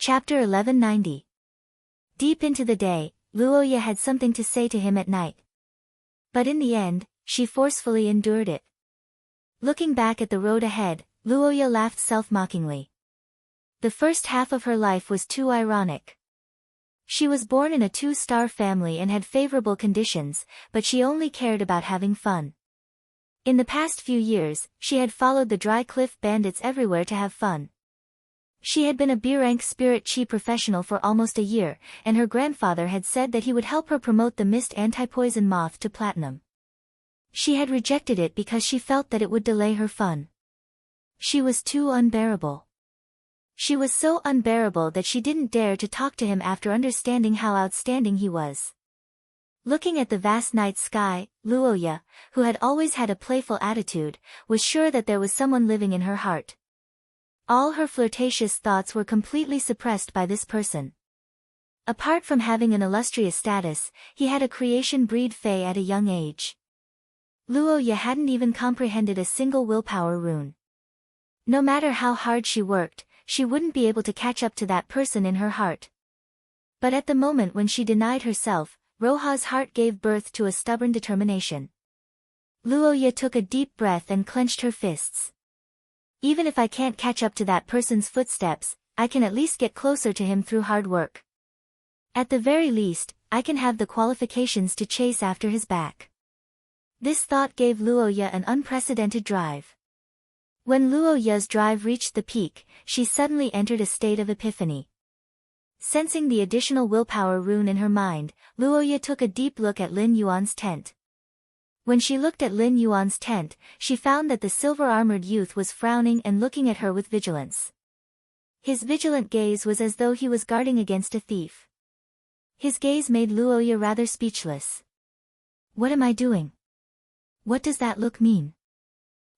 Chapter 1190. Deep into the day, Luoya had something to say to him at night. But in the end, she forcefully endured it. Looking back at the road ahead, Luoya laughed self-mockingly. The first half of her life was too ironic. She was born in a two-star family and had favorable conditions, but she only cared about having fun. In the past few years, she had followed the dry cliff bandits everywhere to have fun. She had been a B-rank spirit chi professional for almost a year, and her grandfather had said that he would help her promote the mist anti-poison moth to platinum. She had rejected it because she felt that it would delay her fun. She was too unbearable. She was so unbearable that she didn't dare to talk to him after understanding how outstanding he was. Looking at the vast night sky, Luoya, who had always had a playful attitude, was sure that there was someone living in her heart. All her flirtatious thoughts were completely suppressed by this person. Apart from having an illustrious status, he had a creation breed fae at a young age. Luoya hadn't even comprehended a single willpower rune. No matter how hard she worked, she wouldn't be able to catch up to that person in her heart. But at the moment when she denied herself, Roha's heart gave birth to a stubborn determination. Luoya took a deep breath and clenched her fists. Even if I can't catch up to that person's footsteps, I can at least get closer to him through hard work. At the very least, I can have the qualifications to chase after his back. This thought gave Luoya an unprecedented drive. When Luoya's drive reached the peak, she suddenly entered a state of epiphany. Sensing the additional willpower rune in her mind, Luoya took a deep look at Lin Yuan's tent. When she looked at Lin Yuan's tent, she found that the silver-armored youth was frowning and looking at her with vigilance. His vigilant gaze was as though he was guarding against a thief. His gaze made Luoya rather speechless. What am I doing? What does that look mean?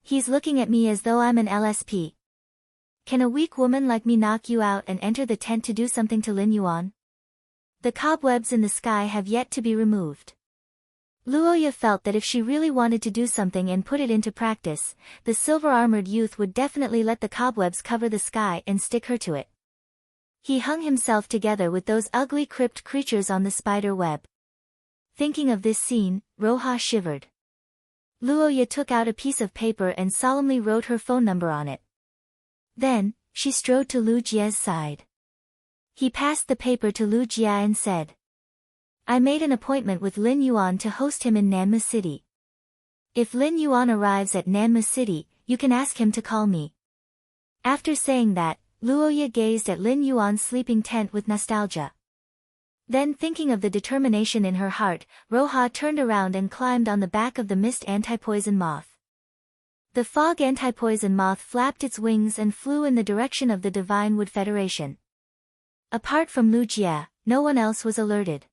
He's looking at me as though I'm an LSP. Can a weak woman like me knock you out and enter the tent to do something to Lin Yuan? The cobwebs in the sky have yet to be removed. Luoya felt that if she really wanted to do something and put it into practice, the silver-armored youth would definitely let the cobwebs cover the sky and stick her to it. He hung himself together with those ugly crypt creatures on the spider web. Thinking of this scene, Roha shivered. Luoya took out a piece of paper and solemnly wrote her phone number on it. Then, she strode to Lu Jie's side. He passed the paper to Lu Jie and said, I made an appointment with Lin Yuan to host him in Nanma City. If Lin Yuan arrives at Nanma City, you can ask him to call me. After saying that, Luoya gazed at Lin Yuan's sleeping tent with nostalgia. Then thinking of the determination in her heart, Roha turned around and climbed on the back of the mist anti-poison moth. The fog anti-poison moth flapped its wings and flew in the direction of the Divine Wood Federation. Apart from Lu Jie, no one else was alerted.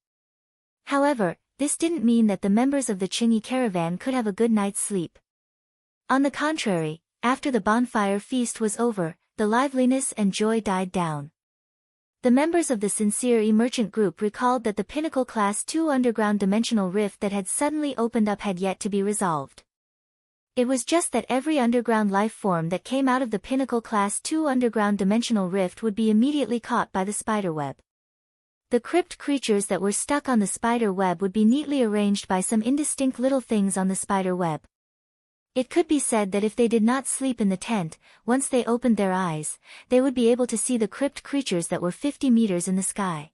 However, this didn't mean that the members of the Qingyi caravan could have a good night's sleep. On the contrary, after the bonfire feast was over, the liveliness and joy died down. The members of the Sincere Merchant Group recalled that the Pinnacle Class 2 underground dimensional rift that had suddenly opened up had yet to be resolved. It was just that every underground life form that came out of the Pinnacle Class 2 underground dimensional rift would be immediately caught by the spiderweb. The crypt creatures that were stuck on the spider web would be neatly arranged by some indistinct little things on the spider web. It could be said that if they did not sleep in the tent, once they opened their eyes, they would be able to see the crypt creatures that were 50 meters in the sky.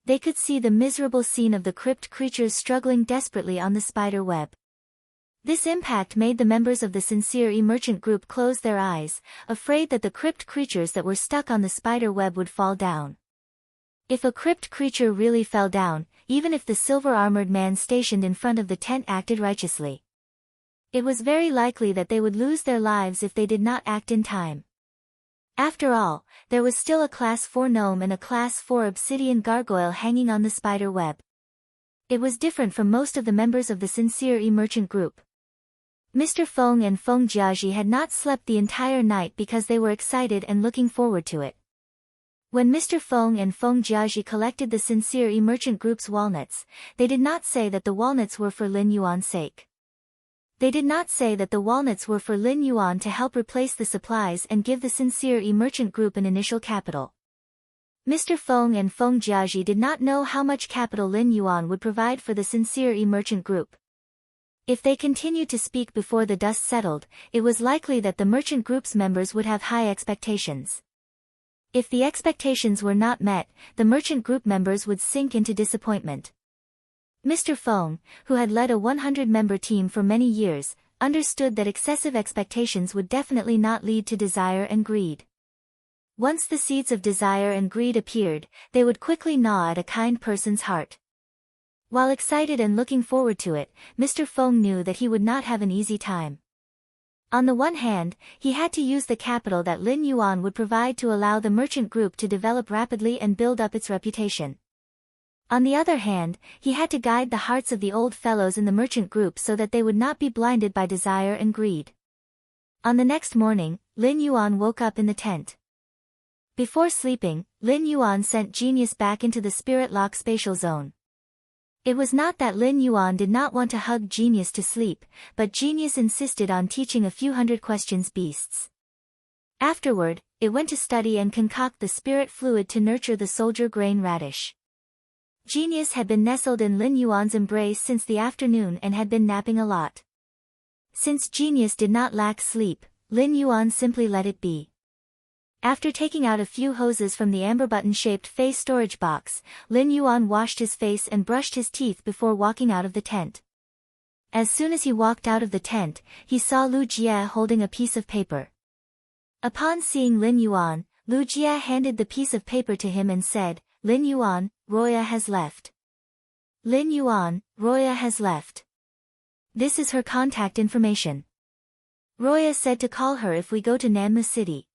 They could see the miserable scene of the crypt creatures struggling desperately on the spider web. This impact made the members of the Sincere Merchant Group close their eyes, afraid that the crypt creatures that were stuck on the spider web would fall down. If a crypt creature really fell down, even if the silver-armored man stationed in front of the tent acted righteously, it was very likely that they would lose their lives if they did not act in time. After all, there was still a Class 4 gnome and a Class 4 obsidian gargoyle hanging on the spider web. It was different from most of the members of the Sincere Merchant Group. Mr. Feng and Feng Jiaji had not slept the entire night because they were excited and looking forward to it. When Mr. Feng and Feng Jiaji collected the Sincere Merchant Group's walnuts, they did not say that the walnuts were for Lin Yuan's sake. They did not say that the walnuts were for Lin Yuan to help replace the supplies and give the Sincere Merchant Group an initial capital. Mr. Feng and Feng Jiaji did not know how much capital Lin Yuan would provide for the Sincere Merchant Group. If they continued to speak before the dust settled, it was likely that the merchant group's members would have high expectations. If the expectations were not met, the merchant group members would sink into disappointment. Mr. Feng, who had led a 100-member team for many years, understood that excessive expectations would definitely not lead to desire and greed. Once the seeds of desire and greed appeared, they would quickly gnaw at a kind person's heart. While excited and looking forward to it, Mr. Feng knew that he would not have an easy time. On the one hand, he had to use the capital that Lin Yuan would provide to allow the merchant group to develop rapidly and build up its reputation. On the other hand, he had to guide the hearts of the old fellows in the merchant group so that they would not be blinded by desire and greed. On the next morning, Lin Yuan woke up in the tent. Before sleeping, Lin Yuan sent Genius back into the Spirit Lock spatial zone. It was not that Lin Yuan did not want to hug Genius to sleep, but Genius insisted on teaching a few hundred questions beasts. Afterward, it went to study and concoct the spirit fluid to nurture the soldier grain radish. Genius had been nestled in Lin Yuan's embrace since the afternoon and had been napping a lot. Since Genius did not lack sleep, Lin Yuan simply let it be. After taking out a few hoses from the amber button-shaped face storage box, Lin Yuan washed his face and brushed his teeth before walking out of the tent. As soon as he walked out of the tent, he saw Lu Jie holding a piece of paper. Upon seeing Lin Yuan, Lu Jie handed the piece of paper to him and said, "Lin Yuan, Roya has left. Lin Yuan, Roya has left. This is her contact information. Roya said to call her if we go to Nanmu City."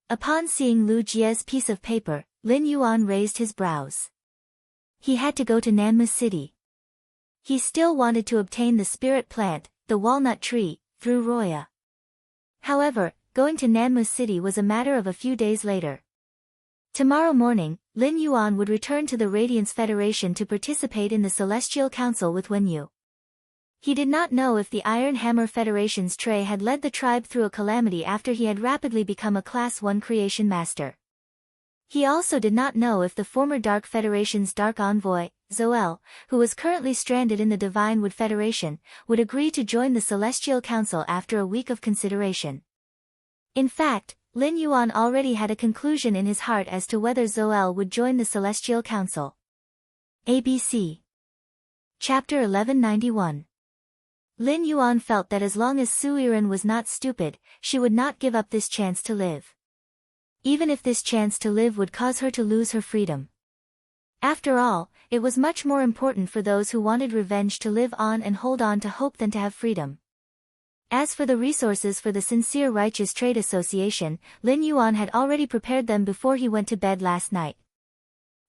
Upon seeing Lu Jie's piece of paper, Lin Yuan raised his brows. He had to go to Nanmu City. He still wanted to obtain the spirit plant, the walnut tree, through Roya. However, going to Nanmu City was a matter of a few days later. Tomorrow morning, Lin Yuan would return to the Radiance Federation to participate in the Celestial Council with Wenyu. He did not know if the Iron Hammer Federation's Trey had led the tribe through a calamity after he had rapidly become a Class 1 creation master. He also did not know if the former Dark Federation's Dark Envoy, Zoel, who was currently stranded in the Divine Wood Federation, would agree to join the Celestial Council after a week of consideration. In fact, Lin Yuan already had a conclusion in his heart as to whether Zoel would join the Celestial Council. ABC. Chapter 1191. Lin Yuan felt that as long as Su Yiren was not stupid, she would not give up this chance to live. Even if this chance to live would cause her to lose her freedom. After all, it was much more important for those who wanted revenge to live on and hold on to hope than to have freedom. As for the resources for the Sincere Righteous Trade Association, Lin Yuan had already prepared them before he went to bed last night.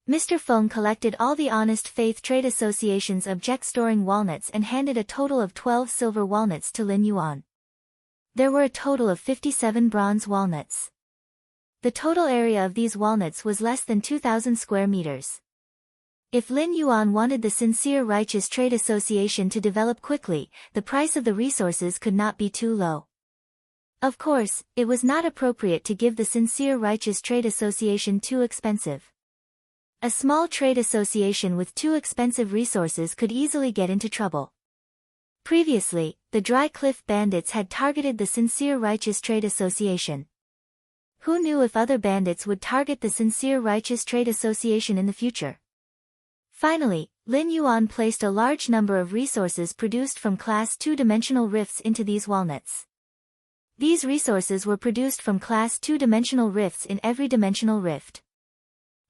Mr. Feng collected all the Honest Faith Trade Association's object storing walnuts and handed a total of 12 silver walnuts to Lin Yuan. There were a total of 57 bronze walnuts. The total area of these walnuts was less than 2,000 square meters. If Lin Yuan wanted the Sincere Righteous Trade Association to develop quickly, the price of the resources could not be too low. Of course, it was not appropriate to give the Sincere Righteous Trade Association too expensive. A small trade association with too expensive resources could easily get into trouble. Previously, the Dry Cliff Bandits had targeted the Sincere Righteous Trade Association. Who knew if other bandits would target the Sincere Righteous Trade Association in the future? Finally, Lin Yuan placed a large number of resources produced from Class 2-dimensional rifts into these walnuts. These resources were produced from Class 2-dimensional rifts in every dimensional rift.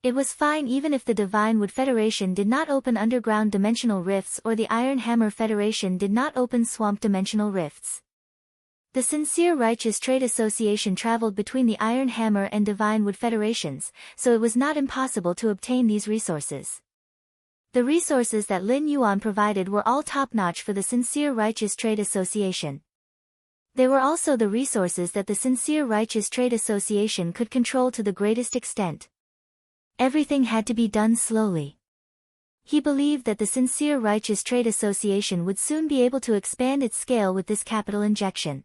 It was fine even if the Divine Wood Federation did not open underground dimensional rifts or the Iron Hammer Federation did not open swamp dimensional rifts. The Sincere Righteous Trade Association traveled between the Iron Hammer and Divine Wood Federations, so it was not impossible to obtain these resources. The resources that Lin Yuan provided were all top-notch for the Sincere Righteous Trade Association. They were also the resources that the Sincere Righteous Trade Association could control to the greatest extent. Everything had to be done slowly. He believed that the Sincere Righteous Trade Association would soon be able to expand its scale with this capital injection.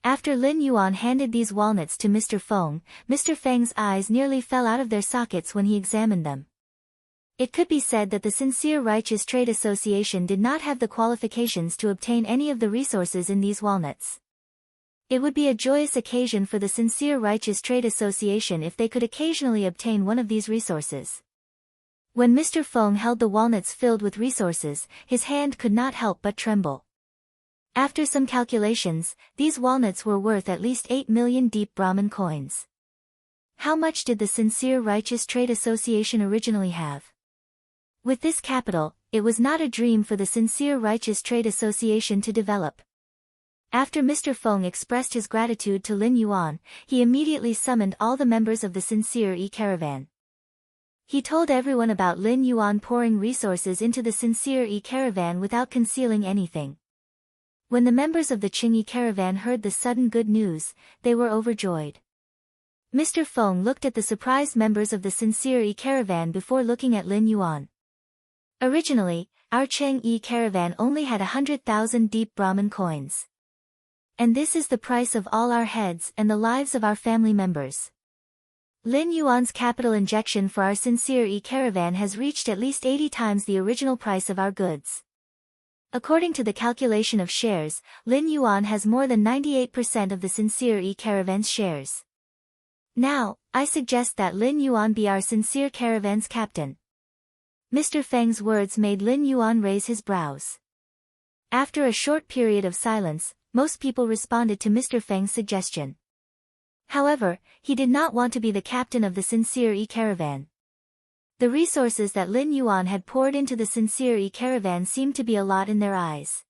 After Lin Yuan handed these walnuts to Mr. Feng, Mr. Feng's eyes nearly fell out of their sockets when he examined them. It could be said that the Sincere Righteous Trade Association did not have the qualifications to obtain any of the resources in these walnuts. It would be a joyous occasion for the Sincere Righteous Trade Association if they could occasionally obtain one of these resources. When Mr. Feng held the walnuts filled with resources, his hand could not help but tremble. After some calculations, these walnuts were worth at least 8 million deep Brahmin coins. How much did the Sincere Righteous Trade Association originally have? With this capital, it was not a dream for the Sincere Righteous Trade Association to develop. After Mr. Feng expressed his gratitude to Lin Yuan, he immediately summoned all the members of the Sincere E-Caravan. He told everyone about Lin Yuan pouring resources into the Sincere E-Caravan without concealing anything. When the members of the Qing Caravan heard the sudden good news, they were overjoyed. Mr. Feng looked at the surprised members of the Sincere Caravan before looking at Lin Yuan. Originally, our Cheng Caravan only had 100,000 deep Brahmin coins. And this is the price of all our heads and the lives of our family members. Lin Yuan's capital injection for our Sincere Caravan has reached at least 80 times the original price of our goods. According to the calculation of shares, Lin Yuan has more than 98% of the Sincere Caravan's shares. Now, I suggest that Lin Yuan be our Sincere Caravan's captain. Mr. Feng's words made Lin Yuan raise his brows. After a short period of silence, most people responded to Mr. Feng's suggestion. However, he did not want to be the captain of the Sincere Caravan. The resources that Lin Yuan had poured into the Sincere Caravan seemed to be a lot in their eyes.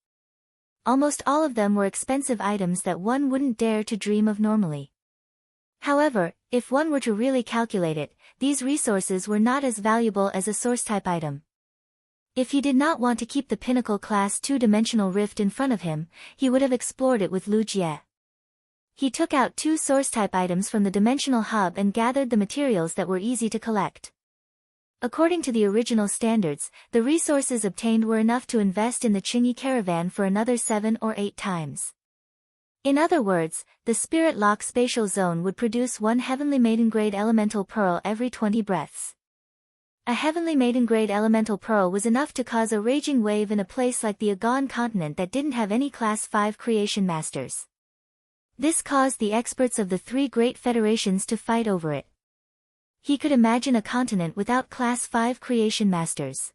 Almost all of them were expensive items that one wouldn't dare to dream of normally. However, if one were to really calculate it, these resources were not as valuable as a source-type item. If he did not want to keep the pinnacle class two-dimensional rift in front of him, he would have explored it with Lu Jie. He took out 2 source-type items from the dimensional hub and gathered the materials that were easy to collect. According to the original standards, the resources obtained were enough to invest in the Qing Caravan for another 7 or 8 times. In other words, the Spirit Lock spatial zone would produce 1 Heavenly Maiden-grade elemental pearl every 20 breaths. A Heavenly Maiden-grade elemental pearl was enough to cause a raging wave in a place like the Agon continent that didn't have any Class 5 creation masters. This caused the experts of the 3 great federations to fight over it. He could imagine a continent without Class 5 creation masters.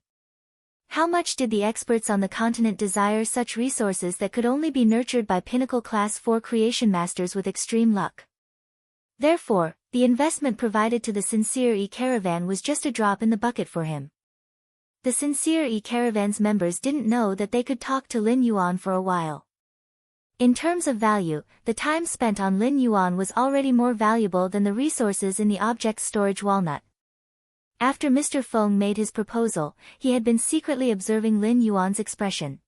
How much did the experts on the continent desire such resources that could only be nurtured by pinnacle Class 4 creation masters with extreme luck? Therefore, the investment provided to the Sincere Caravan was just a drop in the bucket for him. The Sincere Caravan's members didn't know that they could talk to Lin Yuan for a while. In terms of value, the time spent on Lin Yuan was already more valuable than the resources in the object storage walnut. After Mr. Feng made his proposal, he had been secretly observing Lin Yuan's expression.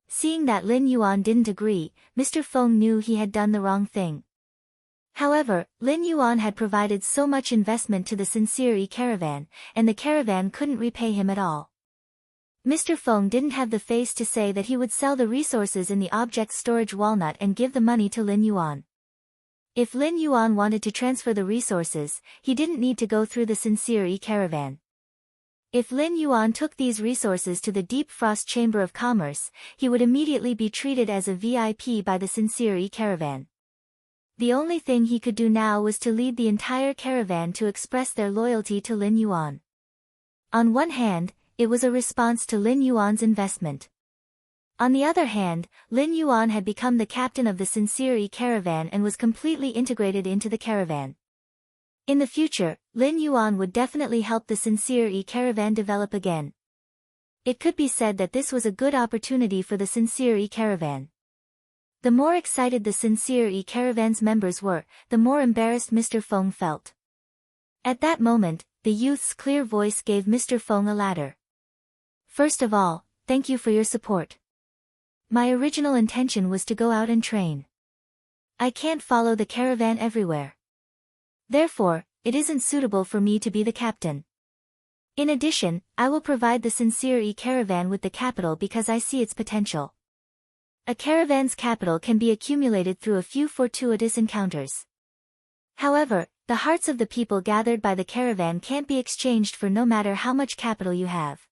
Seeing that Lin Yuan didn't agree, Mr. Feng knew he had done the wrong thing. However, Lin Yuan had provided so much investment to the Sincere Caravan, and the caravan couldn't repay him at all. Mr. Feng didn't have the face to say that he would sell the resources in the object storage walnut and give the money to Lin Yuan. If Lin Yuan wanted to transfer the resources, he didn't need to go through the Sincere Caravan. If Lin Yuan took these resources to the Deep Frost Chamber of Commerce, he would immediately be treated as a VIP by the Sincere Caravan. The only thing he could do now was to lead the entire caravan to express their loyalty to Lin Yuan. On one hand, it was a response to Lin Yuan's investment. On the other hand, Lin Yuan had become the captain of the Sincere Caravan and was completely integrated into the caravan. In the future, Lin Yuan would definitely help the Sincere Caravan develop again. It could be said that this was a good opportunity for the Sincere Caravan. The more excited the Sincere Caravan's members were, the more embarrassed Mr. Feng felt. At that moment, the youth's clear voice gave Mr. Feng a ladder. First of all, thank you for your support. My original intention was to go out and train. I can't follow the caravan everywhere. Therefore, it isn't suitable for me to be the captain. In addition, I will provide the Sincere Caravan with the capital because I see its potential. A caravan's capital can be accumulated through a few fortuitous encounters. However, the hearts of the people gathered by the caravan can't be exchanged for no matter how much capital you have.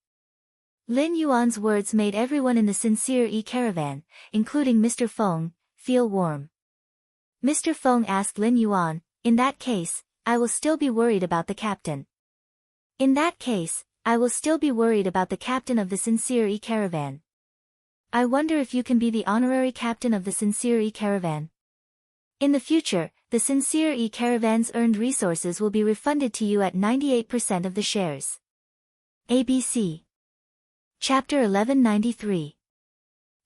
Lin Yuan's words made everyone in the Sincere caravan, including Mr. Feng, feel warm. Mr. Feng asked Lin Yuan, "In that case, I will still be worried about the captain." "In that case, I will still be worried about the captain of the Sincere caravan. I wonder if you can be the honorary captain of the Sincere caravan. In the future, the Sincere caravan's earned resources will be refunded to you at 98% of the shares." ABC. Chapter 1193.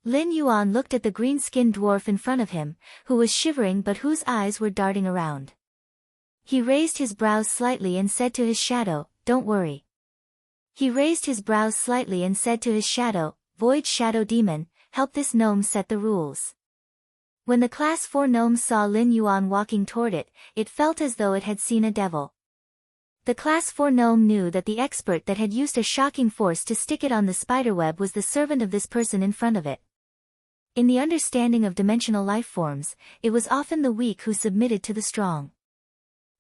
Lin Yuan looked at the green-skinned dwarf in front of him, who was shivering but whose eyes were darting around. He raised his brows slightly and said to his shadow, "Don't worry." He raised his brows slightly and said to his shadow, "Void Shadow Demon, help this gnome set the rules." When the Class 4 gnome saw Lin Yuan walking toward it, it felt as though it had seen a devil. The Class 4 gnome knew that the expert that had used a shocking force to stick it on the spiderweb was the servant of this person in front of it. In the understanding of dimensional life forms, it was often the weak who submitted to the strong.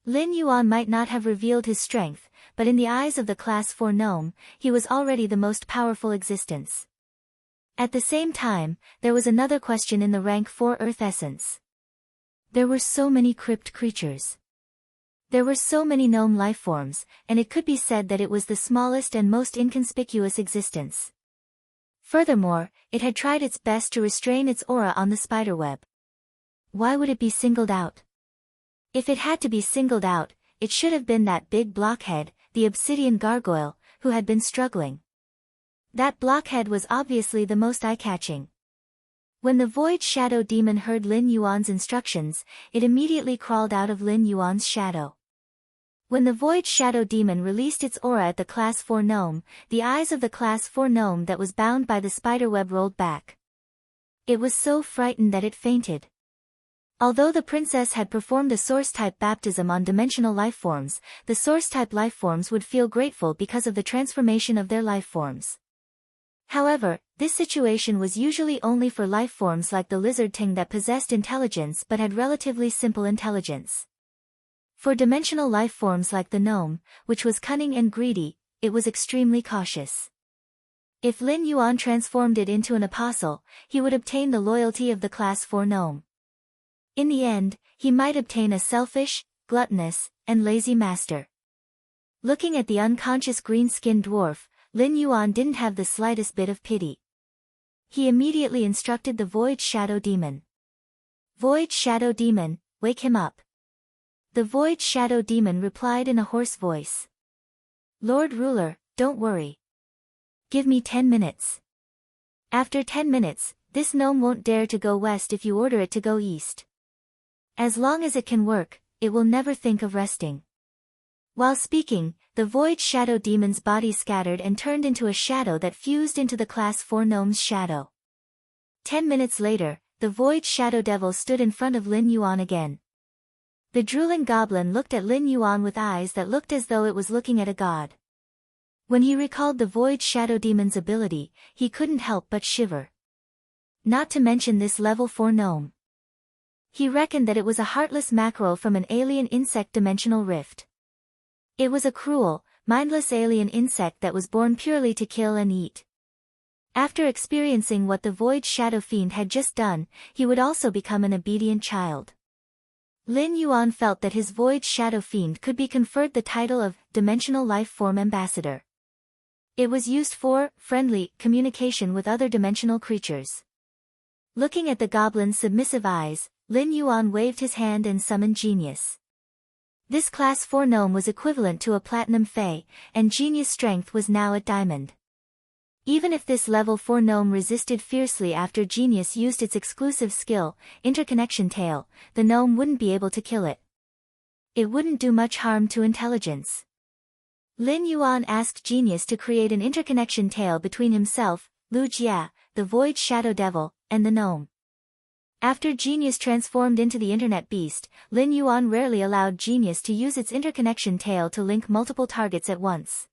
Lin Yuan might not have revealed his strength, but in the eyes of the Class 4 gnome, he was already the most powerful existence. At the same time, there was another question in the rank 4 Earth essence. There were so many crypt creatures. There were so many gnome lifeforms, and it could be said that it was the smallest and most inconspicuous existence. Furthermore, it had tried its best to restrain its aura on the spiderweb. Why would it be singled out? If it had to be singled out, it should have been that big blockhead, the obsidian gargoyle, who had been struggling. That blockhead was obviously the most eye-catching. When the Void Shadow Demon heard Lin Yuan's instructions, it immediately crawled out of Lin Yuan's shadow. When the Void Shadow Demon released its aura at the Class 4 gnome, the eyes of the Class 4 gnome that was bound by the spiderweb rolled back. It was so frightened that it fainted. Although the princess had performed a source-type baptism on dimensional lifeforms, the source-type lifeforms would feel grateful because of the transformation of their lifeforms. However, this situation was usually only for lifeforms like the lizard thing that possessed intelligence but had relatively simple intelligence. For dimensional lifeforms like the gnome, which was cunning and greedy, it was extremely cautious. If Lin Yuan transformed it into an apostle, he would obtain the loyalty of the Class 4 gnome. In the end, he might obtain a selfish, gluttonous, and lazy master. Looking at the unconscious green-skinned dwarf, Lin Yuan didn't have the slightest bit of pity. He immediately instructed the Void Shadow Demon. "Void Shadow Demon, wake him up." The Void Shadow Demon replied in a hoarse voice. "Lord Ruler, don't worry. Give me 10 minutes. After 10 minutes, this gnome won't dare to go west if you order it to go east. As long as it can work, it will never think of resting." While speaking, the Void Shadow Demon's body scattered and turned into a shadow that fused into the Class 4 gnome's shadow. 10 minutes later, the Void Shadow Devil stood in front of Lin Yuan again. The drooling goblin looked at Lin Yuan with eyes that looked as though it was looking at a god. When he recalled the Void Shadow Demon's ability, he couldn't help but shiver. Not to mention this level 4 gnome. He reckoned that it was a heartless mackerel from an alien insect dimensional rift. It was a cruel, mindless alien insect that was born purely to kill and eat. After experiencing what the Void Shadow Fiend had just done, he would also become an obedient child. Lin Yuan felt that his Void Shadow Fiend could be conferred the title of Dimensional Life Form Ambassador. It was used for friendly communication with other dimensional creatures. Looking at the goblin's submissive eyes, Lin Yuan waved his hand and summoned Genius. This Class 4 gnome was equivalent to a Platinum Fae, and Genius' strength was now at Diamond. Even if this level 4 gnome resisted fiercely after Genius used its exclusive skill, Interconnection Tail, the gnome wouldn't be able to kill it. It wouldn't do much harm to intelligence. Lin Yuan asked Genius to create an interconnection tail between himself, Lu Jia, the Void Shadow Devil, and the gnome. After Genius transformed into the Internet Beast, Lin Yuan rarely allowed Genius to use its interconnection tail to link multiple targets at once.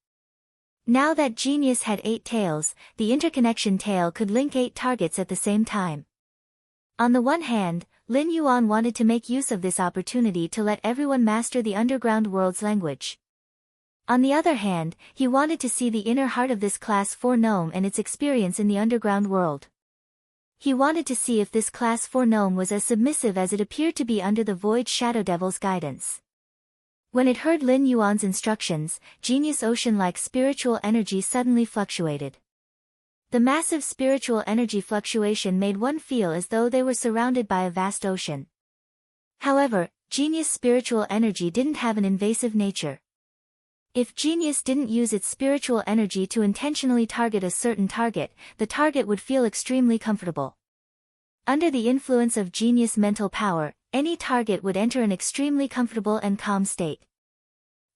Now that Genius had 8 tails, the interconnection tail could link 8 targets at the same time. On the one hand, Lin Yuan wanted to make use of this opportunity to let everyone master the underground world's language. On the other hand, he wanted to see the inner heart of this Class 4 gnome and its experience in the underground world. He wanted to see if this Class 4 gnome was as submissive as it appeared to be under the Void Shadow Devil's guidance. When it heard Lin Yuan's instructions, Genius Ocean-like spiritual energy suddenly fluctuated. The massive spiritual energy fluctuation made one feel as though they were surrounded by a vast ocean. However, Genius spiritual energy didn't have an invasive nature. If Genius didn't use its spiritual energy to intentionally target a certain target, the target would feel extremely comfortable. Under the influence of Genius mental power, any target would enter an extremely comfortable and calm state.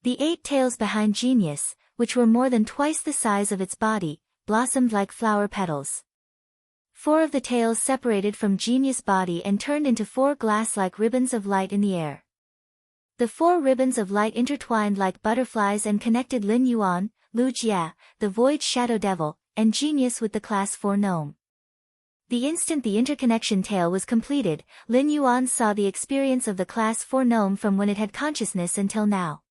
The 8 tails behind Genius, which were more than twice the size of its body, blossomed like flower petals. 4 of the tails separated from Genius' body and turned into 4 glass-like ribbons of light in the air. The 4 ribbons of light intertwined like butterflies and connected Lin Yuan, Lu Jia, the Void Shadow Devil, and Genius with the Class 4 gnome. The instant the interconnection tale was completed, Lin Yuan saw the experience of the Class 4 gnome from when it had consciousness until now.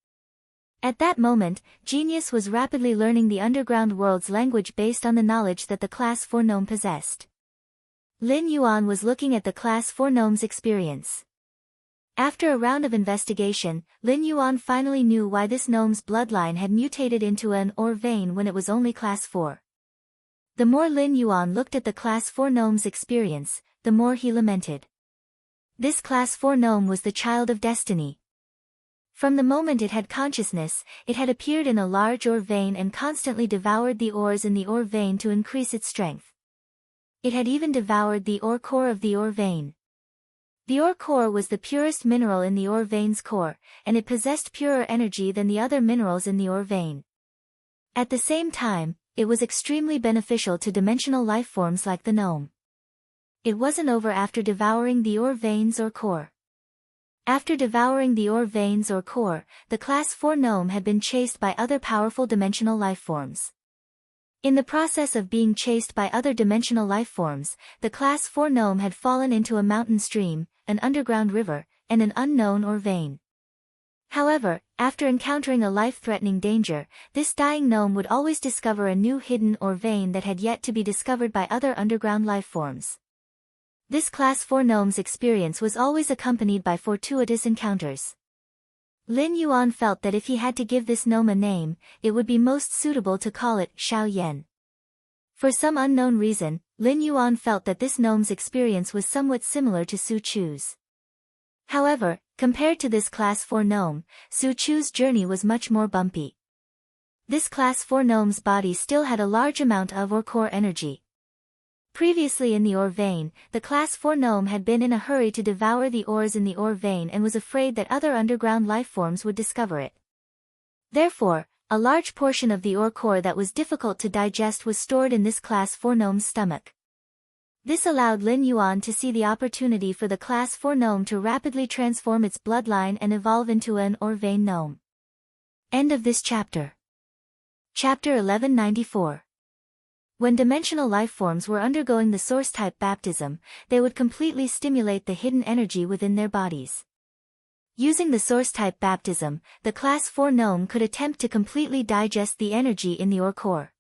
At that moment, Genius was rapidly learning the underground world's language based on the knowledge that the Class 4 gnome possessed. Lin Yuan was looking at the Class 4 gnome's experience. After a round of investigation, Lin Yuan finally knew why this gnome's bloodline had mutated into an or vein when it was only Class 4. The more Lin Yuan looked at the Class 4 gnome's experience, the more he lamented. This Class 4 gnome was the child of destiny. From the moment it had consciousness, it had appeared in a large ore vein and constantly devoured the ores in the ore vein to increase its strength. It had even devoured the ore core of the ore vein. The ore core was the purest mineral in the ore vein's core, and it possessed purer energy than the other minerals in the ore vein. At the same time, it was extremely beneficial to dimensional life forms like the gnome. It wasn't over after devouring the ore veins or core. After devouring the ore veins or core, the Class 4 gnome had been chased by other powerful dimensional life forms. In the process of being chased by other dimensional life forms, the Class 4 gnome had fallen into a mountain stream, an underground river, and an unknown ore vein. However, after encountering a life-threatening danger, this dying gnome would always discover a new hidden ore vein that had yet to be discovered by other underground life forms. This Class 4 gnome's experience was always accompanied by fortuitous encounters. Lin Yuan felt that if he had to give this gnome a name, it would be most suitable to call it Xiao Yan. For some unknown reason, Lin Yuan felt that this gnome's experience was somewhat similar to Su Chu's. However, compared to this Class 4 gnome, Su Chu's journey was much more bumpy. This Class 4 gnome's body still had a large amount of ore core energy. Previously in the ore vein, the Class 4 gnome had been in a hurry to devour the ores in the ore vein and was afraid that other underground life forms would discover it. Therefore, a large portion of the ore core that was difficult to digest was stored in this Class 4 gnome's stomach. This allowed Lin Yuan to see the opportunity for the Class 4 gnome to rapidly transform its bloodline and evolve into an ore vein gnome. End of this chapter. Chapter 1194. When dimensional lifeforms were undergoing the source-type baptism, they would completely stimulate the hidden energy within their bodies. Using the source-type baptism, the Class 4 gnome could attempt to completely digest the energy in the ore core.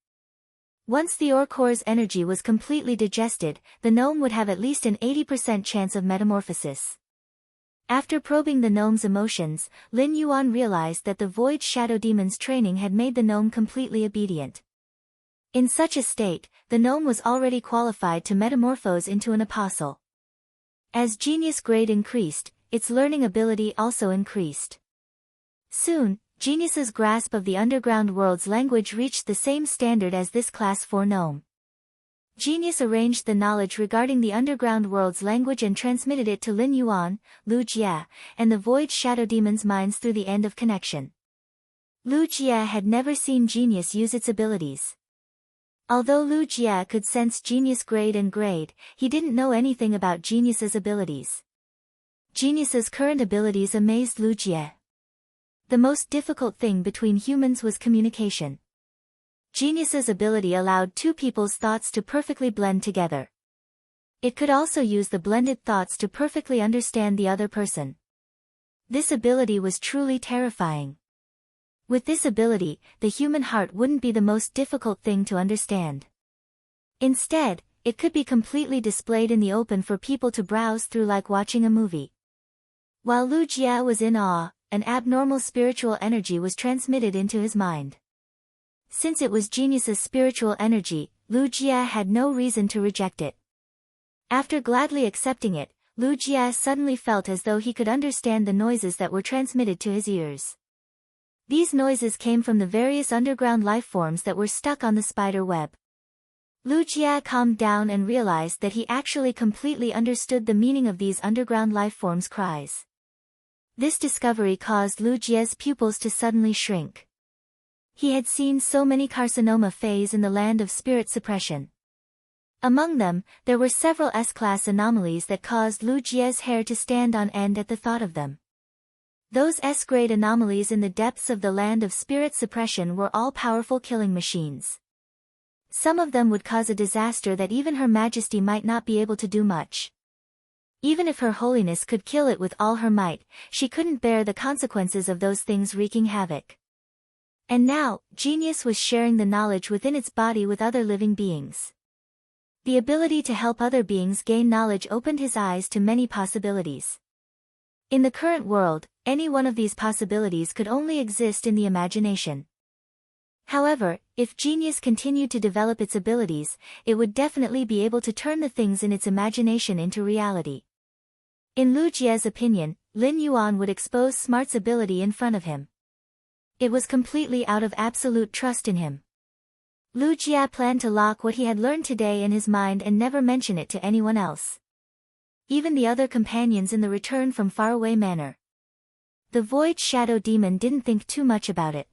Once the ore core's energy was completely digested, the gnome would have at least an 80% chance of metamorphosis. After probing the gnome's emotions, Lin Yuan realized that the Void Shadow Demon's training had made the gnome completely obedient. In such a state, the gnome was already qualified to metamorphose into an apostle. As Genius grade increased, its learning ability also increased. Soon, Genius's grasp of the underground world's language reached the same standard as this Class 4 gnome. Genius arranged the knowledge regarding the underground world's language and transmitted it to Lin Yuan, Lu Jia, and the Void Shadow Demon's minds through the end of connection. Lu Jia had never seen Genius use its abilities. Although Lu Jia could sense Genius grade and grade, he didn't know anything about Genius's abilities. Genius's current abilities amazed Lu Jia. The most difficult thing between humans was communication. Genius's ability allowed two people's thoughts to perfectly blend together. It could also use the blended thoughts to perfectly understand the other person. This ability was truly terrifying. With this ability, the human heart wouldn't be the most difficult thing to understand. Instead, it could be completely displayed in the open for people to browse through like watching a movie. While Lu Jia was in awe, an abnormal spiritual energy was transmitted into his mind. Since it was genius's spiritual energy, Lu Jia had no reason to reject it. After gladly accepting it, Lu Jia suddenly felt as though he could understand the noises that were transmitted to his ears. These noises came from the various underground life forms that were stuck on the spider web. Lu Jia calmed down and realized that he actually completely understood the meaning of these underground life forms' cries. This discovery caused Lu Jia's pupils to suddenly shrink. He had seen so many carcinoma phase in the land of spirit suppression. Among them, there were several S-class anomalies that caused Lu Jia's hair to stand on end at the thought of them. Those S-grade anomalies in the depths of the land of spirit suppression were all powerful killing machines. Some of them would cause a disaster that even Her Majesty might not be able to do much. Even if Her Holiness could kill it with all her might, she couldn't bear the consequences of those things wreaking havoc. And now, Genius was sharing the knowledge within its body with other living beings. The ability to help other beings gain knowledge opened his eyes to many possibilities. In the current world, any one of these possibilities could only exist in the imagination. However, if Genius continued to develop its abilities, it would definitely be able to turn the things in its imagination into reality. In Lu Jia's opinion, Lin Yuan would expose Smart's ability in front of him. It was completely out of absolute trust in him. Lu Jia planned to lock what he had learned today in his mind and never mention it to anyone else. Even the other companions in the Return from Faraway Manor. The Void Shadow Demon didn't think too much about it.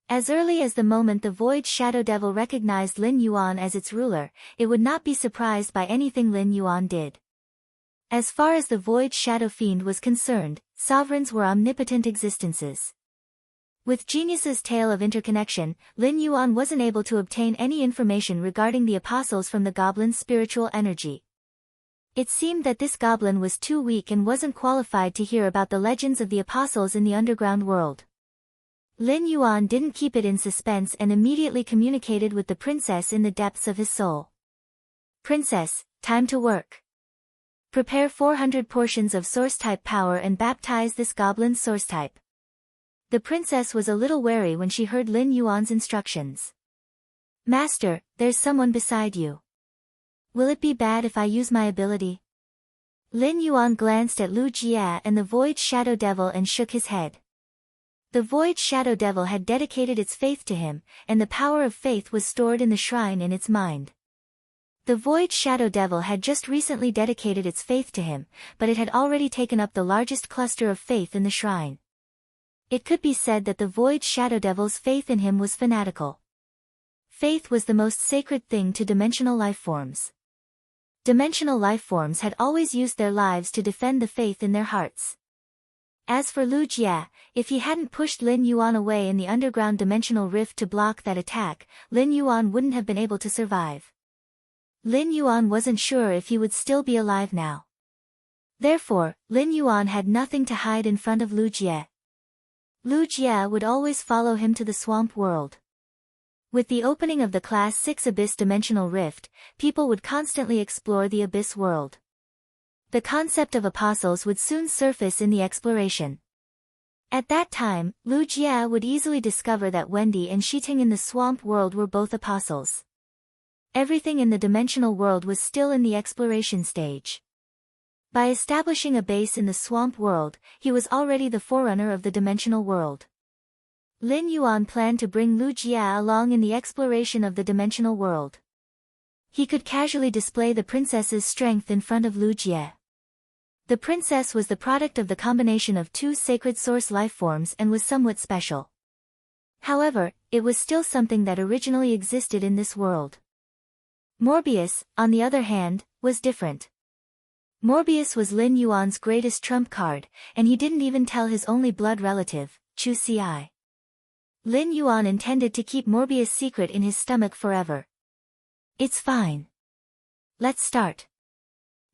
As early as the moment the Void Shadow Devil recognized Lin Yuan as its ruler, it would not be surprised by anything Lin Yuan did. As far as the Void Shadow Fiend was concerned, sovereigns were omnipotent existences. With Genius's tale of interconnection, Lin Yuan wasn't able to obtain any information regarding the apostles from the goblin's spiritual energy. It seemed that this goblin was too weak and wasn't qualified to hear about the legends of the apostles in the underground world. Lin Yuan didn't keep it in suspense and immediately communicated with the princess in the depths of his soul. Princess, time to work. Prepare 400 portions of source-type power and baptize this goblin's source-type. The princess was a little wary when she heard Lin Yuan's instructions. Master, there's someone beside you. Will it be bad if I use my ability? Lin Yuan glanced at Lu Jia and the Void Shadow Devil and shook his head. The Void Shadow Devil had dedicated its faith to him, and the power of faith was stored in the shrine in its mind. The Void Shadow Devil had just recently dedicated its faith to him, but it had already taken up the largest cluster of faith in the shrine. It could be said that the Void Shadow Devil's faith in him was fanatical. Faith was the most sacred thing to dimensional life forms. Dimensional life forms had always used their lives to defend the faith in their hearts. As for Lu Jia, if he hadn't pushed Lin Yuan away in the underground dimensional rift to block that attack, Lin Yuan wouldn't have been able to survive. Lin Yuan wasn't sure if he would still be alive now. Therefore, Lin Yuan had nothing to hide in front of Lu Jia. Lu Jia would always follow him to the swamp world. With the opening of the Class 6 Abyss Dimensional Rift, people would constantly explore the Abyss world. The concept of apostles would soon surface in the exploration. At that time, Lu Jia would easily discover that Wendy and Shiting in the swamp world were both apostles. Everything in the dimensional world was still in the exploration stage. By establishing a base in the swamp world, he was already the forerunner of the dimensional world. Lin Yuan planned to bring Lu Jia along in the exploration of the dimensional world. He could casually display the princess's strength in front of Lu Jia. The princess was the product of the combination of two sacred source life forms and was somewhat special. However, it was still something that originally existed in this world. Morbius, on the other hand, was different. Morbius was Lin Yuan's greatest trump card, and he didn't even tell his only blood relative, Chu Ci. Lin Yuan intended to keep Morbius' secret in his stomach forever. It's fine. Let's start.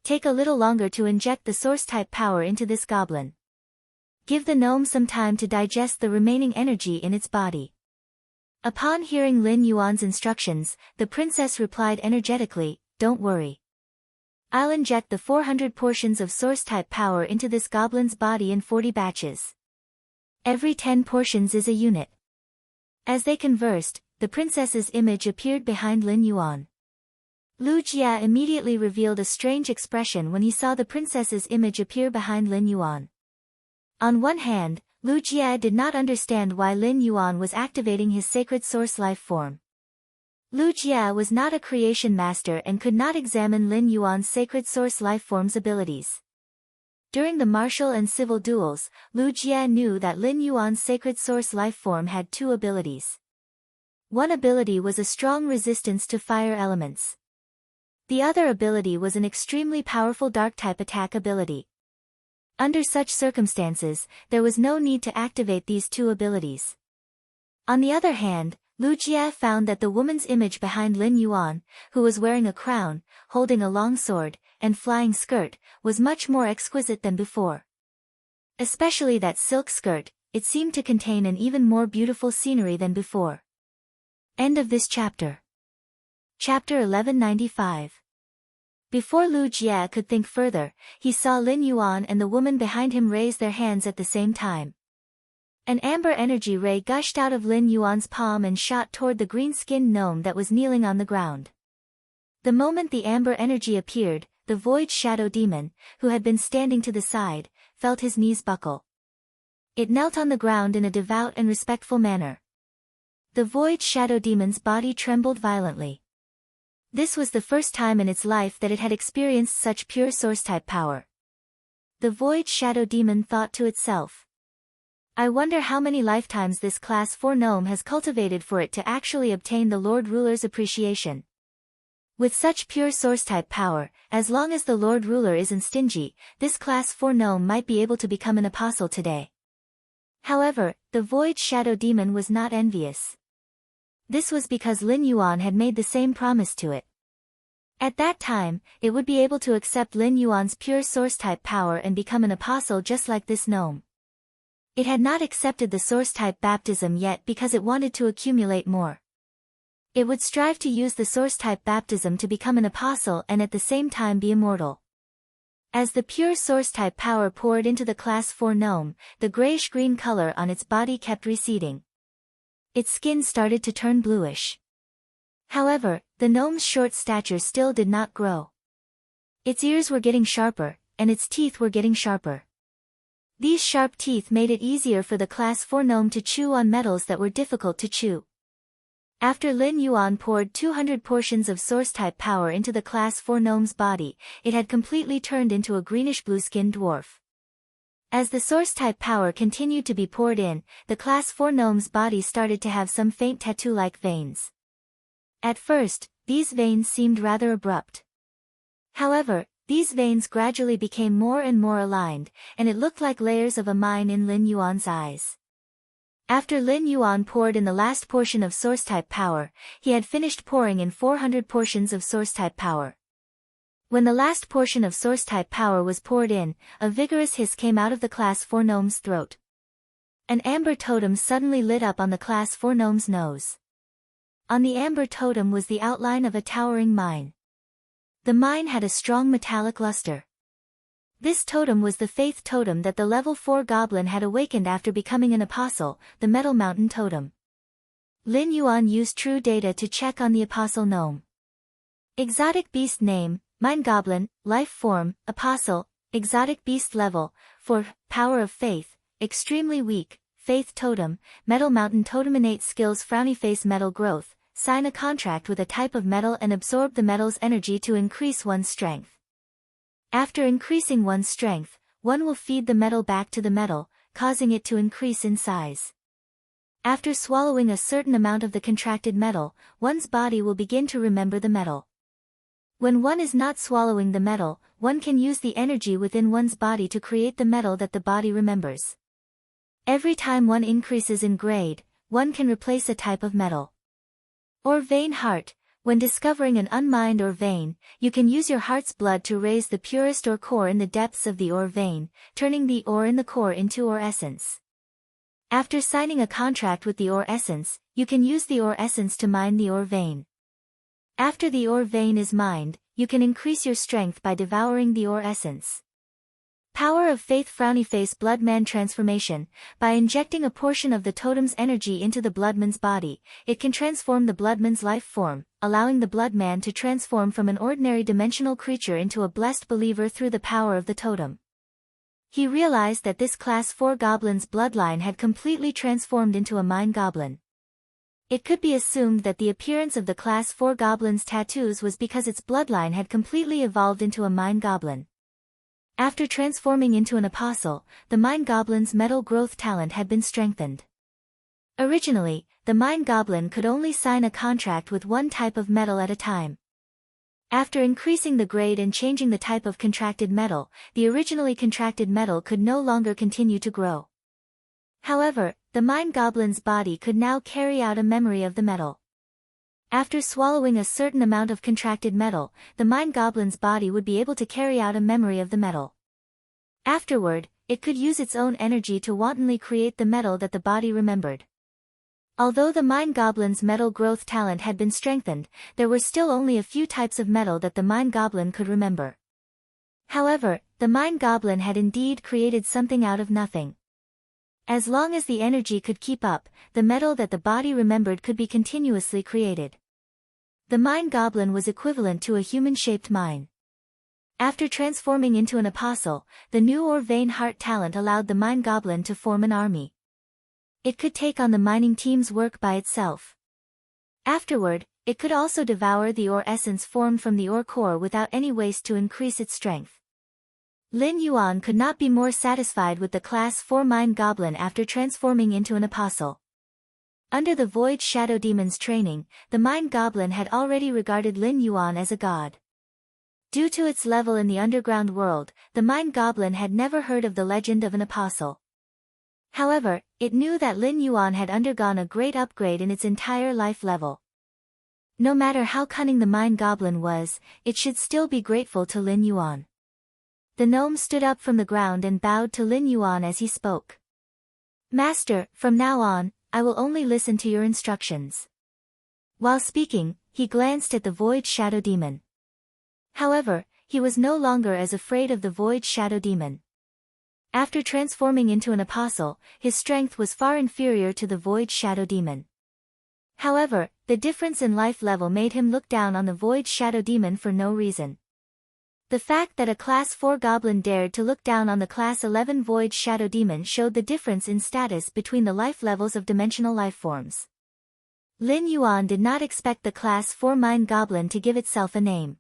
Take a little longer to inject the source-type power into this goblin. Give the gnome some time to digest the remaining energy in its body. Upon hearing Lin Yuan's instructions, the princess replied energetically, "Don't worry. I'll inject the 400 portions of source-type power into this goblin's body in 40 batches. Every 10 portions is a unit." As they conversed, the princess's image appeared behind Lin Yuan. Lu Jia immediately revealed a strange expression when he saw the princess's image appear behind Lin Yuan. On one hand, Lu Jia did not understand why Lin Yuan was activating his sacred source life form. Lu Jia was not a creation master and could not examine Lin Yuan's sacred source life form's abilities. During the martial and civil duels, Lu Jia knew that Lin Yuan's sacred source life form had two abilities. One ability was a strong resistance to fire elements. The other ability was an extremely powerful dark-type attack ability. Under such circumstances, there was no need to activate these two abilities. On the other hand, Lu Jia found that the woman's image behind Lin Yuan, who was wearing a crown, holding a long sword, and flying skirt, was much more exquisite than before. Especially that silk skirt, it seemed to contain an even more beautiful scenery than before. End of this chapter. Chapter 1195. Before Lu Jia could think further, he saw Lin Yuan and the woman behind him raise their hands at the same time. An amber energy ray gushed out of Lin Yuan's palm and shot toward the green-skinned gnome that was kneeling on the ground. The moment the amber energy appeared, the void shadow demon, who had been standing to the side, felt his knees buckle. It knelt on the ground in a devout and respectful manner. The void shadow demon's body trembled violently. This was the first time in its life that it had experienced such pure source-type power. The void shadow demon thought to itself, "I wonder how many lifetimes this class 4 gnome has cultivated for it to actually obtain the Lord Ruler's appreciation." With such pure source-type power, as long as the Lord Ruler isn't stingy, this class 4 gnome might be able to become an apostle today. However, the void shadow demon was not envious. This was because Lin Yuan had made the same promise to it. At that time, it would be able to accept Lin Yuan's pure source-type power and become an apostle just like this gnome. It had not accepted the source-type baptism yet because it wanted to accumulate more. It would strive to use the source-type baptism to become an apostle and at the same time be immortal. As the pure source-type power poured into the class 4 gnome, the grayish-green color on its body kept receding. Its skin started to turn bluish. However, the gnome's short stature still did not grow. Its ears were getting sharper, and its teeth were getting sharper. These sharp teeth made it easier for the class 4 gnome to chew on metals that were difficult to chew. After Lin Yuan poured 200 portions of source-type power into the class 4 gnome's body, it had completely turned into a greenish-blue-skinned dwarf. As the source-type power continued to be poured in, the class 4 gnome's body started to have some faint tattoo-like veins. At first, these veins seemed rather abrupt. However, these veins gradually became more and more aligned, and it looked like layers of a mine in Lin Yuan's eyes. After Lin Yuan poured in the last portion of source-type power, he had finished pouring in 400 portions of source-type power. When the last portion of source-type power was poured in, a vigorous hiss came out of the class 4 gnome's throat. An amber totem suddenly lit up on the class 4 gnome's nose. On the amber totem was the outline of a towering mine. The mine had a strong metallic luster. This totem was the faith totem that the level 4 goblin had awakened after becoming an apostle, the Metal Mountain Totem. Lin Yuan used true data to check on the apostle gnome. Exotic beast name, Mine Goblin, Life Form, Apostle, Exotic Beast Level, 4, Power of Faith, Extremely Weak, Faith Totem, Metal Mountain Totem. Innate Skills. Frowny Face. Metal Growth, sign a contract with a type of metal and absorb the metal's energy to increase one's strength. After increasing one's strength, one will feed the metal back to the metal, causing it to increase in size. After swallowing a certain amount of the contracted metal, one's body will begin to remember the metal. When one is not swallowing the metal, one can use the energy within one's body to create the metal that the body remembers. Every time one increases in grade, one can replace a type of metal. Or Vein Heart, When discovering an unmined ore vein, you can use your heart's blood to raise the purest ore core in the depths of the ore vein, turning the ore in the core into ore essence. After signing a contract with the ore essence, you can use the ore essence to mine the ore vein. After the ore vein is mined, you can increase your strength by devouring the ore essence. Power of Faith. Frowny Face Bloodman Transformation. By injecting a portion of the totem's energy into the bloodman's body, it can transform the bloodman's life form, allowing the bloodman to transform from an ordinary dimensional creature into a blessed believer through the power of the totem. He realized that this Class 4 goblin's bloodline had completely transformed into a mine goblin. It could be assumed that the appearance of the Class 4 goblin's tattoos was because its bloodline had completely evolved into a mine goblin. After transforming into an apostle, the mine goblin's metal growth talent had been strengthened. Originally, the mine goblin could only sign a contract with one type of metal at a time. After increasing the grade and changing the type of contracted metal, the originally contracted metal could no longer continue to grow. However, the mine goblin's body could now carry out a memory of the metal. After swallowing a certain amount of contracted metal, the mine goblin's body would be able to carry out a memory of the metal. Afterward, it could use its own energy to wantonly create the metal that the body remembered. Although the mine goblin's metal growth talent had been strengthened, there were still only a few types of metal that the mine goblin could remember. However, the mine goblin had indeed created something out of nothing. As long as the energy could keep up, the metal that the body remembered could be continuously created. The mine goblin was equivalent to a human-shaped mine. After transforming into an apostle, the new ore vein heart talent allowed the mine goblin to form an army. It could take on the mining team's work by itself. Afterward, it could also devour the ore essence formed from the ore core without any waste to increase its strength. Lin Yuan could not be more satisfied with the Class 4 mine goblin after transforming into an apostle. Under the Void Shadow Demon's training, the mine goblin had already regarded Lin Yuan as a god. Due to its level in the underground world, the mine goblin had never heard of the legend of an apostle. However, it knew that Lin Yuan had undergone a great upgrade in its entire life level. No matter how cunning the mine goblin was, it should still be grateful to Lin Yuan. The gnome stood up from the ground and bowed to Lin Yuan as he spoke. Master, from now on, I will only listen to your instructions. While speaking, he glanced at the Void Shadow Demon. However, he was no longer as afraid of the Void Shadow Demon. After transforming into an apostle, his strength was far inferior to the Void Shadow Demon. However, the difference in life level made him look down on the Void Shadow Demon for no reason. The fact that a Class 4 goblin dared to look down on the Class 11 Void Shadow Demon showed the difference in status between the life levels of dimensional life forms. Lin Yuan did not expect the Class 4 Mine Goblin to give itself a name.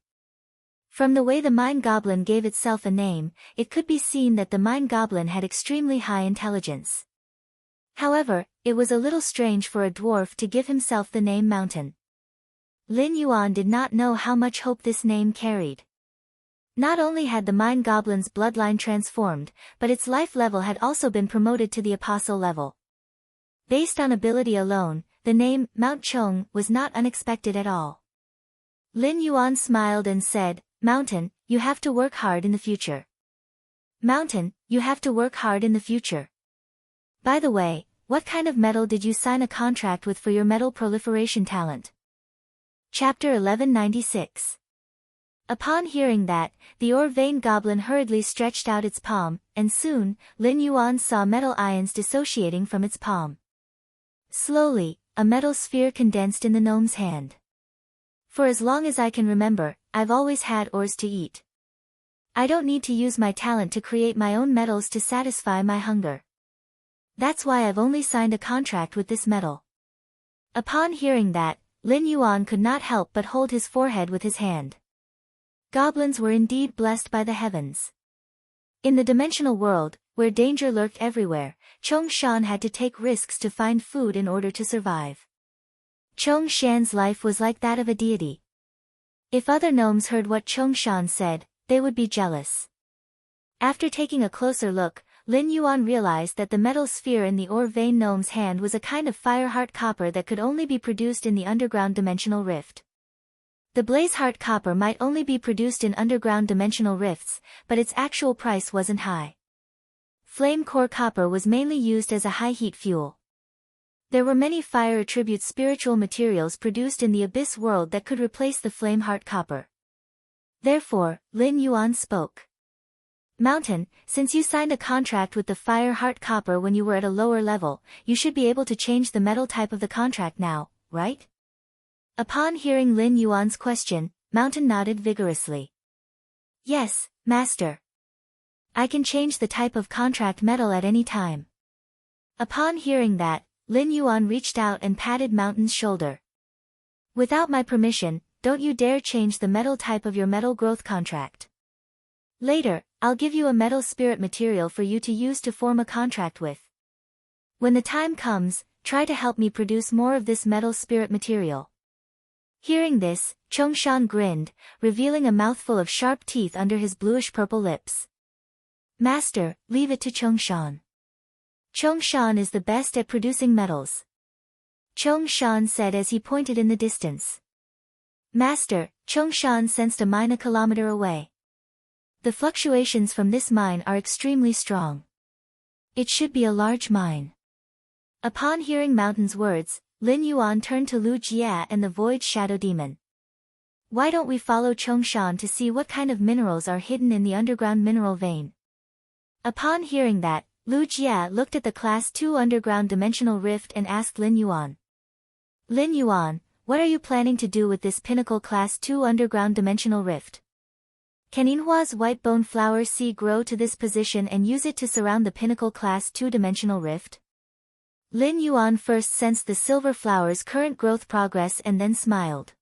From the way the Mine Goblin gave itself a name, it could be seen that the Mine Goblin had extremely high intelligence. However, it was a little strange for a dwarf to give himself the name Mountain. Lin Yuan did not know how much hope this name carried. Not only had the Mine Goblin's bloodline transformed, but its life level had also been promoted to the apostle level. Based on ability alone, the name, Mount Chong, was not unexpected at all. Lin Yuan smiled and said, Mountain, you have to work hard in the future. Mountain, you have to work hard in the future. By the way, what kind of metal did you sign a contract with for your metal proliferation talent? Chapter 1196. Upon hearing that, the ore vein goblin hurriedly stretched out its palm, and soon, Lin Yuan saw metal ions dissociating from its palm. Slowly, a metal sphere condensed in the gnome's hand. For as long as I can remember, I've always had ores to eat. I don't need to use my talent to create my own metals to satisfy my hunger. That's why I've only signed a contract with this metal. Upon hearing that, Lin Yuan could not help but hold his forehead with his hand. Goblins were indeed blessed by the heavens. In the dimensional world, where danger lurked everywhere, Chong Shan had to take risks to find food in order to survive. Chong Shan's life was like that of a deity. If other gnomes heard what Chong Shan said, they would be jealous. After taking a closer look, Lin Yuan realized that the metal sphere in the ore vein gnome's hand was a kind of fireheart copper that could only be produced in the underground dimensional rift. The Blazeheart copper might only be produced in underground dimensional rifts, but its actual price wasn't high. Flame core copper was mainly used as a high-heat fuel. There were many fire attribute spiritual materials produced in the abyss world that could replace the flame heart copper. Therefore, Lin Yuan spoke. Mountain, since you signed a contract with the fire heart copper when you were at a lower level, you should be able to change the metal type of the contract now, right? Upon hearing Lin Yuan's question, Mountain nodded vigorously. Yes, Master. I can change the type of contract metal at any time. Upon hearing that, Lin Yuan reached out and patted Mountain's shoulder. Without my permission, don't you dare change the metal type of your metal growth contract. Later, I'll give you a metal spirit material for you to use to form a contract with. When the time comes, try to help me produce more of this metal spirit material. Hearing this, Chongshan grinned, revealing a mouthful of sharp teeth under his bluish-purple lips. Master, leave it to Chongshan. Chongshan is the best at producing metals. Chongshan said as he pointed in the distance. Master, Chongshan sensed a mine a kilometer away. The fluctuations from this mine are extremely strong. It should be a large mine. Upon hearing Mountain's words, Lin Yuan turned to Lu Jia and the Void Shadow Demon. Why don't we follow Chongshan to see what kind of minerals are hidden in the underground mineral vein? Upon hearing that, Lu Jia looked at the Class 2 underground dimensional rift and asked Lin Yuan. Lin Yuan, what are you planning to do with this pinnacle Class 2 underground dimensional rift? Can Yinhua's white bone flower seed grow to this position and use it to surround the pinnacle Class 2 dimensional rift? Lin Yuan first sensed the silver flower's current growth progress and then smiled.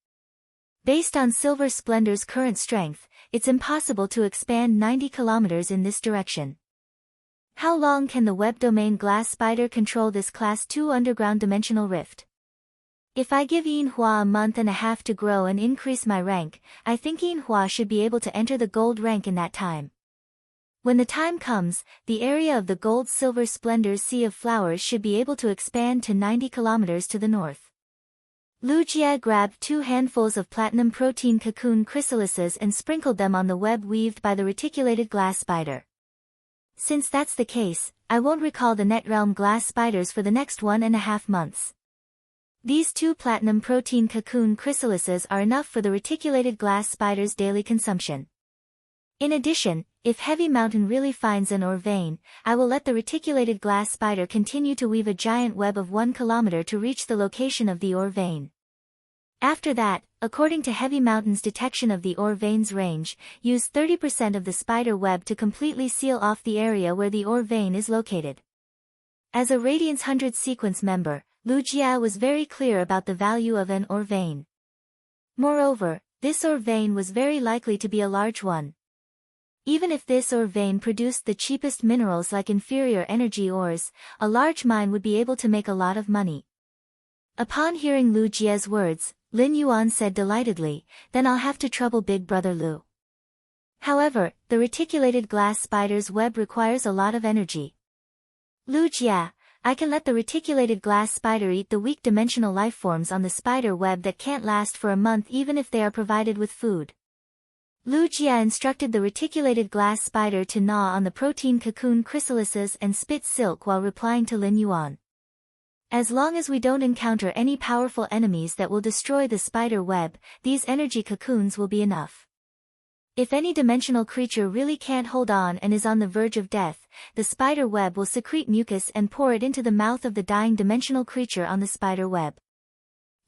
Based on Silver Splendor's current strength, it's impossible to expand 90 kilometers in this direction. How long can the web domain glass spider control this Class 2 underground dimensional rift? If I give Yinhua a month and a half to grow and increase my rank, I think Yinhua should be able to enter the gold rank in that time. When the time comes, the area of the gold-silver Splendor's Sea of Flowers should be able to expand to 90 kilometers to the north. Lu Jia grabbed 2 handfuls of platinum protein cocoon chrysalises and sprinkled them on the web weaved by the reticulated glass spider. Since that's the case, I won't recall the Netrealm glass spiders for the next 1.5 months. These 2 platinum protein cocoon chrysalises are enough for the reticulated glass spider's daily consumption. In addition, if Heavy Mountain really finds an ore vein, I will let the reticulated glass spider continue to weave a giant web of 1 kilometer to reach the location of the ore vein. After that, according to Heavy Mountain's detection of the ore vein's range, use 30% of the spider web to completely seal off the area where the ore vein is located. As a Radiance 100 sequence member, Lu Jia was very clear about the value of an ore vein. Moreover, this ore vein was very likely to be a large one. Even if this ore vein produced the cheapest minerals like inferior energy ores, a large mine would be able to make a lot of money. Upon hearing Lu Jia's words, Lin Yuan said delightedly, then I'll have to trouble Big Brother Lu. However, the reticulated glass spider's web requires a lot of energy. Lu Jia, I can let the reticulated glass spider eat the weak dimensional lifeforms on the spider web that can't last for a month even if they are provided with food. Lu Jia instructed the reticulated glass spider to gnaw on the protein cocoon chrysalises and spit silk while replying to Lin Yuan. As long as we don't encounter any powerful enemies that will destroy the spider web, these energy cocoons will be enough. If any dimensional creature really can't hold on and is on the verge of death, the spider web will secrete mucus and pour it into the mouth of the dying dimensional creature on the spider web.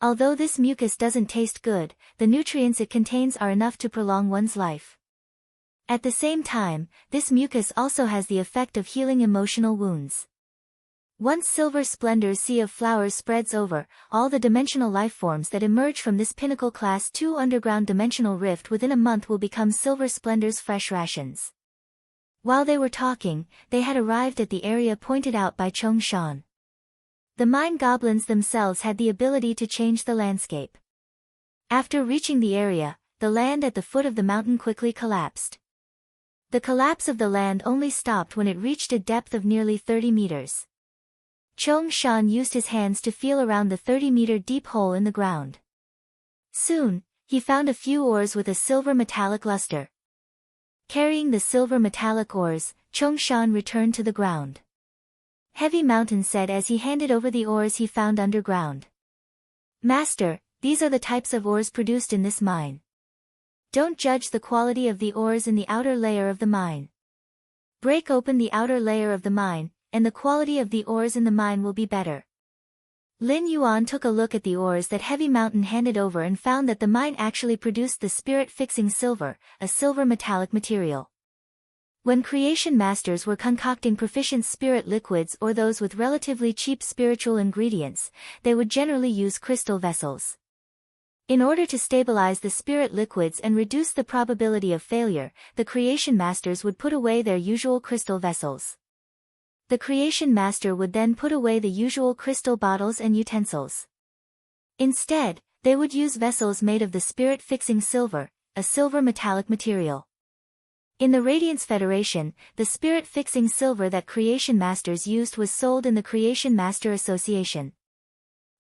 Although this mucus doesn't taste good, the nutrients it contains are enough to prolong one's life. At the same time, this mucus also has the effect of healing emotional wounds. Once Silver Splendor's Sea of Flowers spreads over, all the dimensional lifeforms that emerge from this pinnacle Class 2 underground dimensional rift within a month will become Silver Splendor's fresh rations. While they were talking, they had arrived at the area pointed out by Chongshan. The mine goblins themselves had the ability to change the landscape. After reaching the area, the land at the foot of the mountain quickly collapsed. The collapse of the land only stopped when it reached a depth of nearly 30 meters. Chongshan used his hands to feel around the 30-meter deep hole in the ground. Soon, he found a few ores with a silver metallic luster. Carrying the silver metallic ores, Chongshan returned to the ground. Heavy Mountain said as he handed over the ores he found underground. Master, these are the types of ores produced in this mine. Don't judge the quality of the ores in the outer layer of the mine. Break open the outer layer of the mine, and the quality of the ores in the mine will be better. Lin Yuan took a look at the ores that Heavy Mountain handed over and found that the mine actually produced the spirit-fixing silver, a silver metallic material. When creation masters were concocting proficient spirit liquids or those with relatively cheap spiritual ingredients, they would generally use crystal vessels. In order to stabilize the spirit liquids and reduce the probability of failure, the creation masters would put away their usual crystal vessels. The creation master would then put away the usual crystal bottles and utensils. Instead, they would use vessels made of the spirit-fixing silver, a silver metallic material. In the Radiance Federation, the spirit-fixing silver that creation masters used was sold in the Creation Master Association.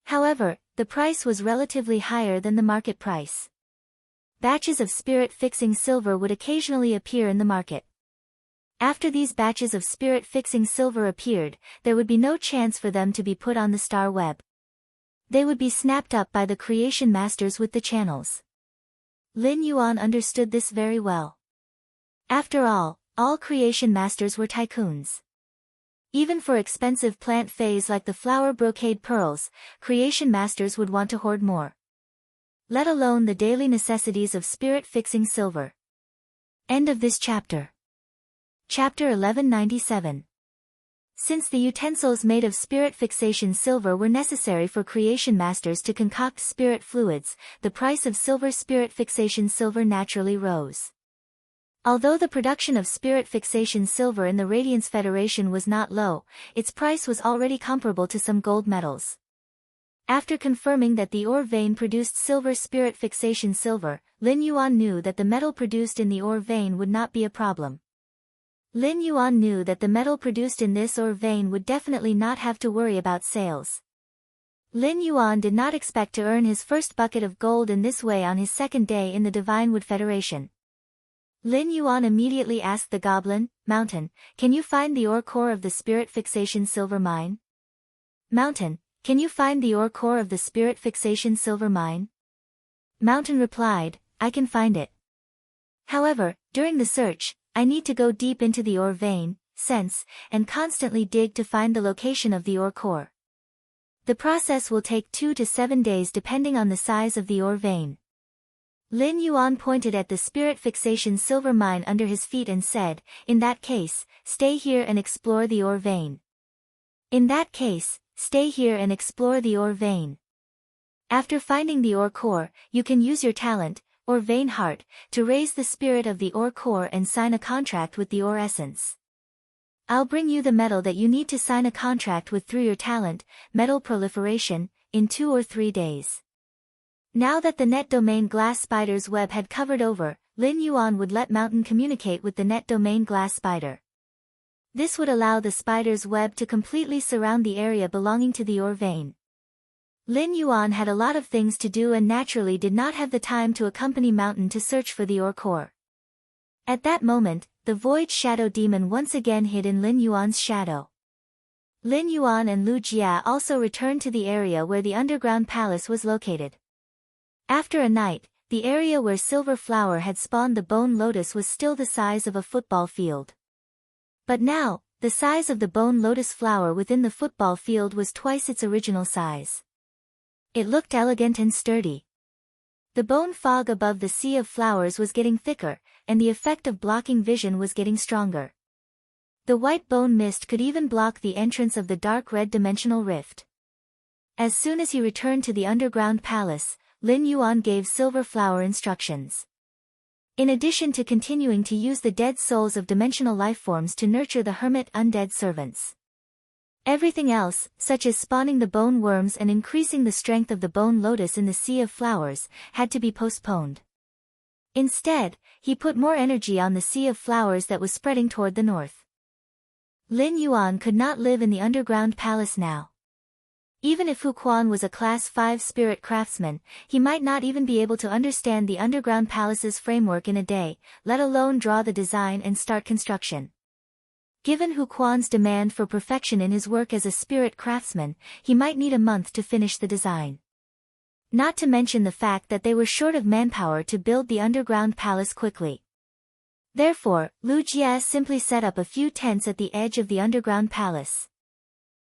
However, the price was relatively higher than the market price. Batches of spirit-fixing silver would occasionally appear in the market. After these batches of spirit-fixing silver appeared, there would be no chance for them to be put on the star web. They would be snapped up by the creation masters with the channels. Lin Yuan understood this very well. After all creation masters were tycoons. Even for expensive plant phase like the flower brocade pearls, creation masters would want to hoard more. Let alone the daily necessities of spirit-fixing silver. End of this chapter. Chapter 1197. Since the utensils made of spirit fixation silver were necessary for creation masters to concoct spirit fluids, the price of silver spirit fixation silver naturally rose. Although the production of spirit fixation silver in the Radiance Federation was not low, its price was already comparable to some gold medals. After confirming that the ore vein produced silver spirit fixation silver, Lin Yuan knew that the metal produced in the ore vein would not be a problem. Lin Yuan knew that the metal produced in this ore vein would definitely not have to worry about sales. Lin Yuan did not expect to earn his first bucket of gold in this way on his second day in the Divine Wood Federation. Lin Yuan immediately asked the goblin, Mountain, can you find the ore core of the spirit fixation silver mine? Mountain, can you find the ore core of the spirit fixation silver mine? Mountain replied, I can find it. However, during the search, I need to go deep into the ore vein, sense, and constantly dig to find the location of the ore core. The process will take 2 to 7 days depending on the size of the ore vein. Lin Yuan pointed at the spirit fixation silver mine under his feet and said, in that case, stay here and explore the ore vein. In that case, stay here and explore the ore vein. After finding the ore core, you can use your talent, or vein heart, to raise the spirit of the ore core and sign a contract with the ore essence. I'll bring you the metal that you need to sign a contract with through your talent, metal proliferation, in 2 or 3 days. Now that the net domain glass spider's web had covered over, Lin Yuan would let Mountain communicate with the net domain glass spider. This would allow the spider's web to completely surround the area belonging to the ore vein. Lin Yuan had a lot of things to do and naturally did not have the time to accompany Mountain to search for the ore core. At that moment, the Void Shadow Demon once again hid in Lin Yuan's shadow. Lin Yuan and Lu Jia also returned to the area where the underground palace was located. After a night, the area where Silver Flower had spawned the Bone Lotus was still the size of a football field. But now, the size of the Bone Lotus flower within the football field was twice its original size. It looked elegant and sturdy. The bone fog above the sea of flowers was getting thicker, and the effect of blocking vision was getting stronger. The white bone mist could even block the entrance of the dark red dimensional rift. As soon as he returned to the underground palace, Lin Yuan gave Silver Flower instructions. In addition to continuing to use the dead souls of dimensional lifeforms to nurture the hermit undead servants. Everything else, such as spawning the bone worms and increasing the strength of the bone lotus in the sea of flowers, had to be postponed. Instead, he put more energy on the sea of flowers that was spreading toward the north. Lin Yuan could not live in the underground palace now. Even if Hu Quan was a Class 5 spirit craftsman, he might not even be able to understand the underground palace's framework in a day, let alone draw the design and start construction. Given Hu Quan's demand for perfection in his work as a spirit craftsman, he might need a month to finish the design. Not to mention the fact that they were short of manpower to build the underground palace quickly. Therefore, Lu Jie simply set up a few tents at the edge of the underground palace.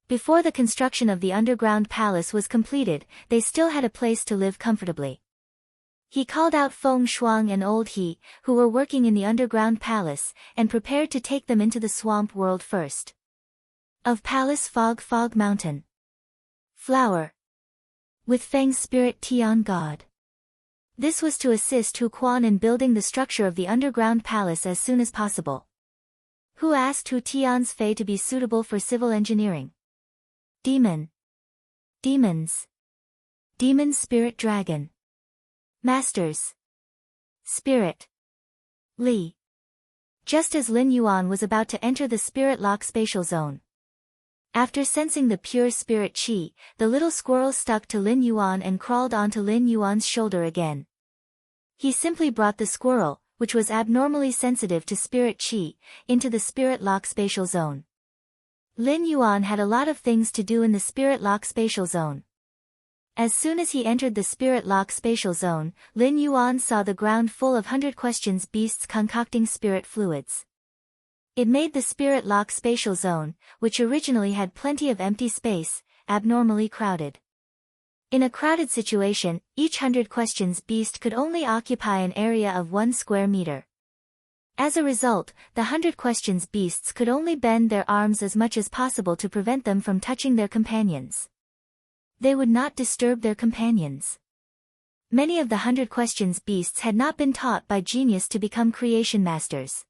Before the construction of the underground palace was completed, they still had a place to live comfortably. He called out Feng Shuang and Old He, who were working in the underground palace, and prepared to take them into the swamp world first. Of Palace Fog Mountain. Flower. With Feng's spirit Tian God. This was to assist Hu Quan in building the structure of the underground palace as soon as possible. Hu asked Hu Tian's Fei to be suitable for civil engineering. Demon. Demons. Demon Spirit Dragon. Masters. Spirit. Li. Just as Lin Yuan was about to enter the spirit lock spatial zone. After sensing the pure spirit qi, the little squirrel stuck to Lin Yuan and crawled onto Lin Yuan's shoulder again. He simply brought the squirrel, which was abnormally sensitive to spirit qi, into the spirit lock spatial zone. Lin Yuan had a lot of things to do in the spirit lock spatial zone. As soon as he entered the spirit lock spatial zone, Lin Yuan saw the ground full of 100 questions beasts concocting spirit fluids. It made the spirit lock spatial zone, which originally had plenty of empty space, abnormally crowded. In a crowded situation, each 100 questions beast could only occupy an area of 1 square meter. As a result, the 100 questions beasts could only bend their arms as much as possible to prevent them from touching their companions. They would not disturb their companions. Many of the 100 questions beasts had not been taught by genius to become creation masters.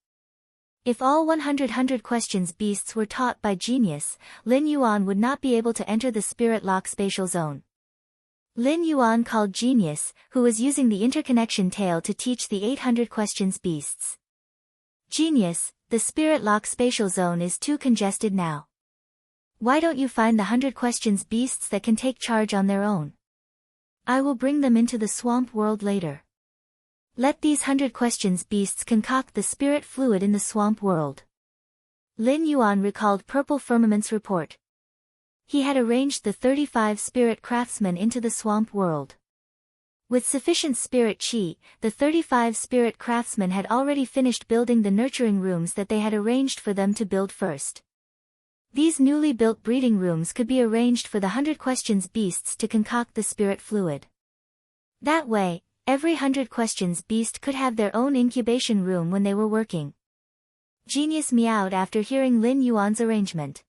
If all 100 questions beasts were taught by genius, Lin Yuan would not be able to enter the spirit lock spatial zone. Lin Yuan called Genius, who was using the interconnection tail to teach the 800 questions beasts. Genius, the spirit lock spatial zone is too congested now. Why don't you find the 100 questions beasts that can take charge on their own? I will bring them into the swamp world later. Let these 100 questions beasts concoct the spirit fluid in the swamp world. Lin Yuan recalled Purple Firmament's report. He had arranged the 35 spirit craftsmen into the swamp world. With sufficient spirit qi, the 35 spirit craftsmen had already finished building the nurturing rooms that they had arranged for them to build first. These newly built breeding rooms could be arranged for the 100 questions beasts to concoct the spirit fluid. That way, every 100 questions beast could have their own incubation room when they were working. Genius meowed after hearing Lin Yuan's arrangement.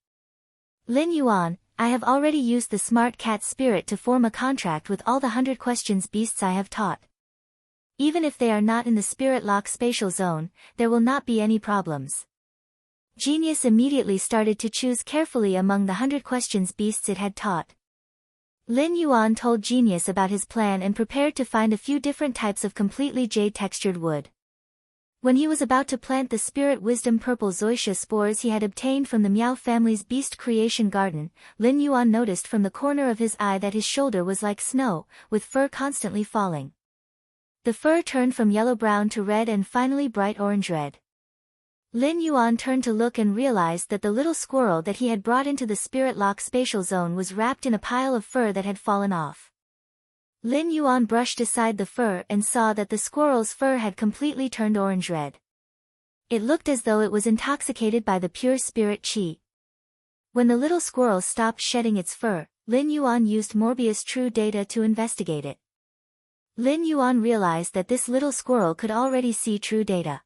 Lin Yuan, I have already used the smart cat spirit to form a contract with all the 100 questions beasts I have taught. Even if they are not in the spirit lock spatial zone, there will not be any problems. Genius immediately started to choose carefully among the 100 questions beasts it had taught. Lin Yuan told Genius about his plan and prepared to find a few different types of completely jade-textured wood. When he was about to plant the spirit wisdom purple zoysia spores he had obtained from the Miao family's beast creation garden, Lin Yuan noticed from the corner of his eye that his shoulder was like snow, with fur constantly falling. The fur turned from yellow-brown to red and finally bright orange-red. Lin Yuan turned to look and realized that the little squirrel that he had brought into the spirit lock spatial zone was wrapped in a pile of fur that had fallen off. Lin Yuan brushed aside the fur and saw that the squirrel's fur had completely turned orange-red. It looked as though it was intoxicated by the pure spirit qi. When the little squirrel stopped shedding its fur, Lin Yuan used Morbius True Data to investigate it. Lin Yuan realized that this little squirrel could already see true data.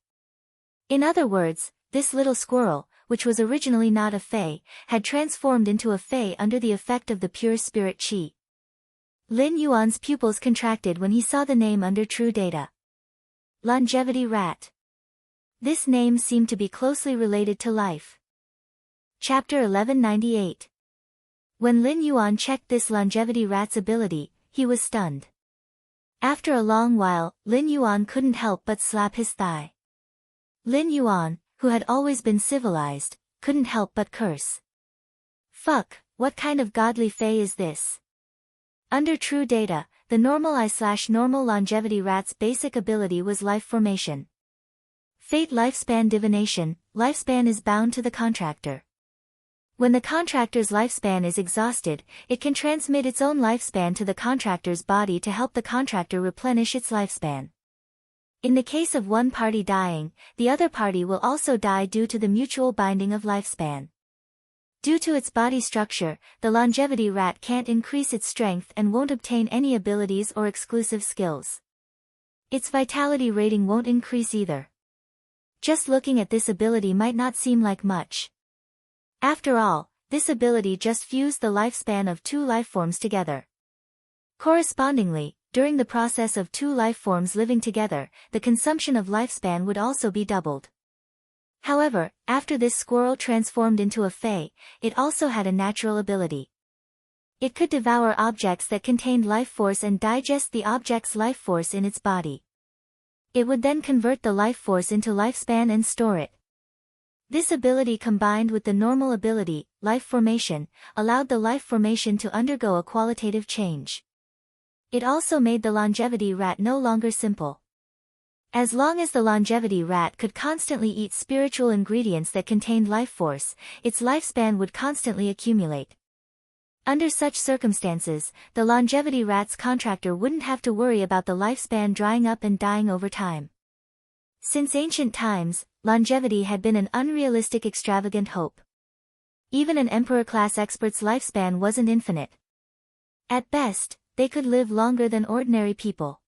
In other words, this little squirrel, which was originally not a fey, had transformed into a fey under the effect of the pure spirit qi. Lin Yuan's pupils contracted when he saw the name under True Data. Longevity Rat. This name seemed to be closely related to life. Chapter 1198. When Lin Yuan checked this longevity rat's ability, he was stunned. After a long while, Lin Yuan couldn't help but slap his thigh. Lin Yuan, who had always been civilized, couldn't help but curse. Fuck, what kind of godly fae is this? Under true data, the normal longevity rat's basic ability was life formation. Fate lifespan divination, lifespan is bound to the contractor. When the contractor's lifespan is exhausted, it can transmit its own lifespan to the contractor's body to help the contractor replenish its lifespan. In the case of one party dying, the other party will also die due to the mutual binding of lifespan. Due to its body structure, the longevity rat can't increase its strength and won't obtain any abilities or exclusive skills. Its vitality rating won't increase either. Just looking at this ability might not seem like much. After all, this ability just fused the lifespan of two lifeforms together. Correspondingly, during the process of two lifeforms living together, the consumption of lifespan would also be doubled. However, after this squirrel transformed into a fae, it also had a natural ability. It could devour objects that contained life force and digest the object's life force in its body. It would then convert the life force into lifespan and store it. This ability combined with the normal ability, life formation, allowed the life formation to undergo a qualitative change. It also made the longevity rat no longer simple. As long as the longevity rat could constantly eat spiritual ingredients that contained life force, its lifespan would constantly accumulate. Under such circumstances, the longevity rat's contractor wouldn't have to worry about the lifespan drying up and dying over time. Since ancient times, longevity had been an unrealistic extravagant hope. Even an emperor-class expert's lifespan wasn't infinite. At best, they could live longer than ordinary people.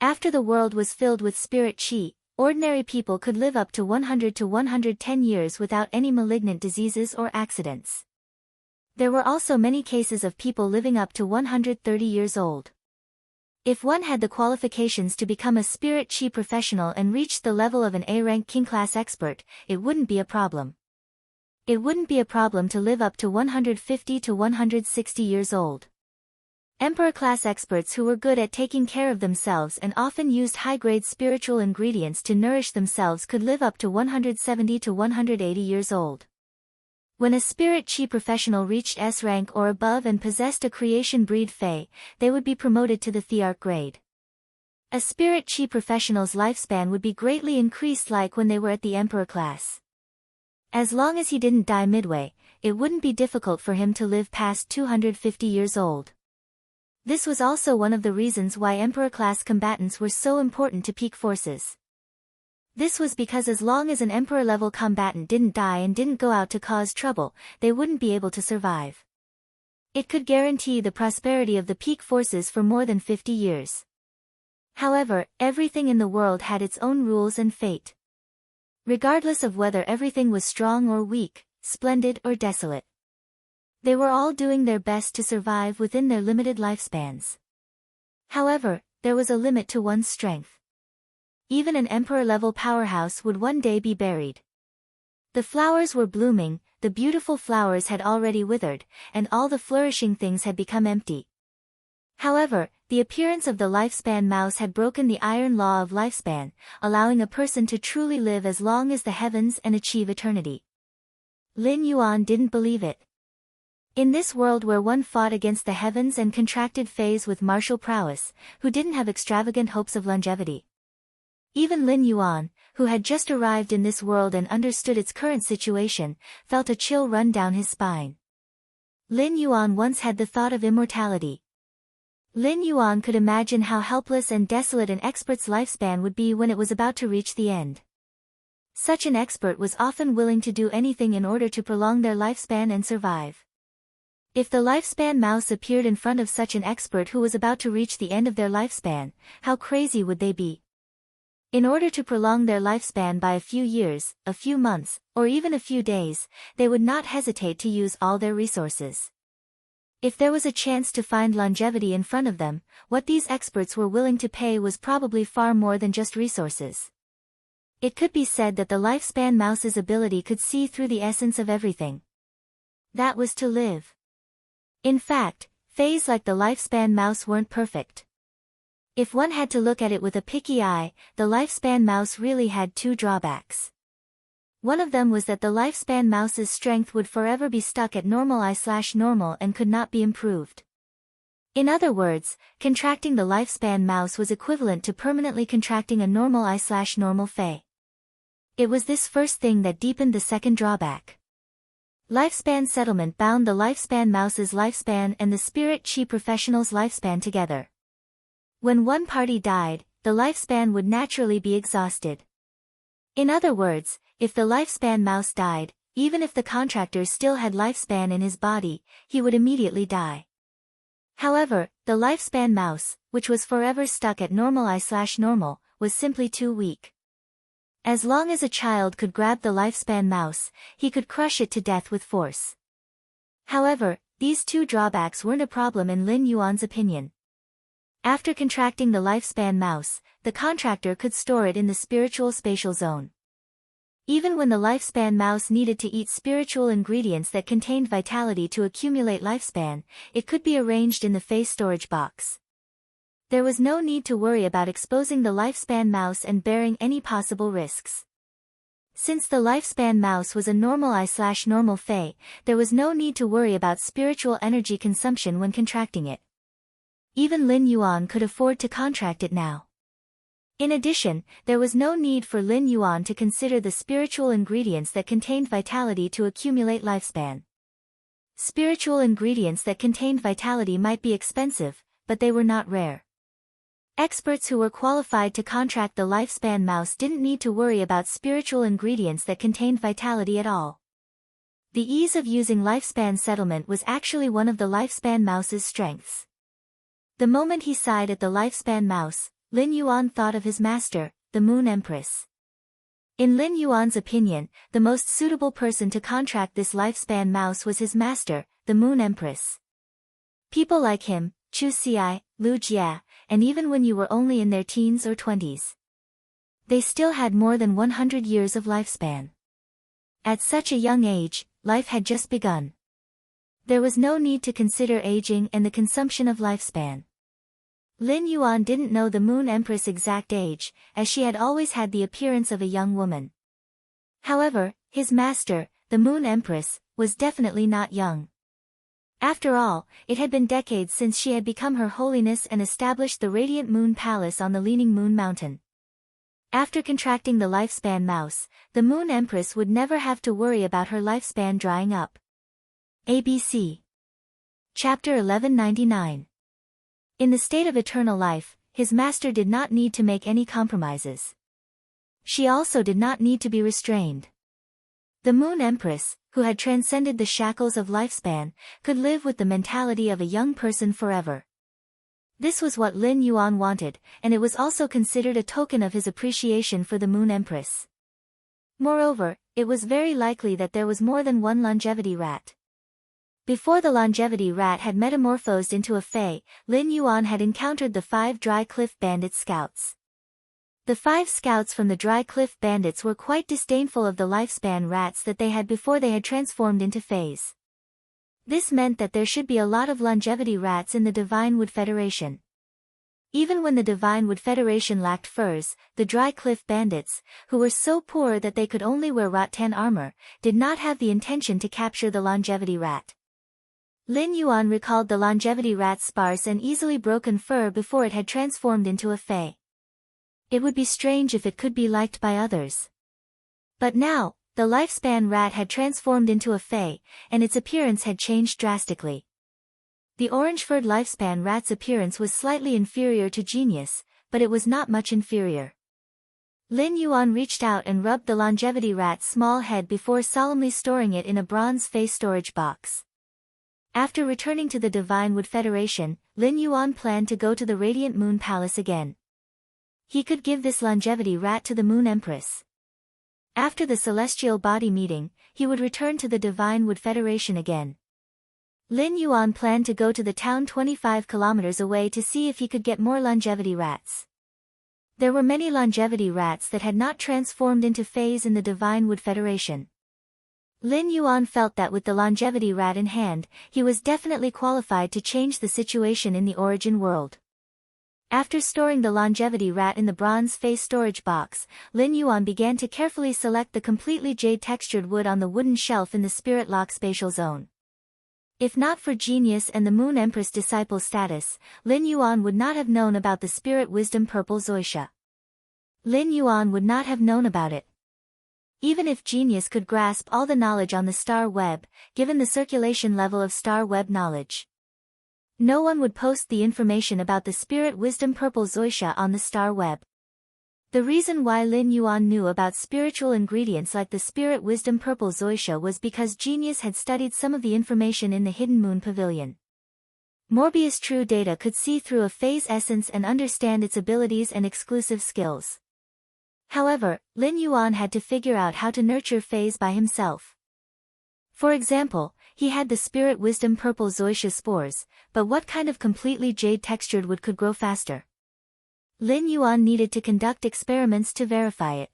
After the world was filled with spirit chi, ordinary people could live up to 100 to 110 years without any malignant diseases or accidents. There were also many cases of people living up to 130 years old. If one had the qualifications to become a spirit chi professional and reached the level of an A-rank king-class expert, it wouldn't be a problem. It wouldn't be a problem to live up to 150 to 160 years old. Emperor-class experts who were good at taking care of themselves and often used high-grade spiritual ingredients to nourish themselves could live up to 170 to 180 years old. When a spirit chi professional reached S rank or above and possessed a creation breed fae, they would be promoted to the thearch grade. A spirit chi professional's lifespan would be greatly increased like when they were at the emperor class. As long as he didn't die midway, it wouldn't be difficult for him to live past 250 years old. This was also one of the reasons why emperor-class combatants were so important to peak forces. This was because as long as an emperor-level combatant didn't die and didn't go out to cause trouble, they wouldn't be able to survive. It could guarantee the prosperity of the peak forces for more than 50 years. However, everything in the world had its own rules and fate. Regardless of whether everything was strong or weak, splendid or desolate. They were all doing their best to survive within their limited lifespans. However, there was a limit to one's strength. Even an emperor-level powerhouse would one day be buried. The flowers were blooming, the beautiful flowers had already withered, and all the flourishing things had become empty. However, the appearance of the lifespan mouse had broken the iron law of lifespan, allowing a person to truly live as long as the heavens and achieve eternity. Lin Yuan didn't believe it. In this world where one fought against the heavens and contracted fays with martial prowess, who didn't have extravagant hopes of longevity. Even Lin Yuan, who had just arrived in this world and understood its current situation, felt a chill run down his spine. Lin Yuan once had the thought of immortality. Lin Yuan could imagine how helpless and desolate an expert's lifespan would be when it was about to reach the end. Such an expert was often willing to do anything in order to prolong their lifespan and survive. If the lifespan mouse appeared in front of such an expert who was about to reach the end of their lifespan, how crazy would they be? In order to prolong their lifespan by a few years, a few months, or even a few days, they would not hesitate to use all their resources. If there was a chance to find longevity in front of them, what these experts were willing to pay was probably far more than just resources. It could be said that the lifespan mouse's ability could see through the essence of everything. That was to live. In fact, fays like the lifespan mouse weren't perfect. If one had to look at it with a picky eye, the lifespan mouse really had two drawbacks. One of them was that the lifespan mouse's strength would forever be stuck at normal and could not be improved. In other words, contracting the lifespan mouse was equivalent to permanently contracting a normal Fae. It was this first thing that deepened the second drawback. Lifespan settlement bound the lifespan mouse's lifespan and the spirit chi professional's lifespan together. When one party died, the lifespan would naturally be exhausted. In other words, if the lifespan mouse died, even if the contractor still had lifespan in his body, he would immediately die. However, the lifespan mouse, which was forever stuck at normal, was simply too weak. As long as a child could grab the lifespan mouse, he could crush it to death with force. However, these two drawbacks weren't a problem in Lin Yuan's opinion. After contracting the lifespan mouse, the contractor could store it in the spiritual spatial zone. Even when the lifespan mouse needed to eat spiritual ingredients that contained vitality to accumulate lifespan, it could be arranged in the face storage box. There was no need to worry about exposing the lifespan mouse and bearing any possible risks. Since the lifespan mouse was a normal Fae, there was no need to worry about spiritual energy consumption when contracting it. Even Lin Yuan could afford to contract it now. In addition, there was no need for Lin Yuan to consider the spiritual ingredients that contained vitality to accumulate lifespan. Spiritual ingredients that contained vitality might be expensive, but they were not rare. Experts who were qualified to contract the lifespan mouse didn't need to worry about spiritual ingredients that contained vitality at all. The ease of using lifespan settlement was actually one of the lifespan mouse's strengths. The moment he sighed at the lifespan mouse, Lin Yuan thought of his master, the Moon Empress. In Lin Yuan's opinion, the most suitable person to contract this lifespan mouse was his master, the Moon Empress. People like him, Chu Xi, Lu Jia, and even when you were only in their teens or 20s. They still had more than 100 years of lifespan. At such a young age, life had just begun. There was no need to consider aging and the consumption of lifespan. Lin Yuan didn't know the Moon Empress' exact age, as she had always had the appearance of a young woman. However, his master, the Moon Empress, was definitely not young. After all, it had been decades since she had become Her Holiness and established the Radiant Moon Palace on the Leaning Moon Mountain. After contracting the lifespan mouse, the Moon Empress would never have to worry about her lifespan drying up. ABC. Chapter 1199. In the state of eternal life, his master did not need to make any compromises. She also did not need to be restrained. The Moon Empress, who had transcended the shackles of lifespan, could live with the mentality of a young person forever. This was what Lin Yuan wanted, and it was also considered a token of his appreciation for the Moon Empress. Moreover, it was very likely that there was more than one longevity rat. Before the longevity rat had metamorphosed into a Fae, Lin Yuan had encountered the 5 Dry Cliff Bandit scouts. The 5 scouts from the Dry Cliff Bandits were quite disdainful of the lifespan rats that they had before they had transformed into Faes. This meant that there should be a lot of longevity rats in the Divine Wood Federation. Even when the Divine Wood Federation lacked furs, the Dry Cliff Bandits, who were so poor that they could only wear rattan armor, did not have the intention to capture the longevity rat. Lin Yuan recalled the longevity rat's sparse and easily broken fur before it had transformed into a Fae. It would be strange if it could be liked by others. But now, the lifespan rat had transformed into a Fae, and its appearance had changed drastically. The orange-furred lifespan rat's appearance was slightly inferior to Genius, but it was not much inferior. Lin Yuan reached out and rubbed the longevity rat's small head before solemnly storing it in a bronze face storage box. After returning to the Divine Wood Federation, Lin Yuan planned to go to the Radiant Moon Palace again. He could give this longevity rat to the Moon Empress. After the Celestial Body meeting, he would return to the Divine Wood Federation again. Lin Yuan planned to go to the town 25 kilometers away to see if he could get more longevity rats. There were many longevity rats that had not transformed into Faes in the Divine Wood Federation. Lin Yuan felt that with the longevity rat in hand, he was definitely qualified to change the situation in the origin world. After storing the longevity rat in the bronze face storage box, Lin Yuan began to carefully select the completely jade-textured wood on the wooden shelf in the Spirit Lock spatial zone. If not for genius and the Moon Empress disciple status, Lin Yuan would not have known about the Spirit Wisdom Purple Zoysia. Lin Yuan would not have known about it. Even if genius could grasp all the knowledge on the star web, given the circulation level of star web knowledge, no one would post the information about the Spirit Wisdom Purple Zoysia on the star web. The reason why Lin Yuan knew about spiritual ingredients like the Spirit Wisdom Purple Zoysia was because genius had studied some of the information in the Hidden Moon Pavilion. Morbius True Data could see through a phase essence and understand its abilities and exclusive skills. However, Lin Yuan had to figure out how to nurture phase by himself. For example, he had the Spirit Wisdom Purple Zoysia spores, but what kind of completely jade-textured wood could grow faster? Lin Yuan needed to conduct experiments to verify it.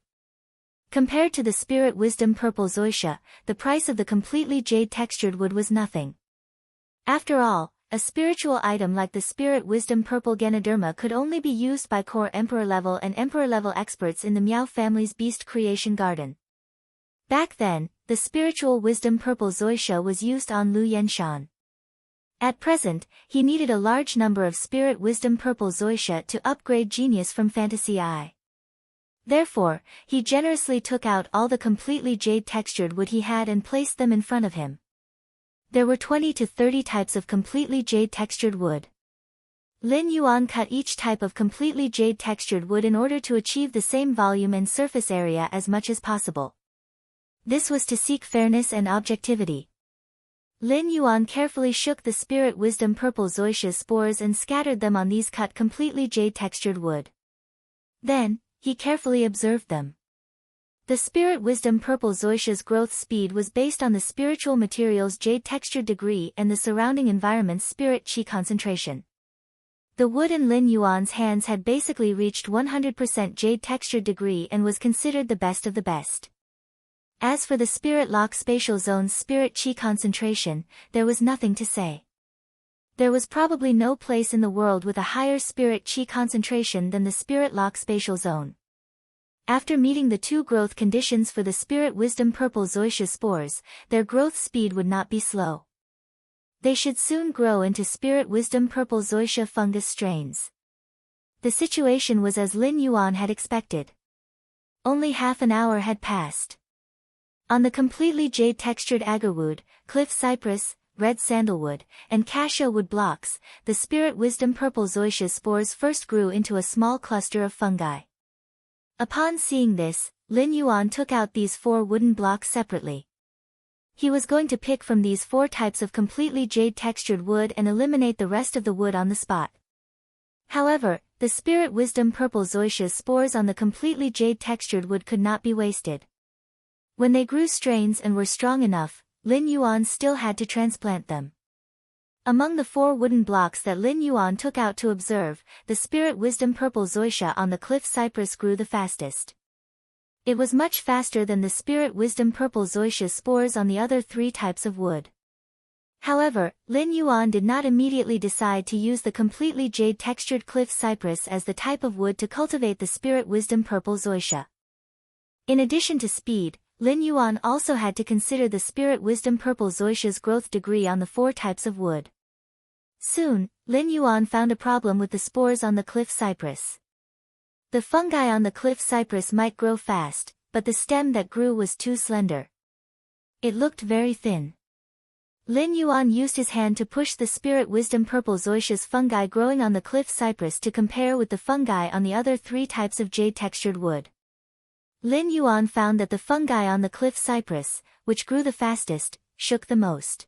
Compared to the Spirit Wisdom Purple Zoysia, the price of the completely jade-textured wood was nothing. After all, a spiritual item like the Spirit Wisdom Purple Ganoderma could only be used by core Emperor-level and Emperor-level experts in the Miao family's Beast Creation Garden. Back then, the Spiritual Wisdom Purple Zoysia was used on Lu Yenshan. At present, he needed a large number of Spirit Wisdom Purple Zoysia to upgrade genius from Fantasy Eye. Therefore, he generously took out all the completely jade-textured wood he had and placed them in front of him. There were 20 to 30 types of completely jade-textured wood. Lin Yuan cut each type of completely jade-textured wood in order to achieve the same volume and surface area as much as possible. This was to seek fairness and objectivity. Lin Yuan carefully shook the Spirit Wisdom Purple Zoysia spores and scattered them on these cut completely jade-textured wood. Then, he carefully observed them. The Spirit Wisdom Purple Zoysia's growth speed was based on the spiritual material's jade-textured degree and the surrounding environment's spirit chi concentration. The wood in Lin Yuan's hands had basically reached 100% jade-textured degree and was considered the best of the best. As for the Spirit Lock spatial zone's spirit chi concentration, there was nothing to say. There was probably no place in the world with a higher spirit chi concentration than the Spirit Lock spatial zone. After meeting the two growth conditions for the Spirit Wisdom Purple Zoysia spores, their growth speed would not be slow. They should soon grow into Spirit Wisdom Purple Zoysia fungus strains. The situation was as Lin Yuan had expected. Only half an hour had passed. On the completely jade-textured agarwood, cliff cypress, red sandalwood, and cassia wood blocks, the Spirit Wisdom Purple Zoysia spores first grew into a small cluster of fungi. Upon seeing this, Lin Yuan took out these 4 wooden blocks separately. He was going to pick from these 4 types of completely jade-textured wood and eliminate the rest of the wood on the spot. However, the Spirit Wisdom Purple Zoysia's spores on the completely jade-textured wood could not be wasted. When they grew strains and were strong enough, Lin Yuan still had to transplant them. Among the 4 wooden blocks that Lin Yuan took out to observe, the Spirit Wisdom Purple Zoysia on the cliff cypress grew the fastest. It was much faster than the Spirit Wisdom Purple Zoysia spores on the other 3 types of wood. However, Lin Yuan did not immediately decide to use the completely jade-textured cliff cypress as the type of wood to cultivate the Spirit Wisdom Purple Zoysia. In addition to speed, Lin Yuan also had to consider the Spirit Wisdom Purple Zoysia's growth degree on the 4 types of wood. Soon, Lin Yuan found a problem with the spores on the cliff cypress. The fungi on the cliff cypress might grow fast, but the stem that grew was too slender. It looked very thin. Lin Yuan used his hand to push the Spirit Wisdom Purple Zoysia's fungi growing on the cliff cypress to compare with the fungi on the other 3 types of jade-textured wood. Lin Yuan found that the fungi on the cliff cypress, which grew the fastest, shook the most.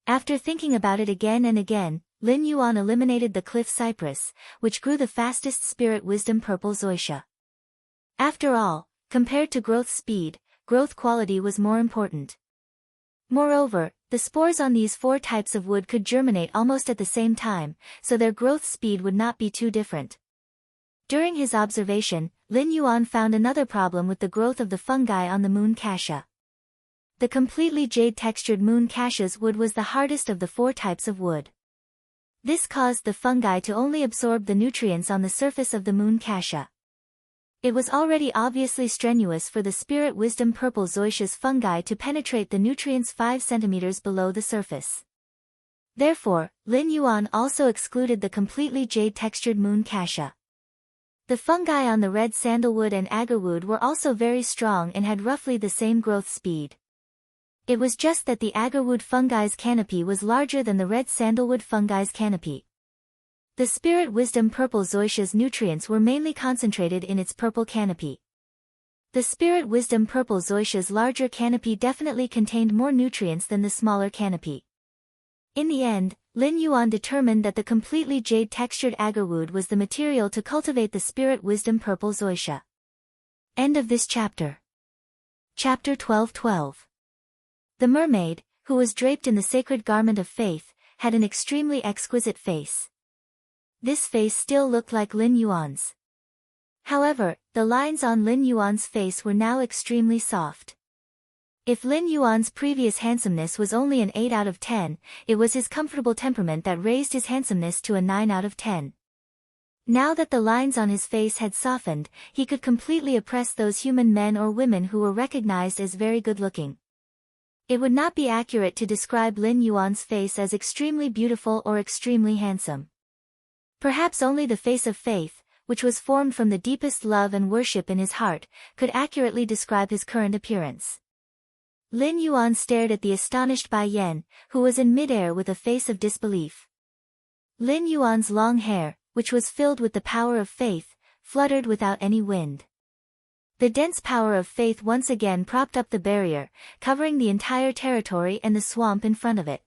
After thinking about it again and again, Lin Yuan eliminated the cliff cypress, which grew the fastest Spirit Wisdom Purple Zoysia. After all, compared to growth speed, growth quality was more important. Moreover, the spores on these 4 types of wood could germinate almost at the same time, so their growth speed would not be too different. During his observation, Lin Yuan found another problem with the growth of the fungi on the moon cassia. The completely jade-textured moon cassia's wood was the hardest of the 4 types of wood. This caused the fungi to only absorb the nutrients on the surface of the moon Kasha. It was already obviously strenuous for the spirit wisdom purple zoysia's fungi to penetrate the nutrients 5 centimeters below the surface. Therefore, Lin Yuan also excluded the completely jade-textured moon Kasha. The fungi on the red sandalwood and agarwood were also very strong and had roughly the same growth speed. It was just that the agarwood fungi's canopy was larger than the red sandalwood fungi's canopy. The spirit wisdom purple zoysia's nutrients were mainly concentrated in its purple canopy. The spirit wisdom purple zoysia's larger canopy definitely contained more nutrients than the smaller canopy. In the end, Lin Yuan determined that the completely jade-textured agarwood was the material to cultivate the spirit wisdom purple zoysia. End of this chapter. Chapter 12:12. The mermaid, who was draped in the sacred garment of faith, had an extremely exquisite face. This face still looked like Lin Yuan's. However, the lines on Lin Yuan's face were now extremely soft. If Lin Yuan's previous handsomeness was only an 8 out of 10, it was his comfortable temperament that raised his handsomeness to a 9 out of 10. Now that the lines on his face had softened, he could completely oppress those human men or women who were recognized as very good-looking. It would not be accurate to describe Lin Yuan's face as extremely beautiful or extremely handsome. Perhaps only the face of faith, which was formed from the deepest love and worship in his heart, could accurately describe his current appearance. Lin Yuan stared at the astonished Bai Yan, who was in midair with a face of disbelief. Lin Yuan's long hair, which was filled with the power of faith, fluttered without any wind. The dense power of faith once again propped up the barrier, covering the entire territory and the swamp in front of it.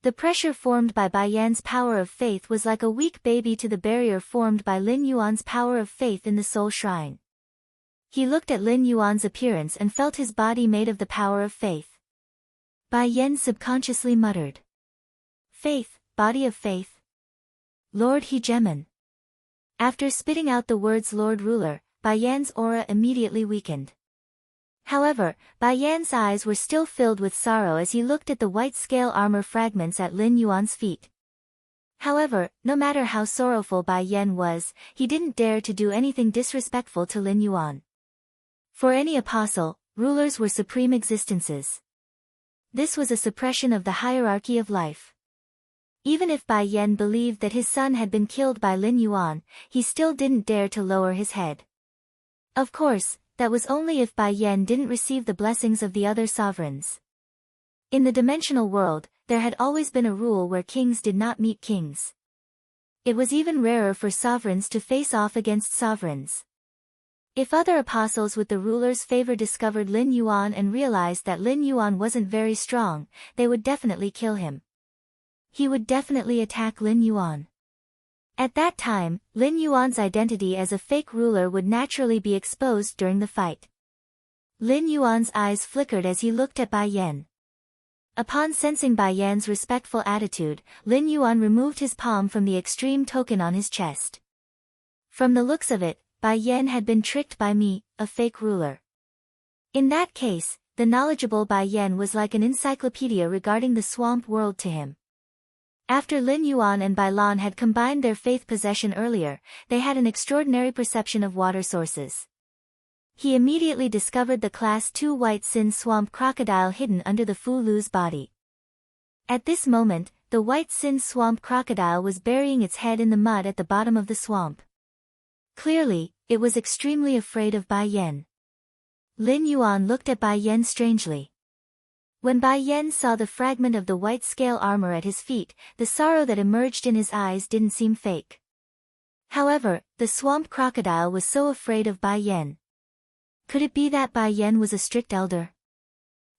The pressure formed by Bai Yan's power of faith was like a weak baby to the barrier formed by Lin Yuan's power of faith in the soul shrine. He looked at Lin Yuan's appearance and felt his body made of the power of faith. Bai Yan subconsciously muttered. Faith, body of faith. Lord Hegemon. After spitting out the words Lord Ruler, Bai Yan's aura immediately weakened. However, Bai Yan's eyes were still filled with sorrow as he looked at the white scale armor fragments at Lin Yuan's feet. However, no matter how sorrowful Bai Yan was, he didn't dare to do anything disrespectful to Lin Yuan. For any apostle, rulers were supreme existences. This was a suppression of the hierarchy of life. Even if Bai Yan believed that his son had been killed by Lin Yuan, he still didn't dare to lower his head. Of course, that was only if Bai Yan didn't receive the blessings of the other sovereigns. In the dimensional world, there had always been a rule where kings did not meet kings. It was even rarer for sovereigns to face off against sovereigns. If other apostles with the ruler's favor discovered Lin Yuan and realized that Lin Yuan wasn't very strong, they would definitely kill him. He would definitely attack Lin Yuan. At that time, Lin Yuan's identity as a fake ruler would naturally be exposed during the fight. Lin Yuan's eyes flickered as he looked at Bai Yan. Upon sensing Bai Yan's respectful attitude, Lin Yuan removed his palm from the extreme token on his chest. From the looks of it, Bai Yan had been tricked by me, a fake ruler. In that case, the knowledgeable Bai Yan was like an encyclopedia regarding the swamp world to him. After Lin Yuan and Bai Lan had combined their faith possession earlier, they had an extraordinary perception of water sources. He immediately discovered the Class 2 White Sin Swamp Crocodile hidden under the Fu Lu's body. At this moment, the White Sin Swamp Crocodile was burying its head in the mud at the bottom of the swamp. Clearly, it was extremely afraid of Bai Yan. Lin Yuan looked at Bai Yan strangely. When Bai Yan saw the fragment of the white scale armor at his feet, the sorrow that emerged in his eyes didn't seem fake. However, the swamp crocodile was so afraid of Bai Yan. Could it be that Bai Yan was a strict elder?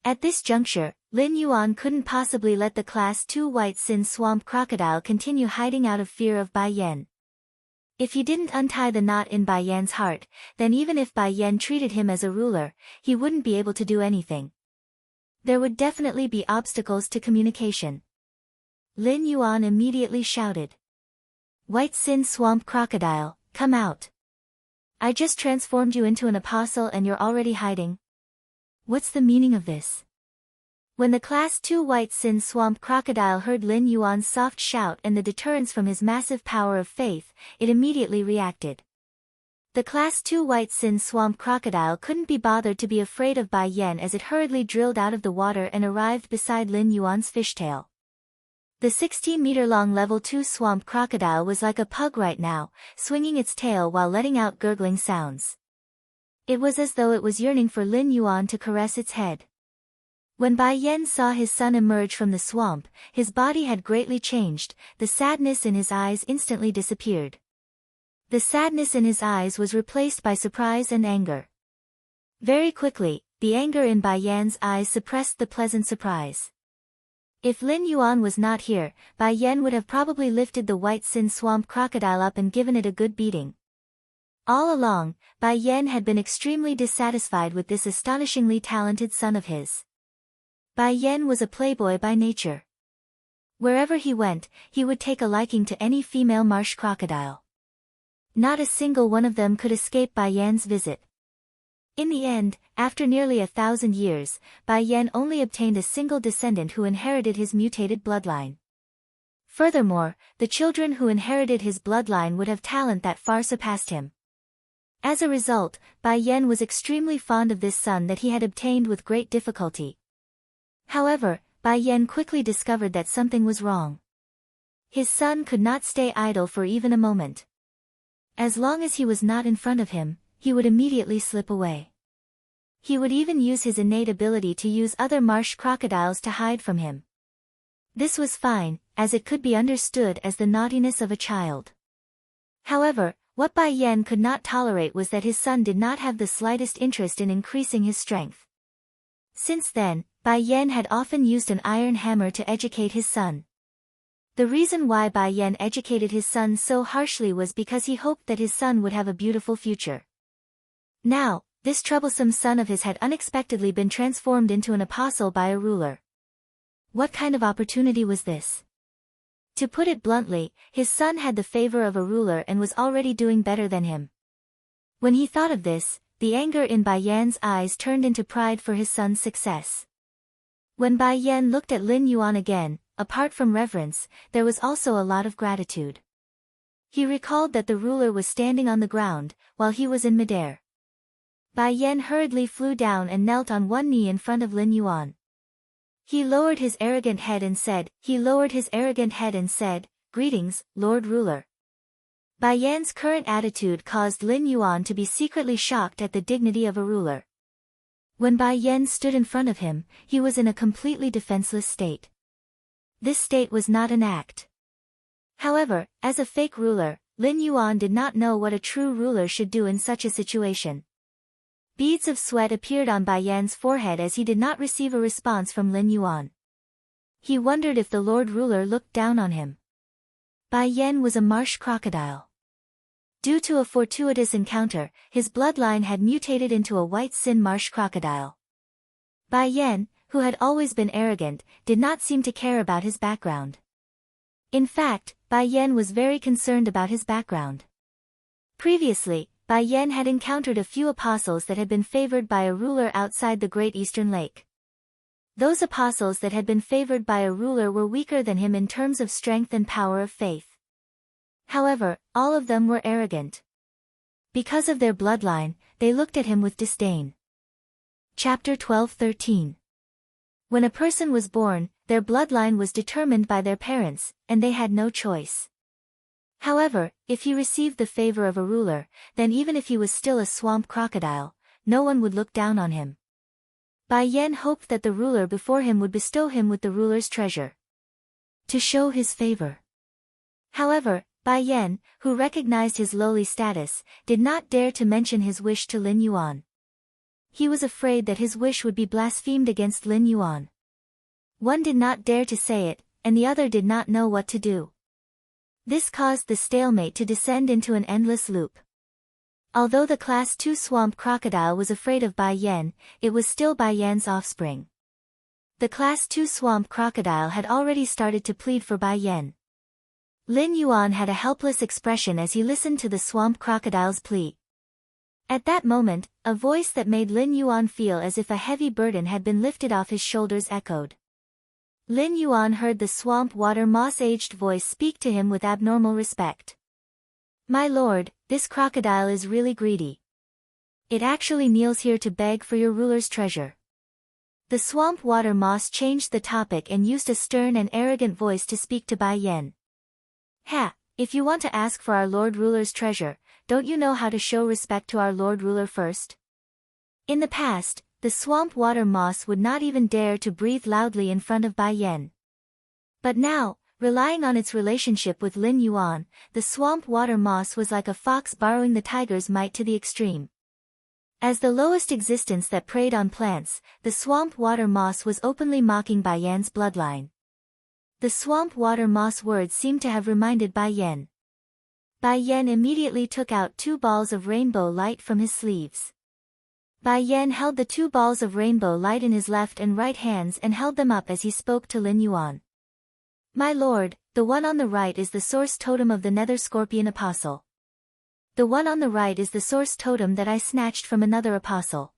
At this juncture, Lin Yuan couldn't possibly let the Class 2 White Sin Swamp Crocodile continue hiding out of fear of Bai Yan. If he didn't untie the knot in Bai Yan's heart, then even if Bai Yan treated him as a ruler, he wouldn't be able to do anything. There would definitely be obstacles to communication. Lin Yuan immediately shouted. White Sin Swamp Crocodile, come out. I just transformed you into an apostle and you're already hiding. What's the meaning of this? When the Class 2 White Sin Swamp Crocodile heard Lin Yuan's soft shout and the deterrence from his massive power of faith, it immediately reacted. The Class 2 White Sin Swamp Crocodile couldn't be bothered to be afraid of Bai Yan as it hurriedly drilled out of the water and arrived beside Lin Yuan's fishtail. The 16-meter-long Level 2 Swamp Crocodile was like a pug right now, swinging its tail while letting out gurgling sounds. It was as though it was yearning for Lin Yuan to caress its head. When Bai Yan saw his son emerge from the swamp, his body had greatly changed, the sadness in his eyes instantly disappeared. The sadness in his eyes was replaced by surprise and anger. Very quickly, the anger in Bai Yan's eyes suppressed the pleasant surprise. If Lin Yuan was not here, Bai Yan would have probably lifted the White Sin Swamp Crocodile up and given it a good beating. All along, Bai Yan had been extremely dissatisfied with this astonishingly talented son of his. Bai Yan was a playboy by nature. Wherever he went, he would take a liking to any female marsh crocodile. Not a single one of them could escape Bai Yan's visit. In the end, after nearly 1,000 years, Bai Yan only obtained a single descendant who inherited his mutated bloodline. Furthermore, the children who inherited his bloodline would have talent that far surpassed him. As a result, Bai Yan was extremely fond of this son that he had obtained with great difficulty. However, Bai Yan quickly discovered that something was wrong. His son could not stay idle for even a moment. As long as he was not in front of him, he would immediately slip away. He would even use his innate ability to use other marsh crocodiles to hide from him. This was fine, as it could be understood as the naughtiness of a child. However, what Bai Yan could not tolerate was that his son did not have the slightest interest in increasing his strength. Since then, Bai Yan had often used an iron hammer to educate his son. The reason why Bai Yan educated his son so harshly was because he hoped that his son would have a beautiful future. Now, this troublesome son of his had unexpectedly been transformed into an apostle by a ruler. What kind of opportunity was this? To put it bluntly, his son had the favor of a ruler and was already doing better than him. When he thought of this, the anger in Bai Yan's eyes turned into pride for his son's success. When Bai Yan looked at Lin Yuan again, apart from reverence, there was also a lot of gratitude. He recalled that the ruler was standing on the ground, while he was in midair. Bai Yan hurriedly flew down and knelt on one knee in front of Lin Yuan. He lowered his arrogant head and said, "Greetings, Lord Ruler." Bai Yan's current attitude caused Lin Yuan to be secretly shocked at the dignity of a ruler. When Bai Yan stood in front of him, he was in a completely defenseless state. This state was not an act. However, as a fake ruler, Lin Yuan did not know what a true ruler should do in such a situation. Beads of sweat appeared on Bai Yan's forehead as he did not receive a response from Lin Yuan. He wondered if the Lord Ruler looked down on him. Bai Yan was a marsh crocodile. Due to a fortuitous encounter, his bloodline had mutated into a white sin marsh crocodile. Bai Yan, who had always been arrogant, did not seem to care about his background. In fact, Bai Yan was very concerned about his background. Previously, Bai Yan had encountered a few apostles that had been favored by a ruler outside the Great Eastern Lake. Those apostles that had been favored by a ruler were weaker than him in terms of strength and power of faith. However, all of them were arrogant. Because of their bloodline, they looked at him with disdain. Chapter 12:13. When a person was born, their bloodline was determined by their parents, and they had no choice. However, if he received the favor of a ruler, then even if he was still a swamp crocodile, no one would look down on him. Bai Yan hoped that the ruler before him would bestow him with the ruler's treasure to show his favor. However, Bai Yan, who recognized his lowly status, did not dare to mention his wish to Lin Yuan. He was afraid that his wish would be blasphemed against Lin Yuan. One did not dare to say it, and the other did not know what to do. This caused the stalemate to descend into an endless loop. Although the Class 2 swamp crocodile was afraid of Bai Yan, it was still Bai Yan's offspring. The Class 2 swamp crocodile had already started to plead for Bai Yan. Lin Yuan had a helpless expression as he listened to the swamp crocodile's plea. At that moment, a voice that made Lin Yuan feel as if a heavy burden had been lifted off his shoulders echoed. Lin Yuan heard the swamp water moss-aged voice speak to him with abnormal respect. "My lord, this crocodile is really greedy. It actually kneels here to beg for your ruler's treasure." The swamp water moss changed the topic and used a stern and arrogant voice to speak to Bai Yan. "Ha, if you want to ask for our lord ruler's treasure, don't you know how to show respect to our lord ruler first?" In the past, the swamp water moss would not even dare to breathe loudly in front of Bai Yan. But now, relying on its relationship with Lin Yuan, the swamp water moss was like a fox borrowing the tiger's might to the extreme. As the lowest existence that preyed on plants, the swamp water moss was openly mocking Bai Yan's bloodline. The swamp water moss words seemed to have reminded Bai Yan. Bai Yan immediately took out 2 balls of rainbow light from his sleeves. Bai Yan held the 2 balls of rainbow light in his left and right hands and held them up as he spoke to Lin Yuan. "My lord, the one on the right is the source totem of the Nether Scorpion Apostle. The one on the right is the source totem that I snatched from another apostle.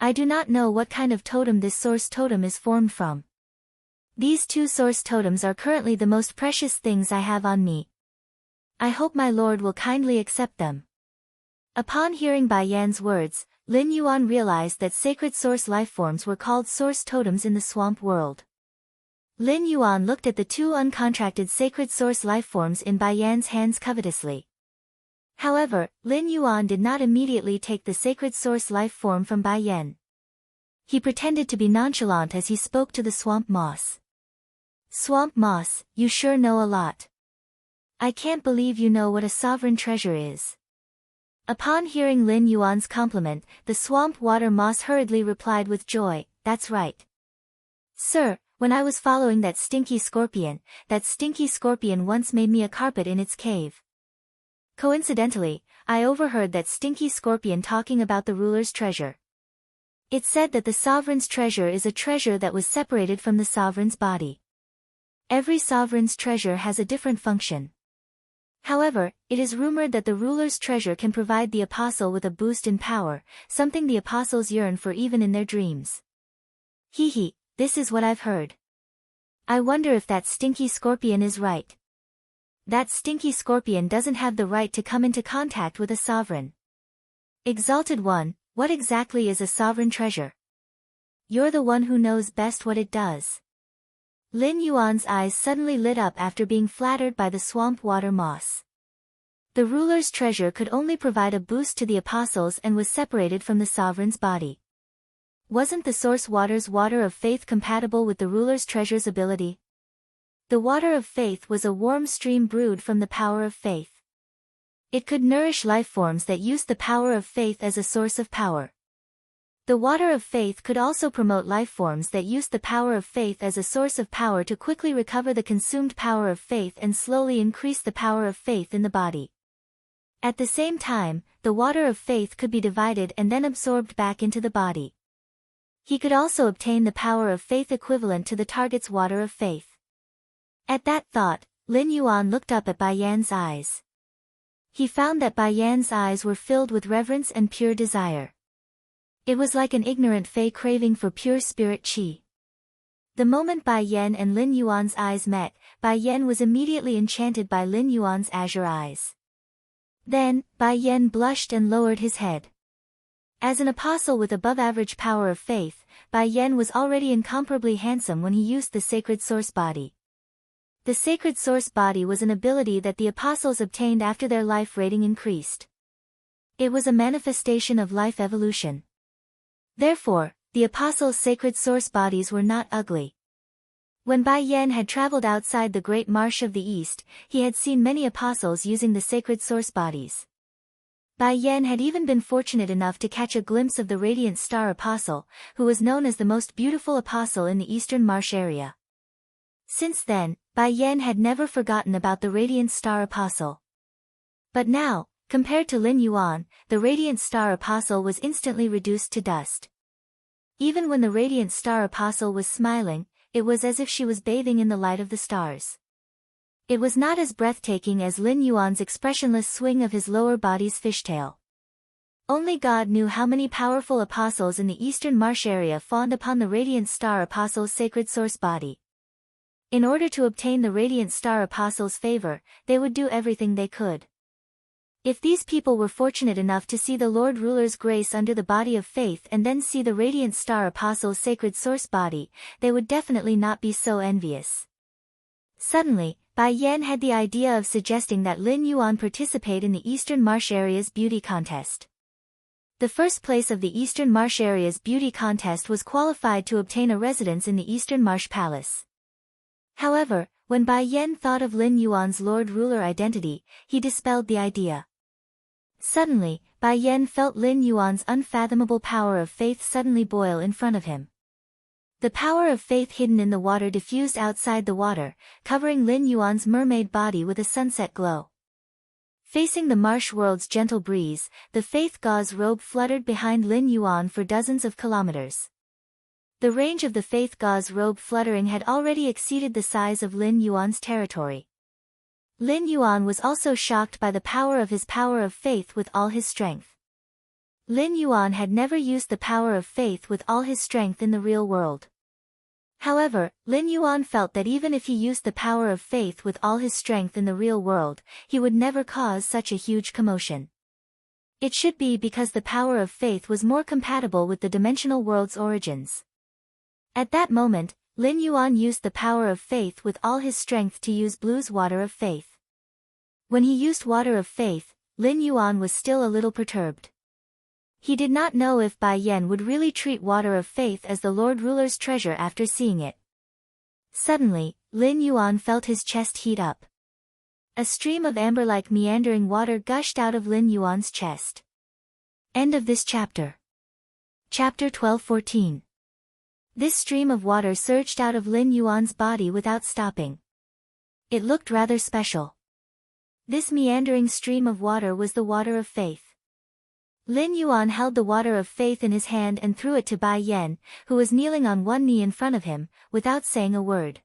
I do not know what kind of totem this source totem is formed from. These 2 source totems are currently the most precious things I have on me. I hope my lord will kindly accept them." Upon hearing Bai Yan's words, Lin Yuan realized that sacred source lifeforms were called source totems in the swamp world. Lin Yuan looked at the 2 uncontracted sacred source lifeforms in Bai Yan's hands covetously. However, Lin Yuan did not immediately take the sacred source life form from Bai Yan. He pretended to be nonchalant as he spoke to the swamp moss. "Swamp moss, you sure know a lot. I can't believe you know what a sovereign treasure is." Upon hearing Lin Yuan's compliment, the swamp water moss hurriedly replied with joy, "That's right. Sir, when I was following that stinky scorpion once made me a carpet in its cave. Coincidentally, I overheard that stinky scorpion talking about the ruler's treasure. It said that the sovereign's treasure is a treasure that was separated from the sovereign's body. Every sovereign's treasure has a different function. However, it is rumored that the ruler's treasure can provide the apostle with a boost in power, something the apostles yearn for even in their dreams. Hee, this is what I've heard. I wonder if that stinky scorpion is right. That stinky scorpion doesn't have the right to come into contact with a sovereign. Exalted One, what exactly is a sovereign treasure? You're the one who knows best what it does." Lin Yuan's eyes suddenly lit up after being flattered by the swamp water moss. The ruler's treasure could only provide a boost to the apostles and was separated from the sovereign's body. Wasn't the source water's water of faith compatible with the ruler's treasure's ability? The water of faith was a warm stream brewed from the power of faith. It could nourish lifeforms that used the power of faith as a source of power. The water of faith could also promote lifeforms that used the power of faith as a source of power to quickly recover the consumed power of faith and slowly increase the power of faith in the body. At the same time, the water of faith could be divided and then absorbed back into the body. He could also obtain the power of faith equivalent to the target's water of faith. At that thought, Lin Yuan looked up at Bai Yan's eyes. He found that Bai Yan's eyes were filled with reverence and pure desire. It was like an ignorant fae craving for pure spirit qi. The moment Bai Yan and Lin Yuan's eyes met, Bai Yan was immediately enchanted by Lin Yuan's azure eyes. Then, Bai Yan blushed and lowered his head. As an apostle with above-average power of faith, Bai Yan was already incomparably handsome when he used the sacred source body. The sacred source body was an ability that the apostles obtained after their life rating increased. It was a manifestation of life evolution. Therefore, the apostles' sacred source bodies were not ugly. When Bai Yan had traveled outside the great marsh of the east, he had seen many apostles using the sacred source bodies. Bai Yan had even been fortunate enough to catch a glimpse of the radiant star apostle, who was known as the most beautiful apostle in the eastern marsh area. Since then, Bai Yan had never forgotten about the radiant star apostle. But now, compared to Lin Yuan, the radiant star apostle was instantly reduced to dust. Even when the radiant star apostle was smiling, it was as if she was bathing in the light of the stars. It was not as breathtaking as Lin Yuan's expressionless swing of his lower body's fishtail. Only God knew how many powerful apostles in the eastern marsh area fawned upon the Radiant Star Apostle's sacred source body. In order to obtain the Radiant Star Apostle's favor, they would do everything they could. If these people were fortunate enough to see the Lord Ruler's grace under the body of faith and then see the Radiant Star Apostle's sacred source body, they would definitely not be so envious. Suddenly, Bai Yan had the idea of suggesting that Lin Yuan participate in the Eastern Marsh Area's beauty contest. The first place of the Eastern Marsh Area's beauty contest was qualified to obtain a residence in the Eastern Marsh Palace. However, when Bai Yan thought of Lin Yuan's Lord Ruler identity, he dispelled the idea. Suddenly, Bai Yan felt Lin Yuan's unfathomable power of faith suddenly boil in front of him. The power of faith hidden in the water diffused outside the water, covering Lin Yuan's mermaid body with a sunset glow. Facing the marsh world's gentle breeze, the faith gauze robe fluttered behind Lin Yuan for dozens of kilometers. The range of the faith gauze robe fluttering had already exceeded the size of Lin Yuan's territory. Lin Yuan was also shocked by the power of his power of faith with all his strength. Lin Yuan had never used the power of faith with all his strength in the real world. However, Lin Yuan felt that even if he used the power of faith with all his strength in the real world, he would never cause such a huge commotion. It should be because the power of faith was more compatible with the dimensional world's origins. At that moment, Lin Yuan used the power of faith with all his strength to use Blue's water of faith. When he used water of faith, Lin Yuan was still a little perturbed. He did not know if Bai Yan would really treat water of faith as the Lord Ruler's treasure after seeing it. Suddenly, Lin Yuan felt his chest heat up. A stream of amber-like meandering water gushed out of Lin Yuan's chest. End of this chapter. Chapter 12-14. This stream of water surged out of Lin Yuan's body without stopping. It looked rather special. This meandering stream of water was the water of faith. Lin Yuan held the water of faith in his hand and threw it to Bai Yan, who was kneeling on one knee in front of him, without saying a word.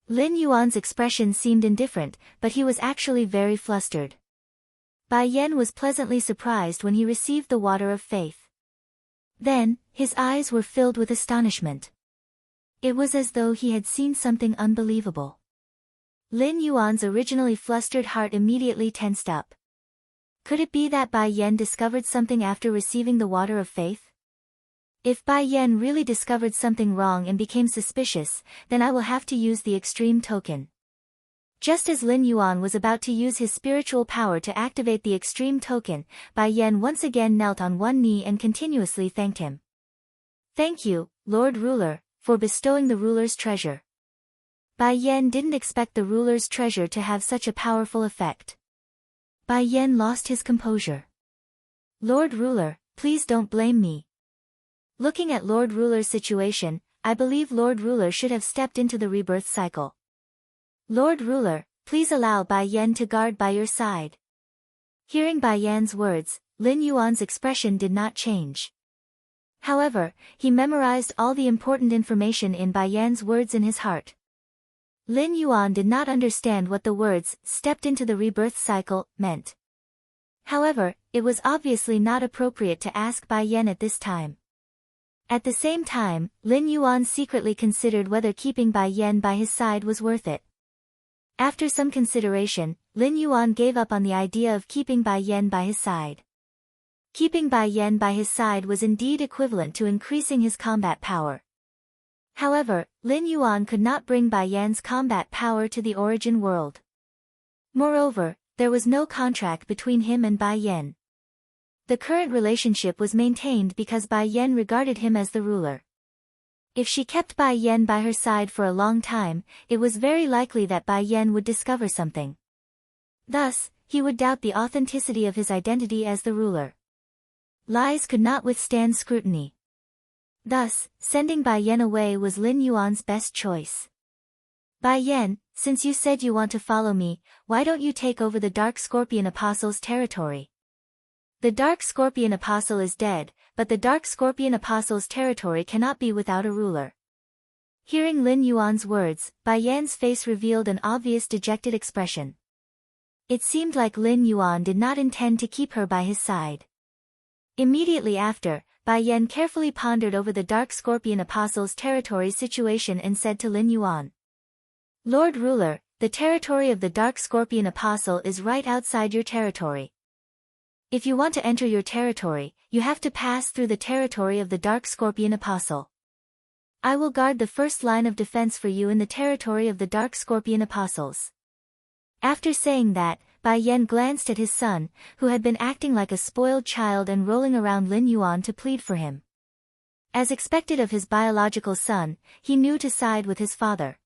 Lin Yuan's expression seemed indifferent, but he was actually very flustered. Bai Yan was pleasantly surprised when he received the water of faith. Then, his eyes were filled with astonishment. It was as though he had seen something unbelievable. Lin Yuan's originally flustered heart immediately tensed up. Could it be that Bai Yan discovered something after receiving the water of faith? If Bai Yan really discovered something wrong and became suspicious, then I will have to use the extreme token. Just as Lin Yuan was about to use his spiritual power to activate the extreme token, Bai Yan once again knelt on one knee and continuously thanked him. Thank you, Lord Ruler, for bestowing the ruler's treasure. Bai Yan didn't expect the ruler's treasure to have such a powerful effect. Bai Yan lost his composure. Lord Ruler, please don't blame me. Looking at Lord Ruler's situation, I believe Lord Ruler should have stepped into the rebirth cycle. Lord Ruler, please allow Bai Yan to guard by your side. Hearing Bai Yan's words, Lin Yuan's expression did not change. However, he memorized all the important information in Bai Yan's words in his heart. Lin Yuan did not understand what the words, stepped into the rebirth cycle, meant. However, it was obviously not appropriate to ask Bai Yan at this time. At the same time, Lin Yuan secretly considered whether keeping Bai Yan by his side was worth it. After some consideration, Lin Yuan gave up on the idea of keeping Bai Yan by his side. Keeping Bai Yan by his side was indeed equivalent to increasing his combat power. However, Lin Yuan could not bring Bai Yan's combat power to the origin world. Moreover, there was no contract between him and Bai Yan. The current relationship was maintained because Bai Yan regarded him as the ruler. If she kept Bai Yan by her side for a long time, it was very likely that Bai Yan would discover something. Thus, he would doubt the authenticity of his identity as the ruler. Lies could not withstand scrutiny. Thus, sending Bai Yan away was Lin Yuan's best choice. Bai Yan, since you said you want to follow me, why don't you take over the Dark Scorpion Apostle's territory? The Dark Scorpion Apostle is dead, but the Dark Scorpion Apostle's territory cannot be without a ruler. Hearing Lin Yuan's words, Bai Yan's face revealed an obvious dejected expression. It seemed like Lin Yuan did not intend to keep her by his side. Immediately after, Bai Yan carefully pondered over the Dark Scorpion Apostle's territory situation and said to Lin Yuan, "Lord Ruler, the territory of the Dark Scorpion Apostle is right outside your territory. If you want to enter your territory, you have to pass through the territory of the Dark Scorpion Apostle. I will guard the first line of defense for you in the territory of the Dark Scorpion Apostles." After saying that, Bai Yan glanced at his son, who had been acting like a spoiled child and rolling around Lin Yuan to plead for him. As expected of his biological son, he knew to side with his father.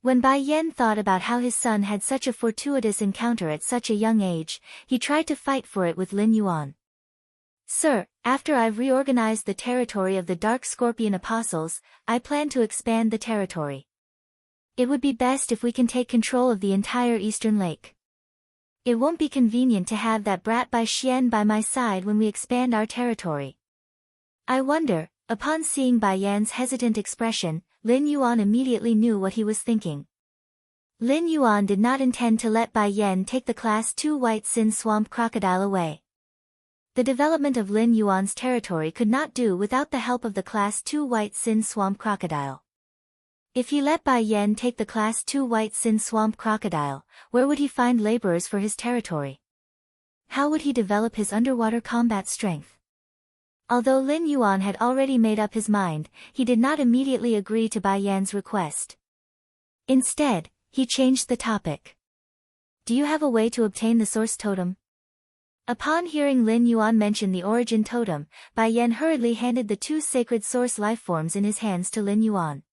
When Bai Yan thought about how his son had such a fortuitous encounter at such a young age, he tried to fight for it with Lin Yuan. "Sir, after I've reorganized the territory of the Dark Scorpion Apostles, I plan to expand the territory. It would be best if we can take control of the entire Eastern Lake. It won't be convenient to have that brat Bai Xian by my side when we expand our territory." I wonder, upon seeing Bai Yan's hesitant expression, Lin Yuan immediately knew what he was thinking. Lin Yuan did not intend to let Bai Yan take the Class 2 White Sin Swamp Crocodile away. The development of Lin Yuan's territory could not do without the help of the Class 2 White Sin Swamp Crocodile. If he let Bai Yan take the Class 2 White Sin Swamp Crocodile, where would he find laborers for his territory? How would he develop his underwater combat strength? Although Lin Yuan had already made up his mind, he did not immediately agree to Bai Yan's request. Instead, he changed the topic. "Do you have a way to obtain the source totem?" Upon hearing Lin Yuan mention the origin totem, Bai Yan hurriedly handed the two sacred source lifeforms in his hands to Lin Yuan.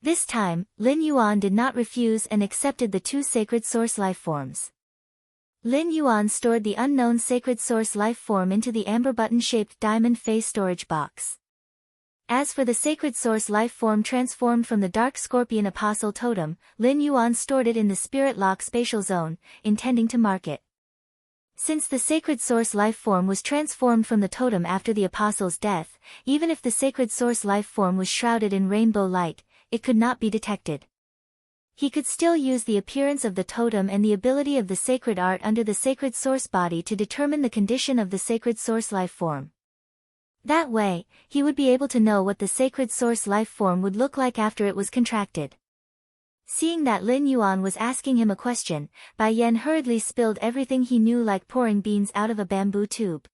This time, Lin Yuan did not refuse and accepted the two sacred source lifeforms. Lin Yuan stored the unknown sacred source lifeform into the amber button-shaped diamond face storage box. As for the sacred source lifeform transformed from the Dark Scorpion Apostle totem, Lin Yuan stored it in the Spirit Lock spatial zone, intending to mark it. Since the sacred source lifeform was transformed from the totem after the Apostle's death, even if the sacred source lifeform was shrouded in rainbow light, it could not be detected. He could still use the appearance of the totem and the ability of the sacred art under the sacred source body to determine the condition of the sacred source lifeform. That way, he would be able to know what the sacred source lifeform would look like after it was contracted. Seeing that Lin Yuan was asking him a question, Bai Yan hurriedly spilled everything he knew like pouring beans out of a bamboo tube.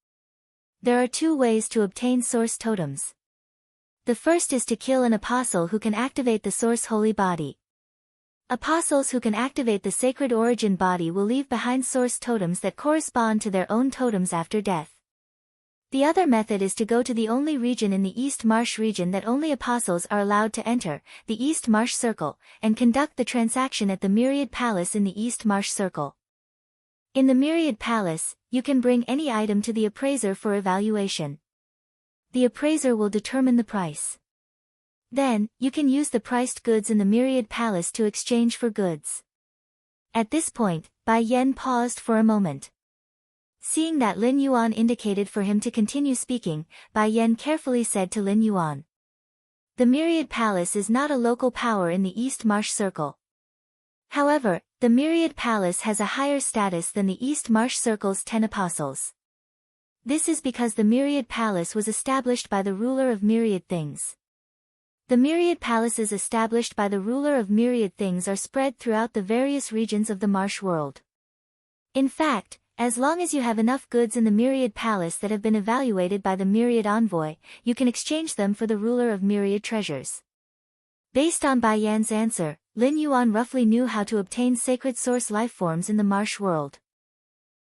There are two ways to obtain source totems. The first is to kill an apostle who can activate the source holy body. Apostles who can activate the sacred origin body will leave behind source totems that correspond to their own totems after death. The other method is to go to the only region in the East Marsh region that only apostles are allowed to enter, the East Marsh Circle, and conduct the transaction at the Myriad Palace in the East Marsh Circle. In the Myriad Palace, you can bring any item to the appraiser for evaluation. The appraiser will determine the price. Then, you can use the priced goods in the Myriad Palace to exchange for goods. At this point, Bai Yan paused for a moment. Seeing that Lin Yuan indicated for him to continue speaking, Bai Yan carefully said to Lin Yuan, "The Myriad Palace is not a local power in the East Marsh Circle. However, the Myriad Palace has a higher status than the East Marsh Circle's 10 apostles. This is because the Myriad Palace was established by the ruler of myriad things. The myriad palaces established by the ruler of myriad things are spread throughout the various regions of the marsh world. In fact, as long as you have enough goods in the Myriad Palace that have been evaluated by the Myriad Envoy, you can exchange them for the ruler of Myriad Treasures." Based on Bai Yan's answer, Lin Yuan roughly knew how to obtain sacred source lifeforms in the marsh world.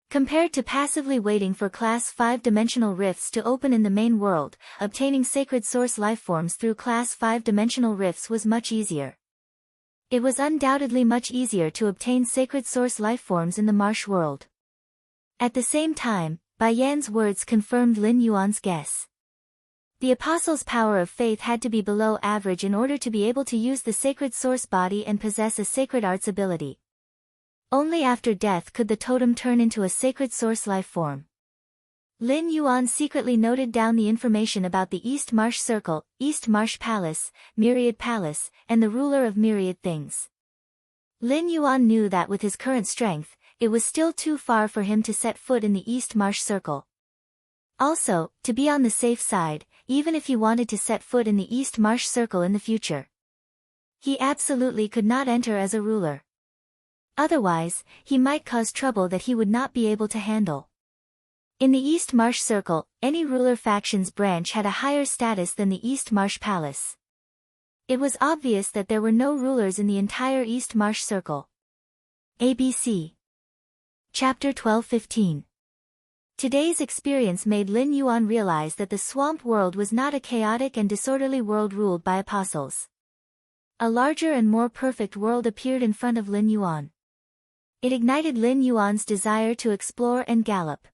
Compared to passively waiting for Class 5-dimensional rifts to open in the main world, obtaining sacred source lifeforms through Class 5-dimensional rifts was much easier. It was undoubtedly much easier to obtain sacred source lifeforms in the marsh world. At the same time, Bai Yan's words confirmed Lin Yuan's guess. The apostle's power of faith had to be below average in order to be able to use the sacred source body and possess a sacred arts ability. Only after death could the totem turn into a sacred source life form. Lin Yuan secretly noted down the information about the East Marsh Circle, East Marsh Palace, Myriad Palace, and the ruler of myriad things. Lin Yuan knew that with his current strength, it was still too far for him to set foot in the East Marsh Circle. Also, to be on the safe side, even if he wanted to set foot in the East Marsh Circle in the future. He absolutely could not enter as a ruler. Otherwise, he might cause trouble that he would not be able to handle. In the East Marsh Circle, any ruler faction's branch had a higher status than the East Marsh Palace. It was obvious that there were no rulers in the entire East Marsh Circle. ABC. Chapter 12-15. Today's experience made Lin Yuan realize that the swamp world was not a chaotic and disorderly world ruled by apostles. A larger and more perfect world appeared in front of Lin Yuan. It ignited Lin Yuan's desire to explore and gallop.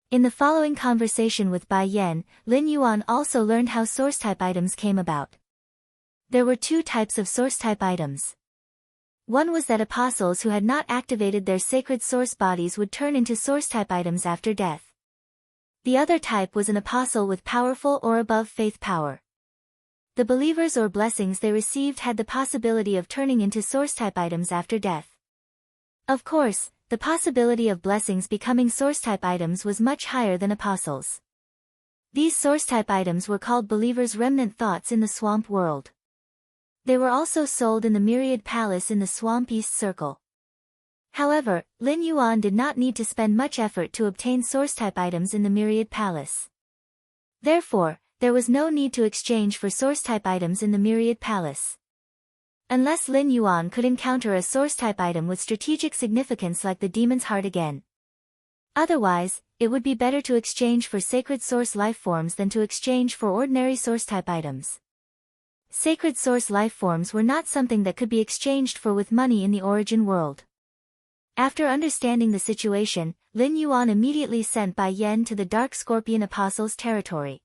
In the following conversation with Bai Yan, Lin Yuan also learned how source-type items came about. There were two types of source-type items. One was that apostles who had not activated their sacred source bodies would turn into source-type items after death. The other type was an apostle with powerful or above faith power. The believers or blessings they received had the possibility of turning into source-type items after death. Of course, the possibility of blessings becoming source-type items was much higher than apostles. These source-type items were called believers' remnant thoughts in the swamp world. They were also sold in the Myriad Palace in the Swamp East Circle. However, Lin Yuan did not need to spend much effort to obtain source-type items in the Myriad Palace. Therefore, there was no need to exchange for source-type items in the Myriad Palace. Unless Lin Yuan could encounter a source-type item with strategic significance like the Demon's Heart again. Otherwise, it would be better to exchange for sacred source lifeforms than to exchange for ordinary source-type items. Sacred source lifeforms were not something that could be exchanged for with money in the origin world. After understanding the situation, Lin Yuan immediately sent Bai Yan to the Dark Scorpion Apostle's territory.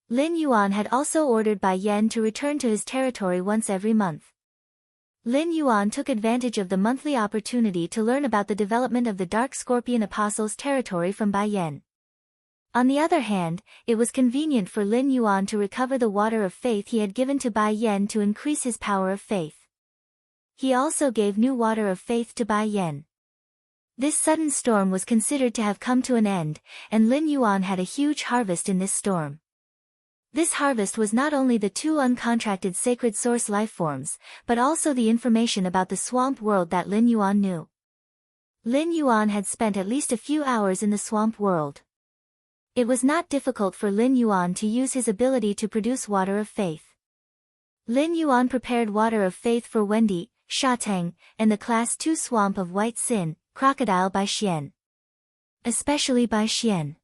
Lin Yuan had also ordered Bai Yan to return to his territory once every month. Lin Yuan took advantage of the monthly opportunity to learn about the development of the Dark Scorpion Apostle's territory from Bai Yan. On the other hand, it was convenient for Lin Yuan to recover the water of faith he had given to Bai Yan to increase his power of faith. He also gave new water of faith to Bai Yan. This sudden storm was considered to have come to an end, and Lin Yuan had a huge harvest in this storm. This harvest was not only the two uncontracted sacred source lifeforms, but also the information about the swamp world that Lin Yuan knew. Lin Yuan had spent at least a few hours in the swamp world. It was not difficult for Lin Yuan to use his ability to produce water of faith. Lin Yuan prepared water of faith for Wendy, Shateng, and the Class 2 Swamp of White Sin, Crocodile Bai Xian. Especially Bai Xian.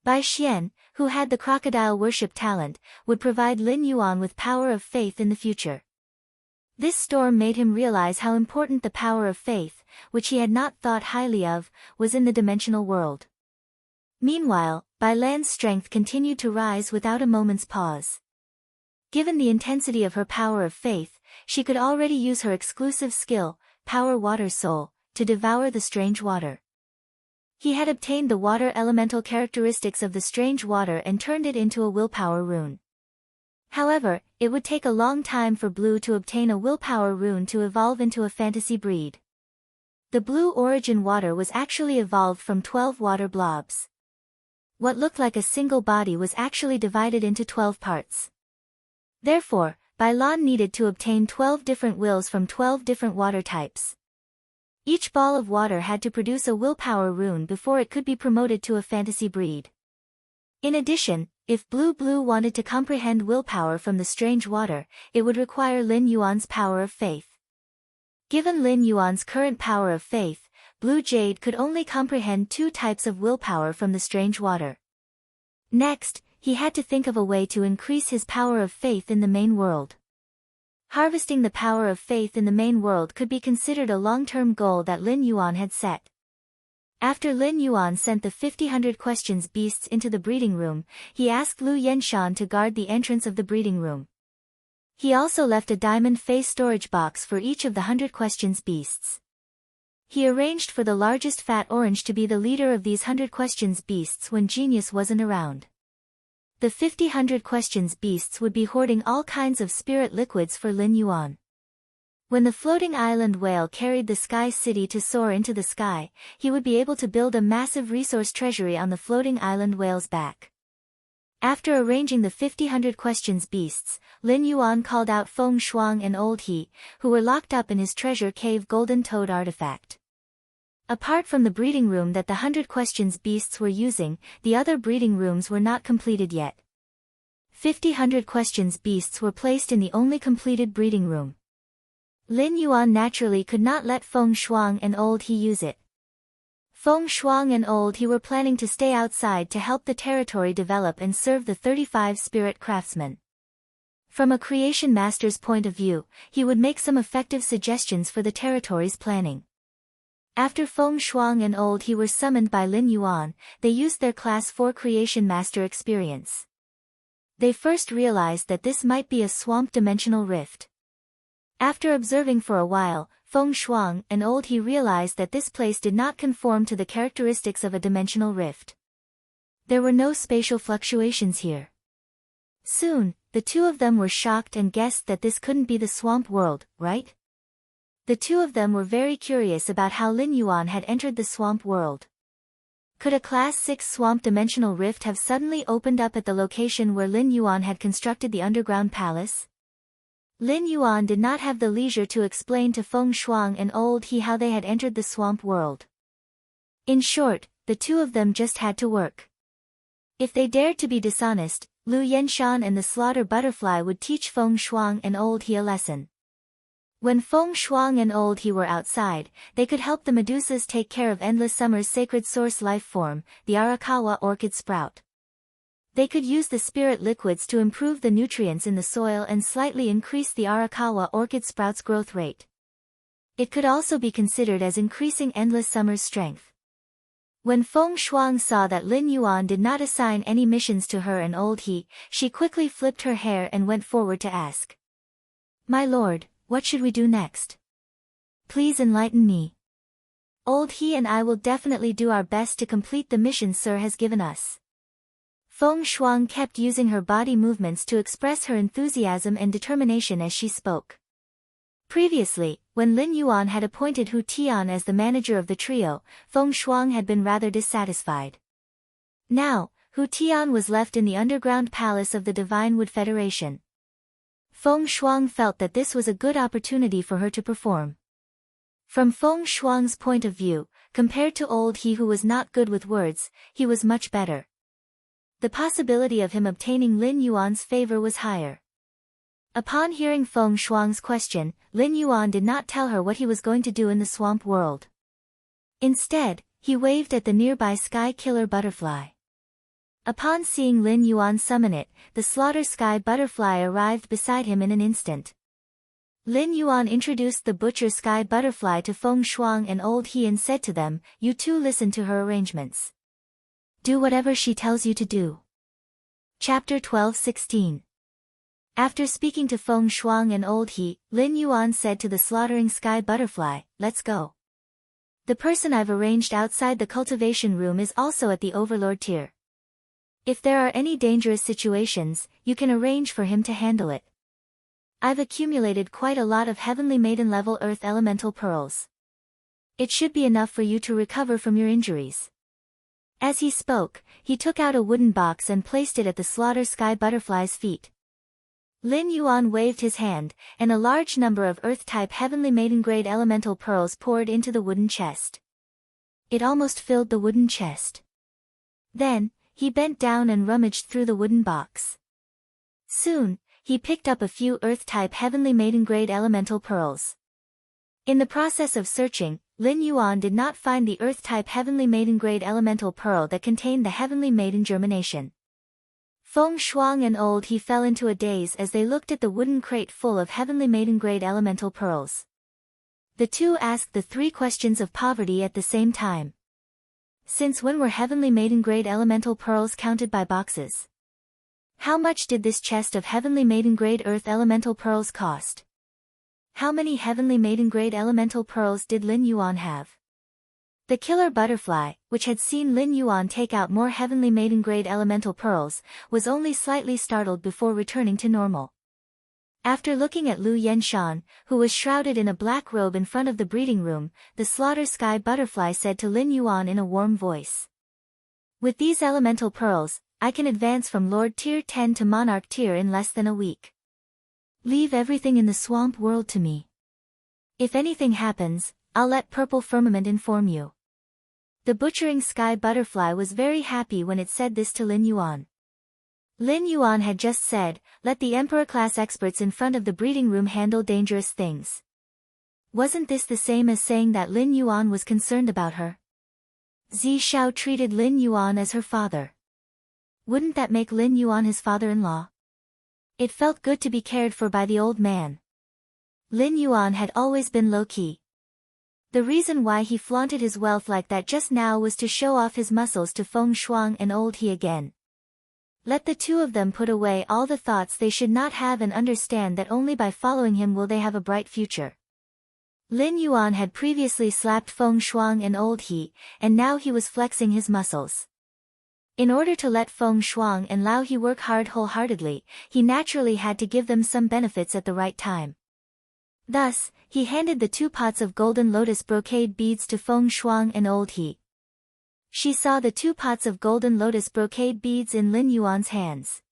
Bai Xian, who had the crocodile worship talent, would provide Lin Yuan with power of faith in the future. This storm made him realize how important the power of faith, which he had not thought highly of, was in the dimensional world. Meanwhile, Bai Lan's strength continued to rise without a moment's pause. Given the intensity of her power of faith, she could already use her exclusive skill, Power Water Soul, to devour the strange water. He had obtained the water elemental characteristics of the strange water and turned it into a willpower rune. However, it would take a long time for Blue to obtain a willpower rune to evolve into a fantasy breed. The blue origin water was actually evolved from 12 water blobs. What looked like a single body was actually divided into 12 parts. Therefore, Bai Lan needed to obtain 12 different wills from 12 different water types. Each ball of water had to produce a willpower rune before it could be promoted to a fantasy breed. In addition, if Blue wanted to comprehend willpower from the strange water, it would require Lin Yuan's power of faith. Given Lin Yuan's current power of faith, Blue Jade could only comprehend 2 types of willpower from the strange water. Next, he had to think of a way to increase his power of faith in the main world. Harvesting the power of faith in the main world could be considered a long-term goal that Lin Yuan had set. After Lin Yuan sent the 50 questions beasts into the breeding room, he asked Lu Yenshan to guard the entrance of the breeding room. He also left a diamond face storage box for each of the 100 questions beasts. He arranged for the largest fat orange to be the leader of these 100 questions beasts when Genius wasn't around. The 50 questions beasts would be hoarding all kinds of spirit liquids for Lin Yuan. When the floating island whale carried the Sky City to soar into the sky, he would be able to build a massive resource treasury on the floating island whale's back. After arranging the 50 questions beasts, Lin Yuan called out Feng Shuang and Old He, who were locked up in his treasure cave golden toad artifact. Apart from the breeding room that the 100 questions beasts were using, the other breeding rooms were not completed yet. 50 questions beasts were placed in the only completed breeding room. Lin Yuan naturally could not let Feng Shuang and Old He use it. Feng Shuang and Old He were planning to stay outside to help the territory develop and serve the 35 spirit craftsmen. From a creation master's point of view, he would make some effective suggestions for the territory's planning. After Feng Shuang and Old He were summoned by Lin Yuan, they used their Class 4 creation master experience. They first realized that this might be a swamp dimensional rift. After observing for a while, Feng Shuang and Old He realized that this place did not conform to the characteristics of a dimensional rift. There were no spatial fluctuations here. Soon, the two of them were shocked and guessed that this couldn't be the swamp world, right? The two of them were very curious about how Lin Yuan had entered the swamp world. Could a Class 6 swamp dimensional rift have suddenly opened up at the location where Lin Yuan had constructed the underground palace? Lin Yuan did not have the leisure to explain to Feng Shuang and Old He how they had entered the swamp world. In short, the two of them just had to work. If they dared to be dishonest, Lu Yenshan and the slaughter butterfly would teach Feng Shuang and Old He a lesson. When Feng Shuang and Old He were outside, they could help the Medusas take care of Endless Summer's sacred source life form, the Arakawa orchid sprout. They could use the spirit liquids to improve the nutrients in the soil and slightly increase the Arakawa orchid sprout's growth rate. It could also be considered as increasing Endless Summer's strength. When Feng Shuang saw that Lin Yuan did not assign any missions to her and Old He, she quickly flipped her hair and went forward to ask. "My lord, what should we do next? Please enlighten me. Old He and I will definitely do our best to complete the mission Sir has given us." Feng Shuang kept using her body movements to express her enthusiasm and determination as she spoke. Previously, when Lin Yuan had appointed Hu Tian as the manager of the trio, Feng Shuang had been rather dissatisfied. Now, Hu Tian was left in the underground palace of the Divine Wood Federation. Feng Shuang felt that this was a good opportunity for her to perform. From Feng Shuang's point of view, compared to Old He who was not good with words, he was much better. The possibility of him obtaining Lin Yuan's favor was higher. Upon hearing Feng Shuang's question, Lin Yuan did not tell her what he was going to do in the swamp world. Instead, he waved at the nearby sky killer butterfly. Upon seeing Lin Yuan summon it, the slaughter sky butterfly arrived beside him in an instant. Lin Yuan introduced the butcher sky butterfly to Feng Shuang and Old He and said to them, "You two listen to her arrangements. Do whatever she tells you to do." Chapter 12:16. After speaking to Feng Shuang and Old He, Lin Yuan said to the slaughtering sky butterfly, "Let's go. The person I've arranged outside the cultivation room is also at the overlord tier. If there are any dangerous situations, you can arrange for him to handle it. I've accumulated quite a lot of Heavenly Maiden level Earth Elemental Pearls. It should be enough for you to recover from your injuries." As he spoke, he took out a wooden box and placed it at the slaughter sky butterfly's feet. Lin Yuan waved his hand, and a large number of Earth-type Heavenly Maiden-grade elemental pearls poured into the wooden chest. It almost filled the wooden chest. Then, he bent down and rummaged through the wooden box. Soon, he picked up a few Earth-type Heavenly Maiden-grade elemental pearls. In the process of searching, Lin Yuan did not find the Earth-type Heavenly Maiden-grade elemental pearl that contained the Heavenly Maiden germination. Feng Shuang and Old He fell into a daze as they looked at the wooden crate full of Heavenly Maiden-grade elemental pearls. The two asked the 3 questions of poverty at the same time. Since when were Heavenly Maiden-grade elemental pearls counted by boxes? How much did this chest of Heavenly Maiden-grade Earth elemental pearls cost? How many Heavenly Maiden-grade elemental pearls did Lin Yuan have? The killer butterfly, which had seen Lin Yuan take out more Heavenly Maiden-grade elemental pearls, was only slightly startled before returning to normal. After looking at Lu Yenshan, who was shrouded in a black robe in front of the breeding room, the slaughter sky butterfly said to Lin Yuan in a warm voice. With these elemental pearls, I can advance from Lord Tier 10 to Monarch Tier in less than a week. Leave everything in the swamp world to me. If anything happens, I'll let Purple Firmament inform you. The butchering sky butterfly was very happy when it said this to Lin Yuan. Lin Yuan had just said, let the Emperor-class experts in front of the breeding room handle dangerous things. Wasn't this the same as saying that Lin Yuan was concerned about her? Zi Xiao treated Lin Yuan as her father. Wouldn't that make Lin Yuan his father-in-law? It felt good to be cared for by the old man. Lin Yuan had always been low-key. The reason why he flaunted his wealth like that just now was to show off his muscles to Feng Shuang and Old He again. Let the two of them put away all the thoughts they should not have and understand that only by following him will they have a bright future. Lin Yuan had previously slapped Feng Shuang and Old He, and now he was flexing his muscles. In order to let Feng Shuang and Lao He work hard wholeheartedly, he naturally had to give them some benefits at the right time. Thus, he handed the 2 pots of golden lotus brocade beads to Feng Shuang and Old He. She saw the 2 pots of golden lotus brocade beads in Lin Yuan's hands.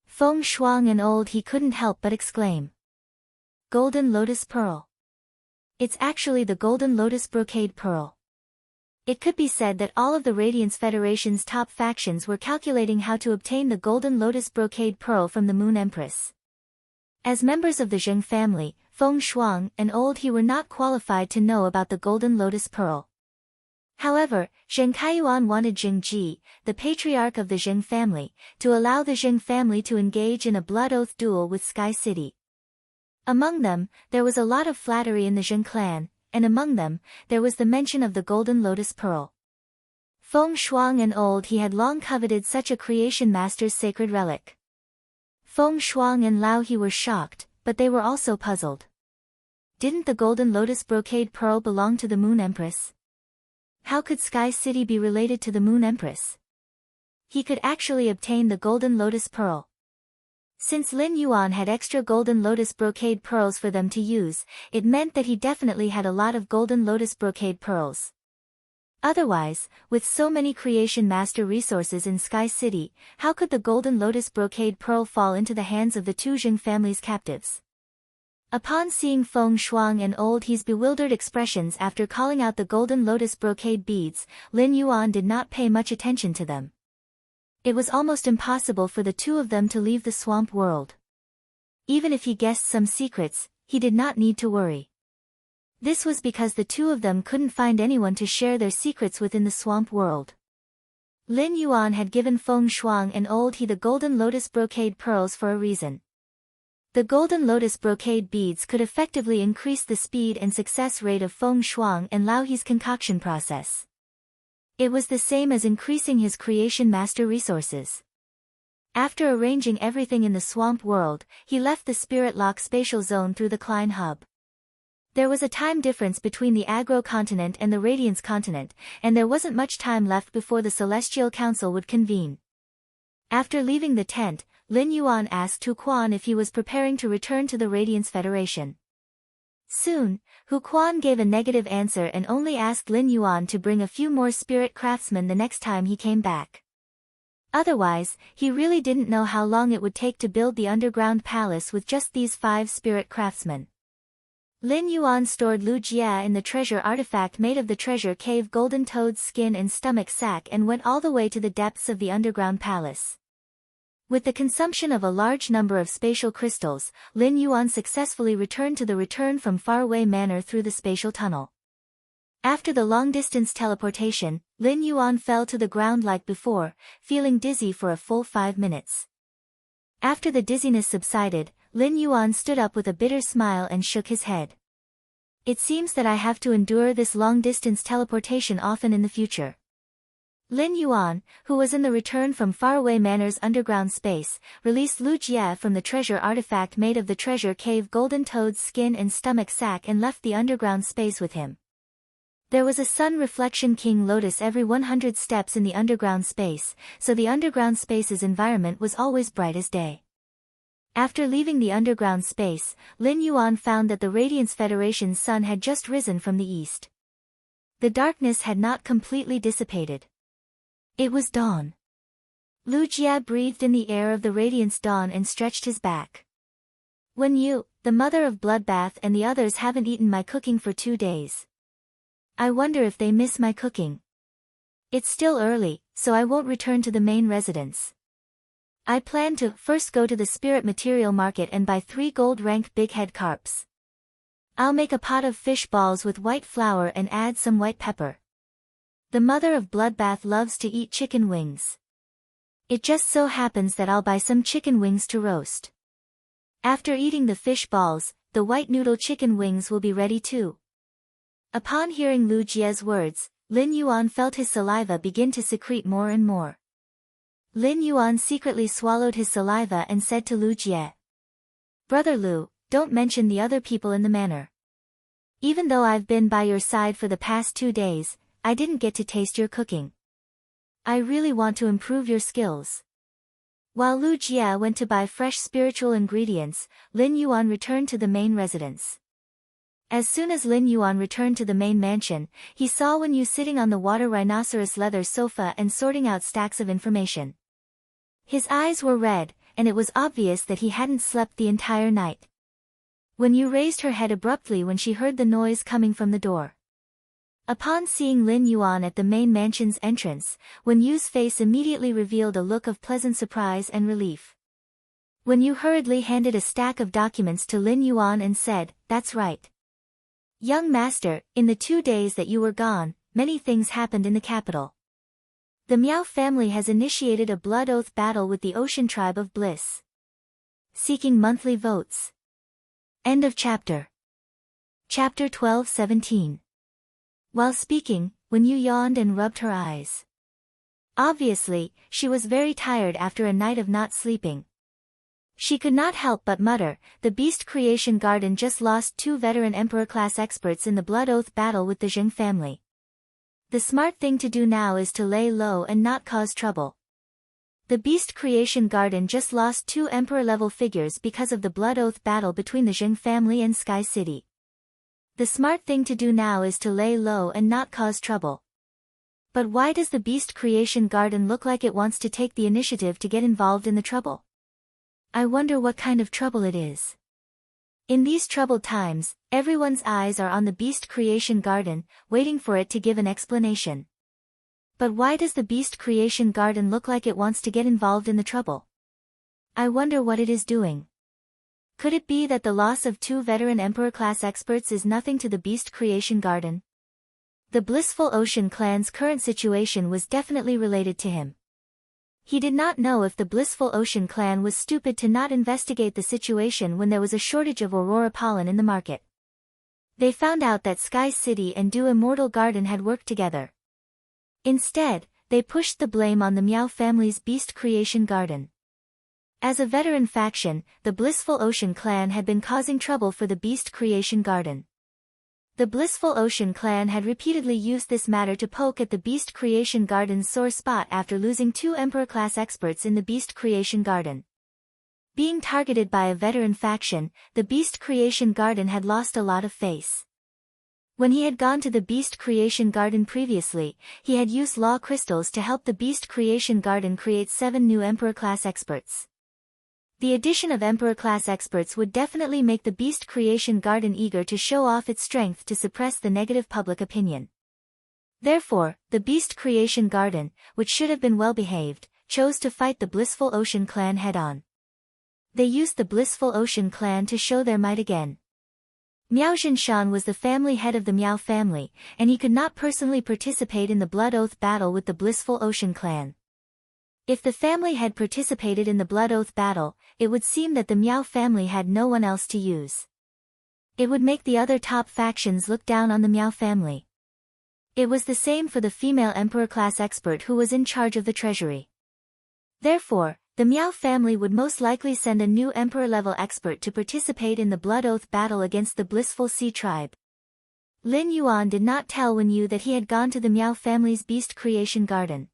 Feng Shuang and Old He couldn't help but exclaim. Golden lotus pearl. It's actually the golden lotus brocade pearl. It could be said that all of the Radiance Federation's top factions were calculating how to obtain the golden lotus brocade pearl from the Moon Empress. As members of the Zheng family, Feng Shuang and Old He were not qualified to know about the golden lotus pearl. However, Zheng Kaiyuan wanted Zheng Ji, the patriarch of the Zheng family, to allow the Zheng family to engage in a blood oath duel with Sky City. Among them, there was a lot of flattery in the Zheng clan, and among them, there was the mention of the golden lotus pearl. Feng Shuang and Old He had long coveted such a creation master's sacred relic. Feng Shuang and Lao He were shocked, but they were also puzzled. Didn't the golden lotus brocade pearl belong to the Moon Empress? How could Sky City be related to the Moon Empress? He could actually obtain the golden lotus pearl. Since Lin Yuan had extra golden lotus brocade pearls for them to use, it meant that he definitely had a lot of golden lotus brocade pearls. Otherwise, with so many creation master resources in Sky City, how could the golden lotus brocade pearl fall into the hands of the 2 Zheng family's captives? Upon seeing Feng Shuang and Old He's bewildered expressions after calling out the golden lotus brocade beads, Lin Yuan did not pay much attention to them. It was almost impossible for the 2 of them to leave the swamp world. Even if he guessed some secrets, he did not need to worry. This was because the 2 of them couldn't find anyone to share their secrets within the swamp world. Lin Yuan had given Feng Shuang and Old He the golden lotus brocade pearls for a reason. The golden lotus brocade beads could effectively increase the speed and success rate of Feng Shuang and Lao He's concoction process. It was the same as increasing his creation master resources. After arranging everything in the swamp world, he left the Spirit Lock spatial zone through the Klein hub. There was a time difference between the Agro continent and the Radiance continent, and there wasn't much time left before the Celestial Council would convene. After leaving the tent, Lin Yuan asked Hu Quan if he was preparing to return to the Radiance Federation. Soon, Hu Quan gave a negative answer and only asked Lin Yuan to bring a few more spirit craftsmen the next time he came back. Otherwise, he really didn't know how long it would take to build the underground palace with just these 5 spirit craftsmen. Lin Yuan stored Lu Jia in the treasure artifact made of the treasure cave golden toad's skin and stomach sac and went all the way to the depths of the underground palace. With the consumption of a large number of spatial crystals, Lin Yuan successfully returned to the return from faraway manor through the spatial tunnel. After the long-distance teleportation, Lin Yuan fell to the ground like before, feeling dizzy for a full 5 minutes. After the dizziness subsided, Lin Yuan stood up with a bitter smile and shook his head. It seems that I have to endure this long-distance teleportation often in the future. Lin Yuan, who was in the return from faraway manor's underground space, released Lu Jia from the treasure artifact made of the treasure cave golden toad's skin and stomach sac and left the underground space with him. There was a sun reflection king lotus every 100 steps in the underground space, so the underground space's environment was always bright as day. After leaving the underground space, Lin Yuan found that the Radiance Federation's sun had just risen from the east. The darkness had not completely dissipated. It was dawn. Lu Jia breathed in the air of the Radiance dawn and stretched his back. When you, the mother of Bloodbath, and the others haven't eaten my cooking for 2 days. I wonder if they miss my cooking. It's still early, so I won't return to the main residence. I plan to first go to the spirit material market and buy 3 gold rank big head carps. I'll make a pot of fish balls with white flour and add some white pepper. The mother of Bloodbath loves to eat chicken wings. It just so happens that I'll buy some chicken wings to roast. After eating the fish balls, the white noodle chicken wings will be ready too. Upon hearing Lu Jia's words, Lin Yuan felt his saliva begin to secrete more and more. Lin Yuan secretly swallowed his saliva and said to Lu Jie, "Brother Lu, don't mention the other people in the manor. Even though I've been by your side for the past 2 days, I didn't get to taste your cooking. I really want to improve your skills." While Lu Jie went to buy fresh spiritual ingredients, Lin Yuan returned to the main residence. As soon as Lin Yuan returned to the main mansion, he saw Wen Yu sitting on the water rhinoceros leather sofa and sorting out stacks of information. His eyes were red, and it was obvious that he hadn't slept the entire night. Wen Yu raised her head abruptly when she heard the noise coming from the door. Upon seeing Lin Yuan at the main mansion's entrance, Wen Yu's face immediately revealed a look of pleasant surprise and relief. Wen Yu hurriedly handed a stack of documents to Lin Yuan and said, "That's right. Young master, in the 2 days that you were gone, many things happened in the capital. The Miao family has initiated a blood oath battle with the Ocean Tribe of Bliss, seeking monthly votes." End of chapter. Chapter 12-17. While speaking, Wen Yu yawned and rubbed her eyes. Obviously, she was very tired after a night of not sleeping. She could not help but mutter, "The Beast Creation Garden just lost 2 veteran Emperor-class experts in the blood oath battle with the Zheng family. The smart thing to do now is to lay low and not cause trouble. The Beast Creation Garden just lost 2 Emperor-level figures because of the blood oath battle between the Zheng family and Sky City. The smart thing to do now is to lay low and not cause trouble. But why does the Beast Creation Garden look like it wants to take the initiative to get involved in the trouble? I wonder what kind of trouble it is." In these troubled times, everyone's eyes are on the Beast Creation Garden, waiting for it to give an explanation. But why does the Beast Creation Garden look like it wants to get involved in the trouble? I wonder what it is doing. Could it be that the loss of 2 veteran Emperor-class experts is nothing to the Beast Creation Garden? The Blissful Ocean clan's current situation was definitely related to him. He did not know if the Blissful Ocean clan was stupid to not investigate the situation when there was a shortage of Aurora pollen in the market. They found out that Sky City and Dew Immortal Garden had worked together. Instead, they pushed the blame on the Miao family's Beast Creation Garden. As a veteran faction, the Blissful Ocean clan had been causing trouble for the Beast Creation Garden. The Blissful Ocean clan had repeatedly used this matter to poke at the Beast Creation Garden's sore spot after losing 2 Emperor-class experts in the Beast Creation Garden. Being targeted by a veteran faction, the Beast Creation Garden had lost a lot of face. When he had gone to the Beast Creation Garden previously, he had used law crystals to help the Beast Creation Garden create 7 new Emperor-class experts. The addition of Emperor-class experts would definitely make the Beast Creation Garden eager to show off its strength to suppress the negative public opinion. Therefore, the Beast Creation Garden, which should have been well-behaved, chose to fight the Blissful Ocean clan head-on. They used the Blissful Ocean clan to show their might again. Miao Zhinshan was the family head of the Miao family, and he could not personally participate in the Blood Oath battle with the Blissful Ocean clan. If the family had participated in the Blood Oath battle, it would seem that the Miao family had no one else to use. It would make the other top factions look down on the Miao family. It was the same for the female Emperor-class expert who was in charge of the treasury. Therefore, the Miao family would most likely send a new Emperor-level expert to participate in the Blood Oath battle against the Blissful Sea tribe. Lin Yuan did not tell Wen Yu that he had gone to the Miao family's Beast Creation Garden.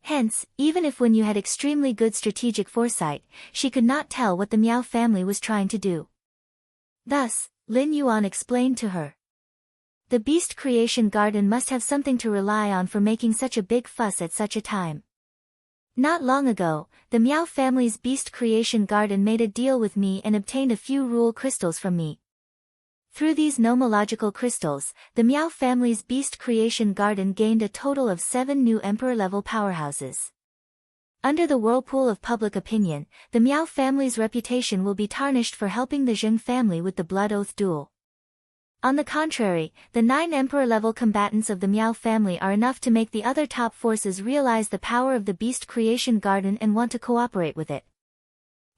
Hence, even if Wen Yu had extremely good strategic foresight, she could not tell what the Miao family was trying to do. Thus, Lin Yuan explained to her. The Beast Creation Garden must have something to rely on for making such a big fuss at such a time. Not long ago, the Miao family's Beast Creation Garden made a deal with me and obtained a few rule crystals from me. Through these nomological crystals, the Miao family's Beast Creation Garden gained a total of 7 new Emperor-level powerhouses. Under the whirlpool of public opinion, the Miao family's reputation will be tarnished for helping the Zheng family with the Blood Oath duel. On the contrary, the 9 Emperor-level combatants of the Miao family are enough to make the other top forces realize the power of the Beast Creation Garden and want to cooperate with it.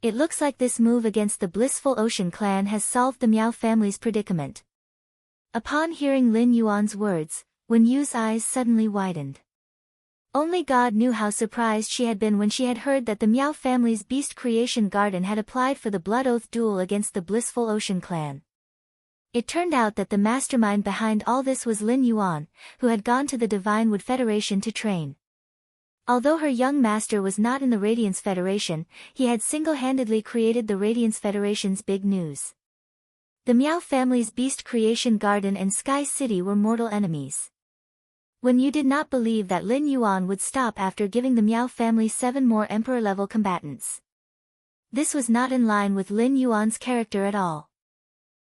It looks like this move against the Blissful Ocean clan has solved the Miao family's predicament. Upon hearing Lin Yuan's words, Wen Yu's eyes suddenly widened. Only God knew how surprised she had been when she had heard that the Miao family's Beast Creation Garden had applied for the Blood Oath duel against the Blissful Ocean clan. It turned out that the mastermind behind all this was Lin Yuan, who had gone to the Divine Wood Federation to train. Although her young master was not in the Radiance Federation, he had single-handedly created the Radiance Federation's big news. The Miao family's Beast Creation Garden and Sky City were mortal enemies. Wen Yu did not believe that Lin Yuan would stop after giving the Miao family 7 more Emperor-level combatants. This was not in line with Lin Yuan's character at all.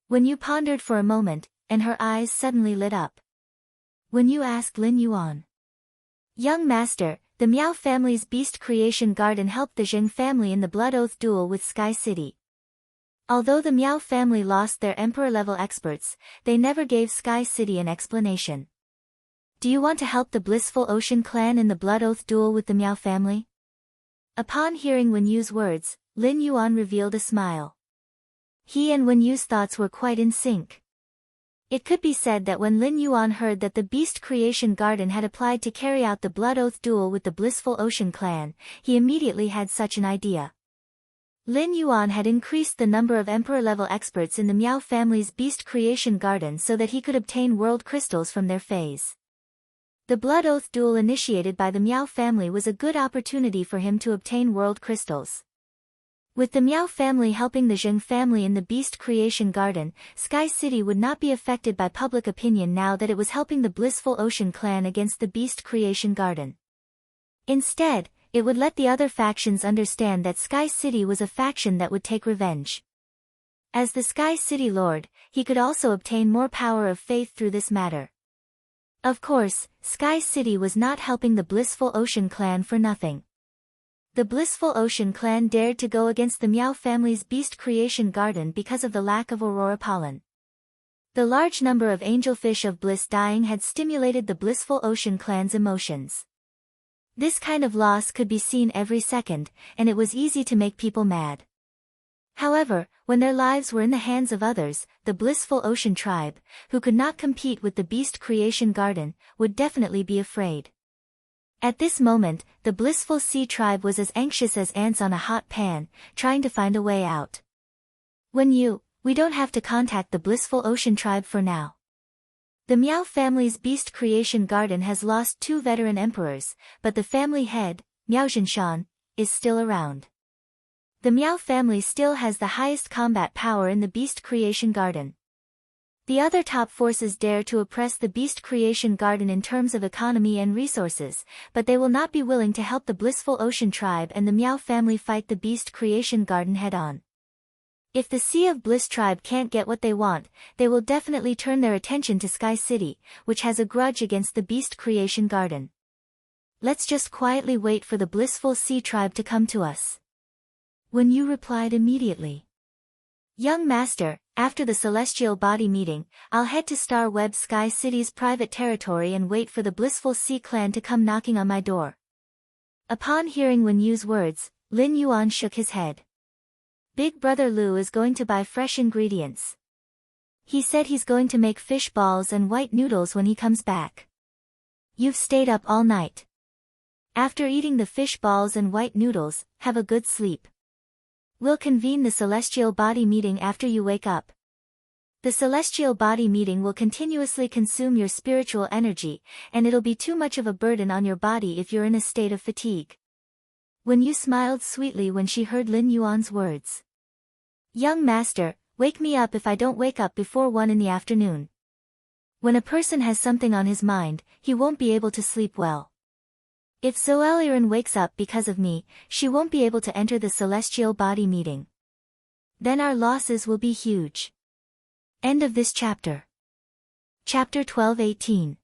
Wen Yu pondered for a moment, and her eyes suddenly lit up. Wen Yu asked Lin Yuan, "Young master, the Miao family's Beast Creation Garden helped the Zheng family in the Blood Oath duel with Sky City. Although the Miao family lost their Emperor-level experts, they never gave Sky City an explanation. Do you want to help the Blissful Ocean clan in the Blood Oath duel with the Miao family?" Upon hearing Wen Yu's words, Lin Yuan revealed a smile. He and Wen Yu's thoughts were quite in sync. It could be said that when Lin Yuan heard that the Beast Creation Garden had applied to carry out the Blood Oath duel with the Blissful Ocean clan, he immediately had such an idea. Lin Yuan had increased the number of Emperor-level experts in the Miao family's Beast Creation Garden so that he could obtain world crystals from their phase. The Blood Oath duel initiated by the Miao family was a good opportunity for him to obtain world crystals. With the Miao family helping the Zheng family in the Beast Creation Garden, Sky City would not be affected by public opinion now that it was helping the Blissful Ocean clan against the Beast Creation Garden. Instead, it would let the other factions understand that Sky City was a faction that would take revenge. As the Sky City Lord, he could also obtain more power of faith through this matter. Of course, Sky City was not helping the Blissful Ocean clan for nothing. The Blissful Ocean clan dared to go against the Miao family's Beast Creation Garden because of the lack of Aurora pollen. The large number of angelfish of bliss dying had stimulated the Blissful Ocean clan's emotions. This kind of loss could be seen every second, and it was easy to make people mad. However, when their lives were in the hands of others, the Blissful Ocean tribe, who could not compete with the Beast Creation Garden, would definitely be afraid. At this moment, the Blissful Sea tribe was as anxious as ants on a hot pan, trying to find a way out. "Wen Yu, we don't have to contact the Blissful Ocean tribe for now. The Miao family's Beast Creation Garden has lost 2 veteran emperors, but the family head, Miao Zhinshan, is still around. The Miao family still has the highest combat power in the Beast Creation Garden. The other top forces dare to oppress the Beast Creation Garden in terms of economy and resources, but they will not be willing to help the Blissful Ocean tribe and the Miao family fight the Beast Creation Garden head-on. If the Sea of Bliss tribe can't get what they want, they will definitely turn their attention to Sky City, which has a grudge against the Beast Creation Garden. Let's just quietly wait for the Blissful Sea tribe to come to us." Wen Yu replied immediately. "Young master, after the Celestial Body meeting, I'll head to Star Web Sky City's private territory and wait for the Blissful Sea clan to come knocking on my door." Upon hearing Wen Yu's words, Lin Yuan shook his head. "Big brother Lu is going to buy fresh ingredients. He said he's going to make fish balls and white noodles when he comes back. You've stayed up all night. After eating the fish balls and white noodles, have a good sleep. We'll convene the Celestial Body meeting after you wake up." The celestial body meeting will continuously consume your spiritual energy, and it'll be too much of a burden on your body if you're in a state of fatigue. Wen Yu smiled sweetly when she heard Lin Yuan's words. Young master, wake me up if I don't wake up before 1 in the afternoon. When a person has something on his mind, he won't be able to sleep well. If Zoeliren wakes up because of me, she won't be able to enter the celestial body meeting. Then our losses will be huge. End of this chapter. Chapter 12:18.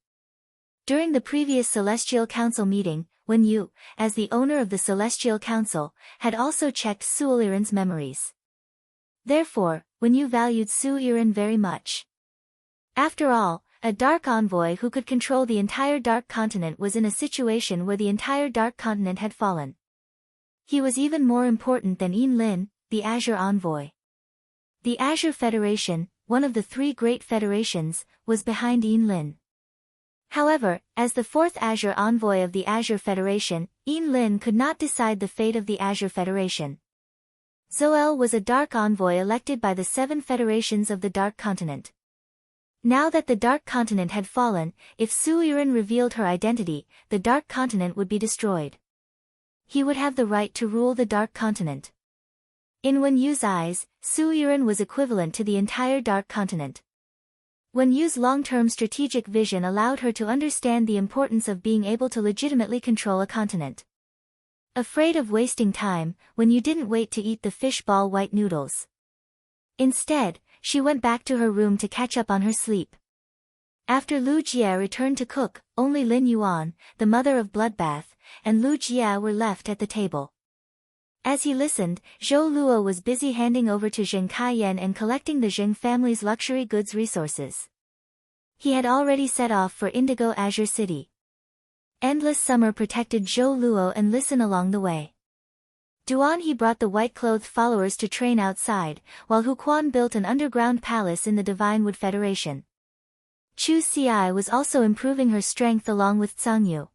During the previous Celestial Council meeting, Wen Yu, as the owner of the Celestial Council, had also checked Zoeliren's memories. Therefore, Wen Yu valued Zoeliren very much. After all, a Dark Envoy who could control the entire Dark Continent was in a situation where the entire Dark Continent had fallen. He was even more important than Yin Lin, the Azure Envoy. The Azure Federation, one of the 3 great federations, was behind Yin Lin. However, as the 4th Azure Envoy of the Azure Federation, Yin Lin could not decide the fate of the Azure Federation. Zoel was a Dark Envoy elected by the 7 federations of the Dark Continent. Now that the Dark Continent had fallen, if Zoeliren revealed her identity, the Dark Continent would be destroyed. He would have the right to rule the Dark Continent. In Wen Yu's eyes, Zoeliren was equivalent to the entire Dark Continent. Wen Yu's long-term strategic vision allowed her to understand the importance of being able to legitimately control a continent. Afraid of wasting time, Wen Yu didn't wait to eat the fishball white noodles. Instead, she went back to her room to catch up on her sleep. After Lu Jie returned to cook, only Lin Yuan, the mother of Bloodbath, and Lu Jie were left at the table. As he listened, Zhou Luo was busy handing over to Zheng Kaiyan and collecting the Zheng family's luxury goods resources. He had already set off for Indigo Azure City. Endless summer protected Zhou Luo and Listen along the way. Duan he brought the white-clothed followers to train outside, while Huquan built an underground palace in the Divine Wood Federation. Chu Ci was also improving her strength along with Zhang Yu.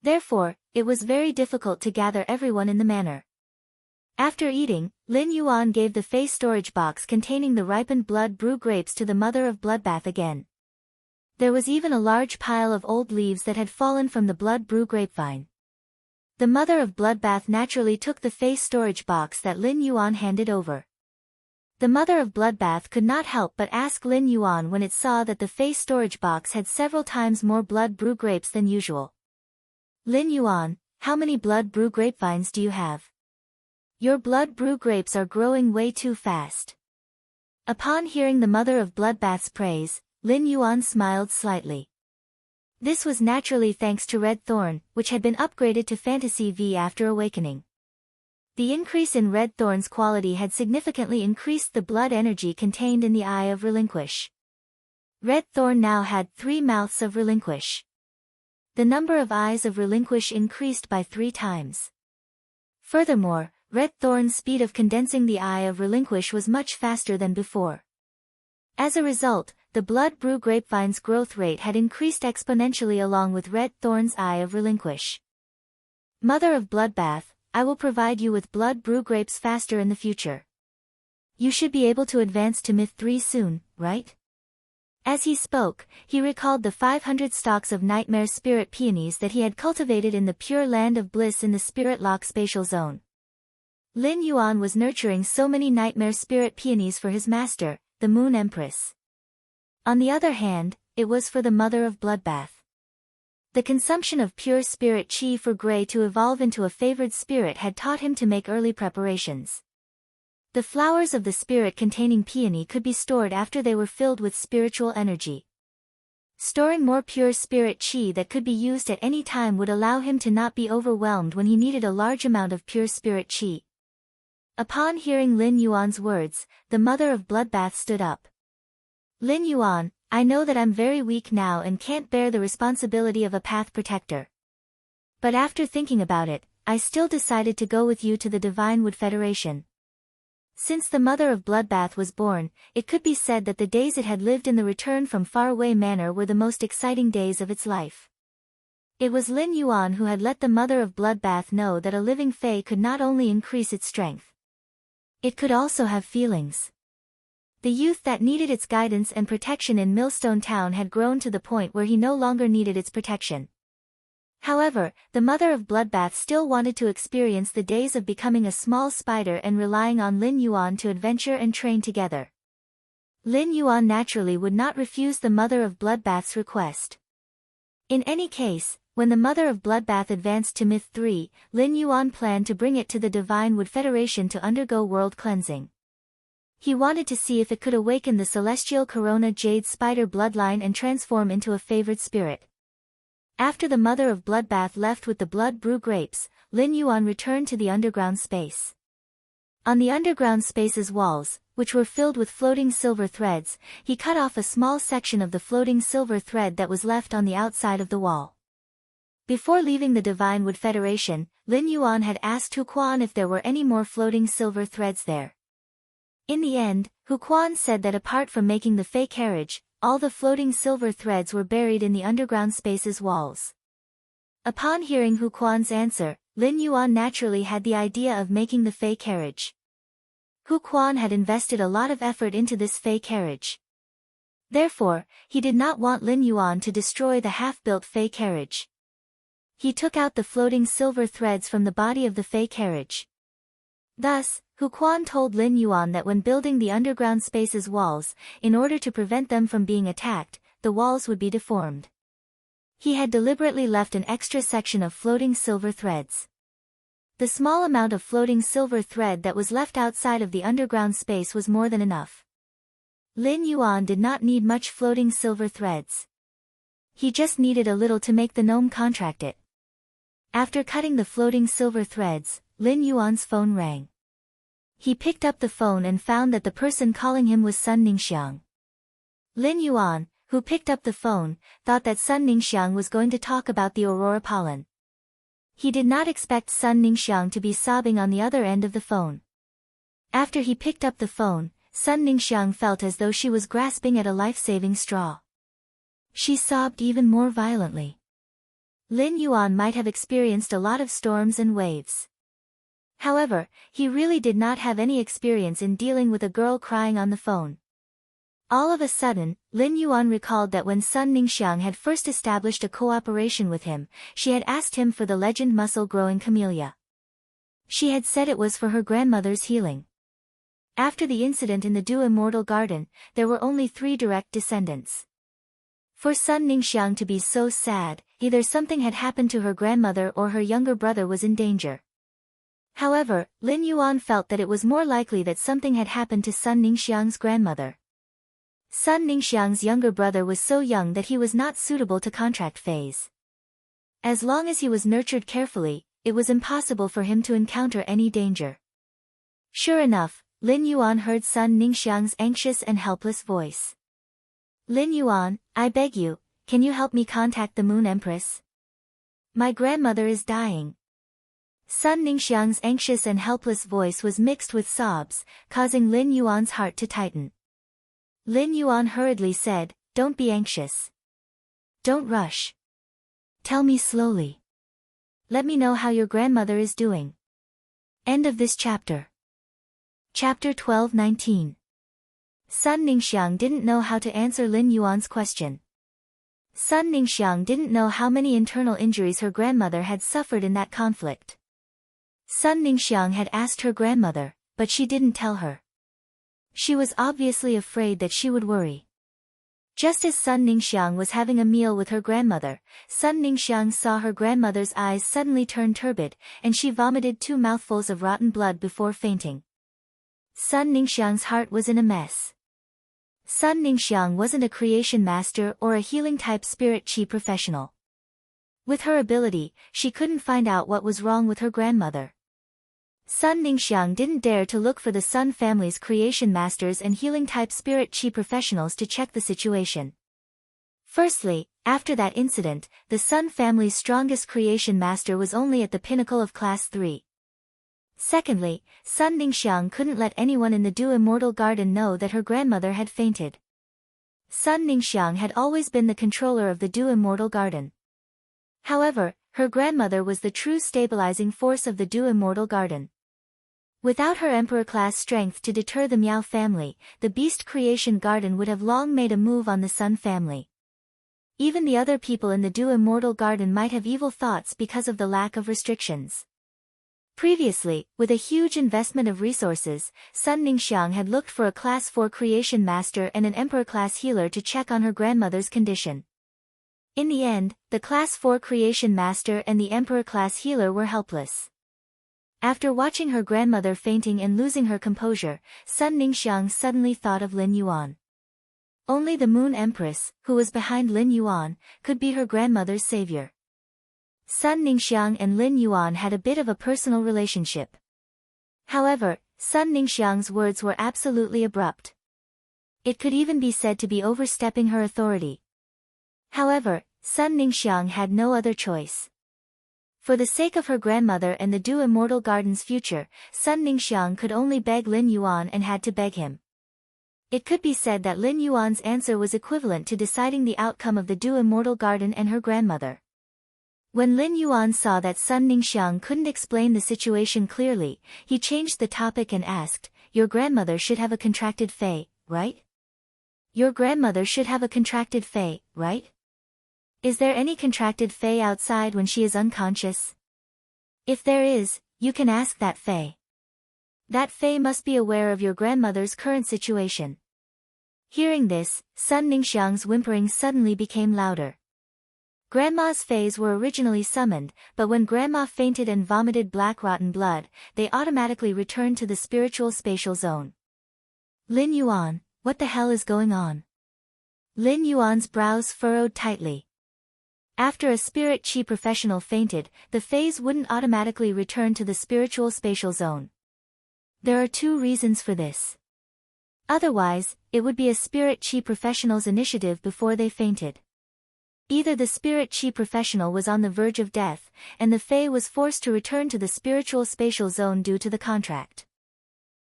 Therefore, it was very difficult to gather everyone in the manor. After eating, Lin Yuan gave the Fey storage box containing the ripened blood brew grapes to the mother of Bloodbath again. There was even a large pile of old leaves that had fallen from the blood brew grapevine. The mother of Bloodbath naturally took the Fey storage box that Lin Yuan handed over. The mother of Bloodbath could not help but ask Lin Yuan when it saw that the Fey storage box had several times more blood brew grapes than usual. Lin Yuan, how many blood brew grapevines do you have? Your blood brew grapes are growing way too fast. Upon hearing the mother of Bloodbath's praise, Lin Yuan smiled slightly. This was naturally thanks to Red Thorn, which had been upgraded to Fantasy V after awakening. The increase in Red Thorn's quality had significantly increased the blood energy contained in the Eye of Relinquish. Red Thorn now had 3 mouths of Relinquish. The number of Eyes of Relinquish increased by 3 times. Furthermore, Red Thorn's speed of condensing the Eye of Relinquish was much faster than before. As a result, the blood brew grapevine's growth rate had increased exponentially along with Red Thorn's Eye of Relinquish. Mother of Bloodbath, I will provide you with blood brew grapes faster in the future. You should be able to advance to Myth 3 soon, right? As he spoke, he recalled the 500 stalks of nightmare spirit peonies that he had cultivated in the pure land of bliss in the Spirit Lock spatial zone. Lin Yuan was nurturing so many nightmare spirit peonies for his master, the Moon Empress. On the other hand, it was for the mother of Bloodbath. The consumption of pure spirit chi for Grey to evolve into a favored spirit had taught him to make early preparations. The flowers of the spirit containing peony could be stored after they were filled with spiritual energy. Storing more pure spirit chi that could be used at any time would allow him to not be overwhelmed when he needed a large amount of pure spirit chi. Upon hearing Lin Yuan's words, the mother of Bloodbath stood up. Lin Yuan, I know that I'm very weak now and can't bear the responsibility of a path protector. But after thinking about it, I still decided to go with you to the Divine Wood Federation. Since the mother of Bloodbath was born, it could be said that the days it had lived in the Return from Faraway Manor were the most exciting days of its life. It was Lin Yuan who had let the mother of Bloodbath know that a living Fae could not only increase its strength. It could also have feelings. The youth that needed its guidance and protection in Millstone Town had grown to the point where he no longer needed its protection. However, the mother of Bloodbath still wanted to experience the days of becoming a small spider and relying on Lin Yuan to adventure and train together. Lin Yuan naturally would not refuse the mother of Bloodbath's request. In any case, when the mother of Bloodbath advanced to Myth 3, Lin Yuan planned to bring it to the Divine Wood Federation to undergo world cleansing. He wanted to see if it could awaken the celestial Corona Jade Spider bloodline and transform into a favored spirit. After the mother of Bloodbath left with the Blood Brew grapes, Lin Yuan returned to the underground space. On the underground space's walls, which were filled with floating silver threads, he cut off a small section of the floating silver thread that was left on the outside of the wall. Before leaving the Divine Wood Federation, Lin Yuan had asked Hu Quan if there were any more floating silver threads there. In the end, Hu Quan said that apart from making the Fey carriage, all the floating silver threads were buried in the underground space's walls. Upon hearing Hu Quan's answer, Lin Yuan naturally had the idea of making the Fey carriage. Hu Quan had invested a lot of effort into this Fey carriage. Therefore, he did not want Lin Yuan to destroy the half-built Fey carriage. He took out the floating silver threads from the body of the Fey carriage. Thus, Hu Quan told Lin Yuan that when building the underground space's walls, in order to prevent them from being attacked, the walls would be deformed. He had deliberately left an extra section of floating silver threads. The small amount of floating silver thread that was left outside of the underground space was more than enough. Lin Yuan did not need much floating silver threads. He just needed a little to make the gnome contract it. After cutting the floating silver threads, Lin Yuan's phone rang. He picked up the phone and found that the person calling him was Sun Ningxiang. Lin Yuan, who picked up the phone, thought that Sun Ningxiang was going to talk about the aurora pollen. He did not expect Sun Ningxiang to be sobbing on the other end of the phone. After he picked up the phone, Sun Ningxiang felt as though she was grasping at a life-saving straw. She sobbed even more violently. Lin Yuan might have experienced a lot of storms and waves. However, he really did not have any experience in dealing with a girl crying on the phone. All of a sudden, Lin Yuan recalled that when Sun Ningxiang had first established a cooperation with him, she had asked him for the legend muscle-growing camellia. She had said it was for her grandmother's healing. After the incident in the Dew Immortal Garden, there were only 3 direct descendants. For Sun Ningxiang to be so sad, either something had happened to her grandmother or her younger brother was in danger. However, Lin Yuan felt that it was more likely that something had happened to Sun Ningxiang's grandmother. Sun Ningxiang's younger brother was so young that he was not suitable to contract Fays. As long as he was nurtured carefully, it was impossible for him to encounter any danger. Sure enough, Lin Yuan heard Sun Ningxiang's anxious and helpless voice. Lin Yuan, I beg you, can you help me contact the Moon Empress? My grandmother is dying. Sun Ningxiang's anxious and helpless voice was mixed with sobs, causing Lin Yuan's heart to tighten. Lin Yuan hurriedly said, Don't be anxious. Don't rush. Tell me slowly. Let me know how your grandmother is doing. End of this chapter. Chapter 12-19. Sun Ningxiang didn't know how to answer Lin Yuan's question. Sun Ningxiang didn't know how many internal injuries her grandmother had suffered in that conflict. Sun Ningxiang had asked her grandmother, but she didn't tell her. She was obviously afraid that she would worry. Just as Sun Ningxiang was having a meal with her grandmother, Sun Ningxiang saw her grandmother's eyes suddenly turn turbid, and she vomited 2 mouthfuls of rotten blood before fainting. Sun Ningxiang's heart was in a mess. Sun Ningxiang wasn't a creation master or a healing-type spirit chi professional. With her ability, she couldn't find out what was wrong with her grandmother. Sun Ningxiang didn't dare to look for the Sun family's creation masters and healing-type spirit chi professionals to check the situation. Firstly, after that incident, the Sun family's strongest creation master was only at the pinnacle of Class 3. Secondly, Sun Ningxiang couldn't let anyone in the Dew Immortal Garden know that her grandmother had fainted. Sun Ningxiang had always been the controller of the Dew Immortal Garden. However, her grandmother was the true stabilizing force of the Dew Immortal Garden. Without her emperor-class strength to deter the Miao family, the Beast Creation Garden would have long made a move on the Sun family. Even the other people in the Du Immortal Garden might have evil thoughts because of the lack of restrictions. Previously, with a huge investment of resources, Sun Ningxiang had looked for a Class 4 Creation Master and an Emperor-class healer to check on her grandmother's condition. In the end, the Class 4 Creation Master and the Emperor-class healer were helpless. After watching her grandmother fainting and losing her composure, Sun Ningxiang suddenly thought of Lin Yuan. Only the Moon Empress, who was behind Lin Yuan, could be her grandmother's savior. Sun Ningxiang and Lin Yuan had a bit of a personal relationship. However, Sun Ningxiang's words were absolutely abrupt. It could even be said to be overstepping her authority. However, Sun Ningxiang had no other choice. For the sake of her grandmother and the Du Immortal Garden's future, Sun Ningxiang could only beg Lin Yuan and had to beg him. It could be said that Lin Yuan's answer was equivalent to deciding the outcome of the Du Immortal Garden and her grandmother. When Lin Yuan saw that Sun Ningxiang couldn't explain the situation clearly, he changed the topic and asked, "Your grandmother should have a contracted fei, right? Your grandmother should have a contracted fei, right? Is there any contracted fei outside when she is unconscious? If there is, you can ask that fei. That fei must be aware of your grandmother's current situation." Hearing this, Sun Ningxiang's whimpering suddenly became louder. Grandma's feis were originally summoned, but when Grandma fainted and vomited black rotten blood, they automatically returned to the spiritual spatial zone. Lin Yuan, what the hell is going on? Lin Yuan's brows furrowed tightly. After a spirit chi professional fainted, the feis wouldn't automatically return to the spiritual spatial zone. There are two reasons for this. Otherwise, it would be a spirit chi professional's initiative before they fainted. Either the spirit chi professional was on the verge of death, and the fei was forced to return to the spiritual spatial zone due to the contract.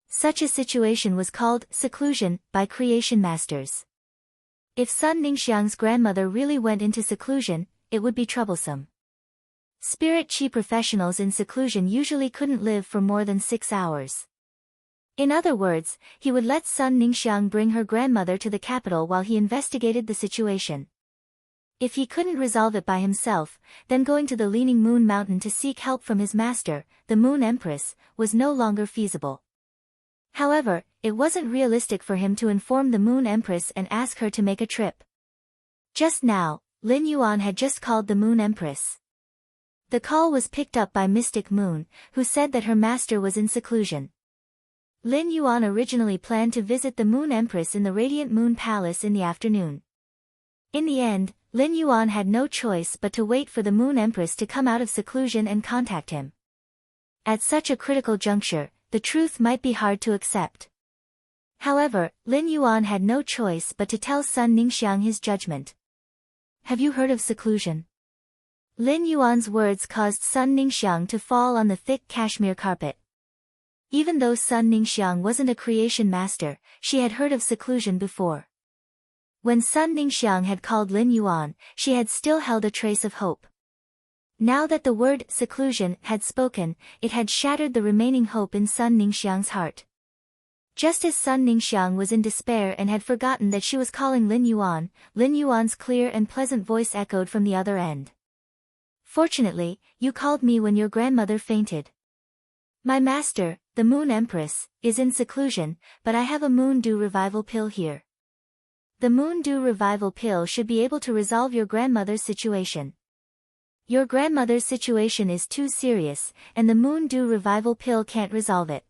Such a situation was called seclusion by creation masters. If Sun Ningxiang's grandmother really went into seclusion, it would be troublesome. Spirit chi professionals in seclusion usually couldn't live for more than 6 hours. In other words, he would let Sun Ningxiang bring her grandmother to the capital while he investigated the situation. If he couldn't resolve it by himself, then going to the Leaning Moon Mountain to seek help from his master, the Moon Empress, was no longer feasible. However, it wasn't realistic for him to inform the Moon Empress and ask her to make a trip. Just now, Lin Yuan had just called the Moon Empress. The call was picked up by Mystic Moon, who said that her master was in seclusion. Lin Yuan originally planned to visit the Moon Empress in the Radiant Moon Palace in the afternoon. In the end, Lin Yuan had no choice but to wait for the Moon Empress to come out of seclusion and contact him. At such a critical juncture, the truth might be hard to accept. However, Lin Yuan had no choice but to tell Sun Ningxiang his judgment. "Have you heard of seclusion?" Lin Yuan's words caused Sun Ningxiang to fall on the thick cashmere carpet. Even though Sun Ningxiang wasn't a creation master, she had heard of seclusion before. When Sun Ningxiang had called Lin Yuan, she had still held a trace of hope. Now that the word seclusion had spoken, it had shattered the remaining hope in Sun Ningxiang's heart. Just as Sun Ningxiang was in despair and had forgotten that she was calling Lin Yuan's clear and pleasant voice echoed from the other end. "Fortunately, you called me when your grandmother fainted. My master, the Moon Empress, is in seclusion, but I have a Moon Dew Revival Pill here. The Moon Dew Revival Pill should be able to resolve your grandmother's situation. Your grandmother's situation is too serious, and the Moon Dew Revival Pill can't resolve it.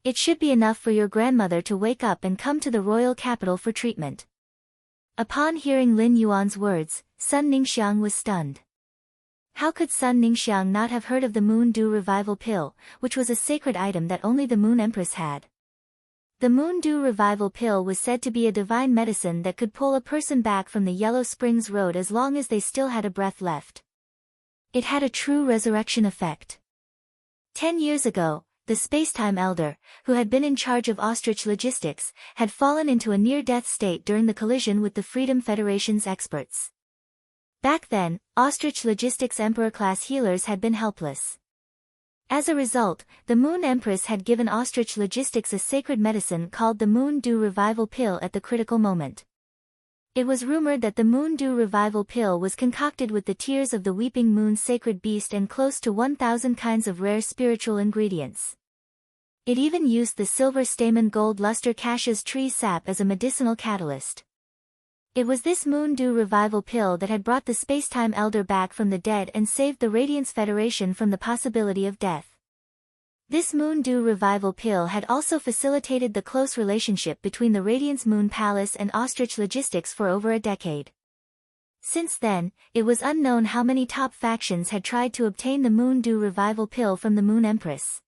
It should be enough for your grandmother to wake up and come to the royal capital for treatment." Upon hearing Lin Yuan's words, Sun Ningxiang was stunned. How could Sun Ningxiang not have heard of the Moon Dew Revival Pill, which was a sacred item that only the Moon Empress had? The Moon Dew Revival Pill was said to be a divine medicine that could pull a person back from the Yellow Springs Road as long as they still had a breath left. It had a true resurrection effect. 10 years ago, the Spacetime Elder, who had been in charge of Ostrich Logistics, had fallen into a near-death state during the collision with the Freedom Federation's experts. Back then, Ostrich Logistics Emperor-class healers had been helpless. As a result, the Moon Empress had given Ostrich Logistics a sacred medicine called the Moon Dew Revival Pill at the critical moment. It was rumored that the Moon Dew Revival Pill was concocted with the tears of the weeping moon's sacred beast and close to 1,000 kinds of rare spiritual ingredients. It even used the silver stamen gold luster Cascia's tree sap as a medicinal catalyst. It was this Moon Dew Revival Pill that had brought the Spacetime Elder back from the dead and saved the Radiance Federation from the possibility of death. This Moon Dew Revival Pill had also facilitated the close relationship between the Radiance Moon Palace and Ostrich Logistics for over a decade. Since then, it was unknown how many top factions had tried to obtain the Moon Dew Revival Pill from the Moon Empress.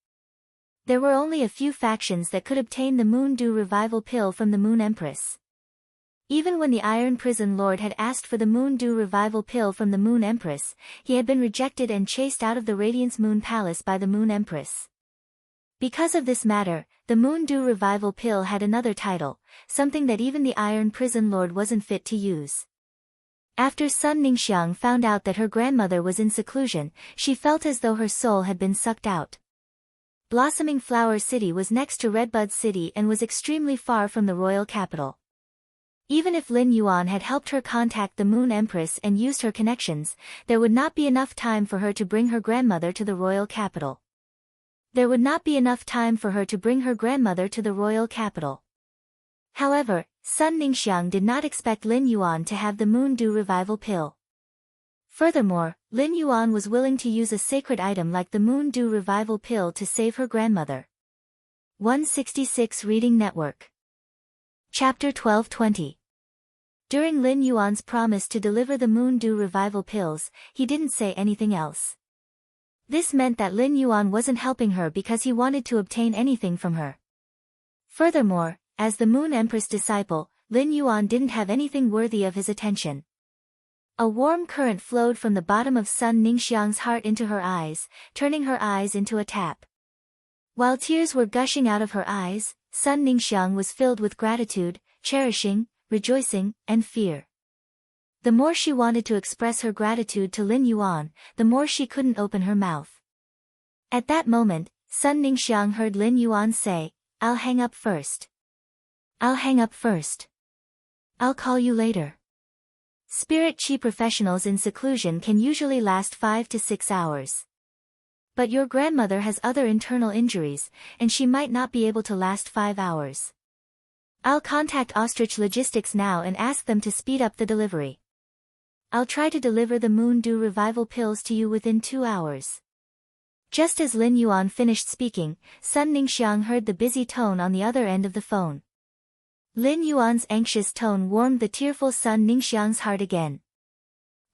There were only a few factions that could obtain the Moon Dew Revival Pill from the Moon Empress. Even when the Iron Prison Lord had asked for the Moon Dew Revival Pill from the Moon Empress, he had been rejected and chased out of the Radiance Moon Palace by the Moon Empress. Because of this matter, the Moon Dew Revival Pill had another title, something that even the Iron Prison Lord wasn't fit to use. After Sun Ningxiang found out that her grandmother was in seclusion, she felt as though her soul had been sucked out. Blossoming Flower City was next to Redbud City and was extremely far from the royal capital. Even if Lin Yuan had helped her contact the Moon Empress and used her connections, there would not be enough time for her to bring her grandmother to the royal capital. However, Sun Ningxiang did not expect Lin Yuan to have the Moon Dew Revival Pill. Furthermore, Lin Yuan was willing to use a sacred item like the Moon Dew Revival Pill to save her grandmother. 166 Reading Network. Chapter 1220. During Lin Yuan's promise to deliver the Moon Dew Revival Pills, he didn't say anything else. This meant that Lin Yuan wasn't helping her because he wanted to obtain anything from her. Furthermore, as the Moon Empress disciple, Lin Yuan didn't have anything worthy of his attention. A warm current flowed from the bottom of Sun Ningxiang's heart into her eyes, turning her eyes into a tap. While tears were gushing out of her eyes, Sun Ningxiang was filled with gratitude, cherishing, rejoicing, and fear. The more she wanted to express her gratitude to Lin Yuan, the more she couldn't open her mouth. At that moment, Sun Ningxiang heard Lin Yuan say, "I'll hang up first. I'll hang up first. I'll call you later." Spirit Chi professionals in seclusion can usually last 5 to 6 hours. But your grandmother has other internal injuries, and she might not be able to last 5 hours. I'll contact Ostrich Logistics now and ask them to speed up the delivery. I'll try to deliver the Moon Dew Revival Pills to you within 2 hours. Just as Lin Yuan finished speaking, Sun Ningxiang heard the busy tone on the other end of the phone. Lin Yuan's anxious tone warmed the tearful Sun Ningxiang's heart again.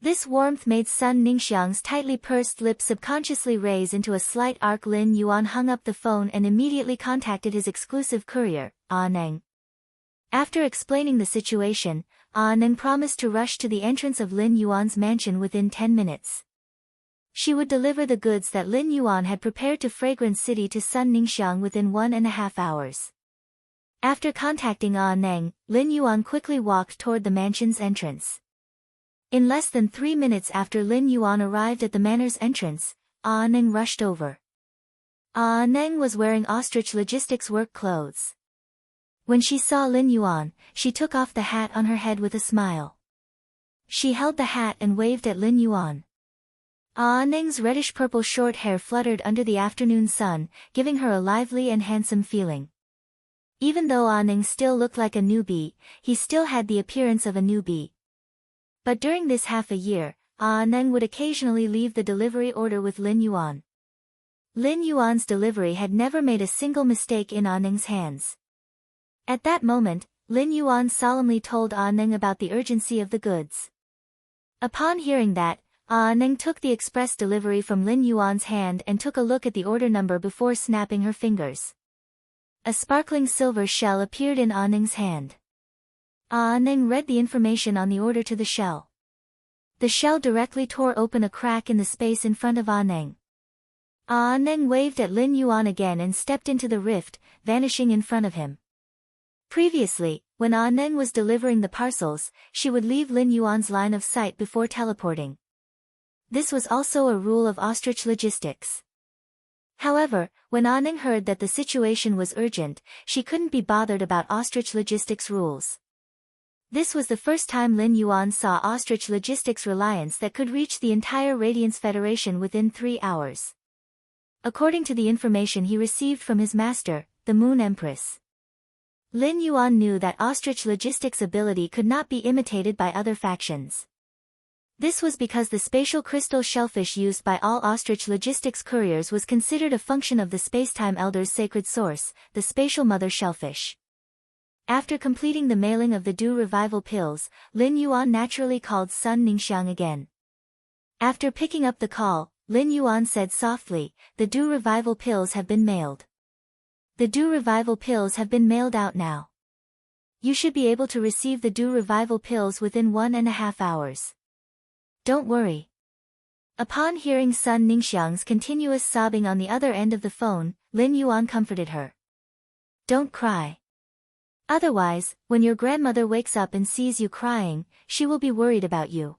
This warmth made Sun Ningxiang's tightly pursed lips subconsciously raise into a slight arc. Lin Yuan hung up the phone and immediately contacted his exclusive courier, Ah Neng. After explaining the situation, Ah Neng promised to rush to the entrance of Lin Yuan's mansion within 10 minutes. She would deliver the goods that Lin Yuan had prepared to Fragrance City to Sun Ningxiang within 1.5 hours. After contacting Ah Neng, Lin Yuan quickly walked toward the mansion's entrance. In less than 3 minutes after Lin Yuan arrived at the manor's entrance, Ah Neng rushed over. Ah Neng was wearing Ostrich Logistics work clothes. When she saw Lin Yuan, she took off the hat on her head with a smile. She held the hat and waved at Lin Yuan. Ah Neng's reddish-purple short hair fluttered under the afternoon sun, giving her a lively and handsome feeling. Even though Ah Neng still looked like a newbie, he still had the appearance of a newbie. But during this half a year, Ah Neng would occasionally leave the delivery order with Lin Yuan. Lin Yuan's delivery had never made a single mistake in Ah Neng's hands. At that moment, Lin Yuan solemnly told Ah Neng about the urgency of the goods. Upon hearing that, Ah Neng took the express delivery from Lin Yuan's hand and took a look at the order number before snapping her fingers. A sparkling silver shell appeared in Ah Neng's hand. Ah Neng read the information on the order to the shell. The shell directly tore open a crack in the space in front of Ah Neng. Ah Neng waved at Lin Yuan again and stepped into the rift, vanishing in front of him. Previously, when Ah Neng was delivering the parcels, she would leave Lin Yuan's line of sight before teleporting. This was also a rule of Ostrich Logistics. However, when Anning heard that the situation was urgent, she couldn't be bothered about ostrich logistics rules. This was the first time Lin Yuan saw ostrich logistics reliance that could reach the entire Radiance Federation within 3 hours. According to the information he received from his master, the Moon Empress, Lin Yuan knew that ostrich logistics ability could not be imitated by other factions. This was because the spatial crystal shellfish used by all ostrich logistics couriers was considered a function of the Spacetime Elder's sacred source, the spatial mother shellfish. After completing the mailing of the dew revival pills, Lin Yuan naturally called Sun Ningxiang again. After picking up the call, Lin Yuan said softly, "The dew revival pills have been mailed. The dew revival pills have been mailed out now. You should be able to receive the dew revival pills within 1.5 hours. Don't worry." Upon hearing Sun Ningxiang's continuous sobbing on the other end of the phone, Lin Yuan comforted her. "Don't cry. Otherwise, when your grandmother wakes up and sees you crying, she will be worried about you."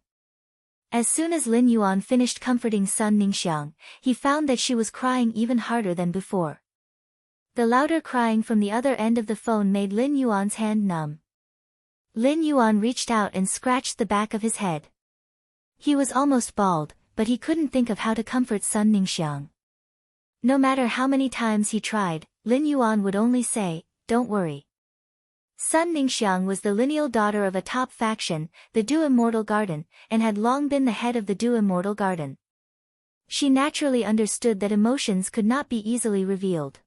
As soon as Lin Yuan finished comforting Sun Ningxiang, he found that she was crying even harder than before. The louder crying from the other end of the phone made Lin Yuan's hand numb. Lin Yuan reached out and scratched the back of his head. He was almost bald, but he couldn't think of how to comfort Sun Ningxiang. No matter how many times he tried, Lin Yuan would only say, "Don't worry." Sun Ningxiang was the lineal daughter of a top faction, the Dew Immortal Garden, and had long been the head of the Dew Immortal Garden. She naturally understood that emotions could not be easily revealed.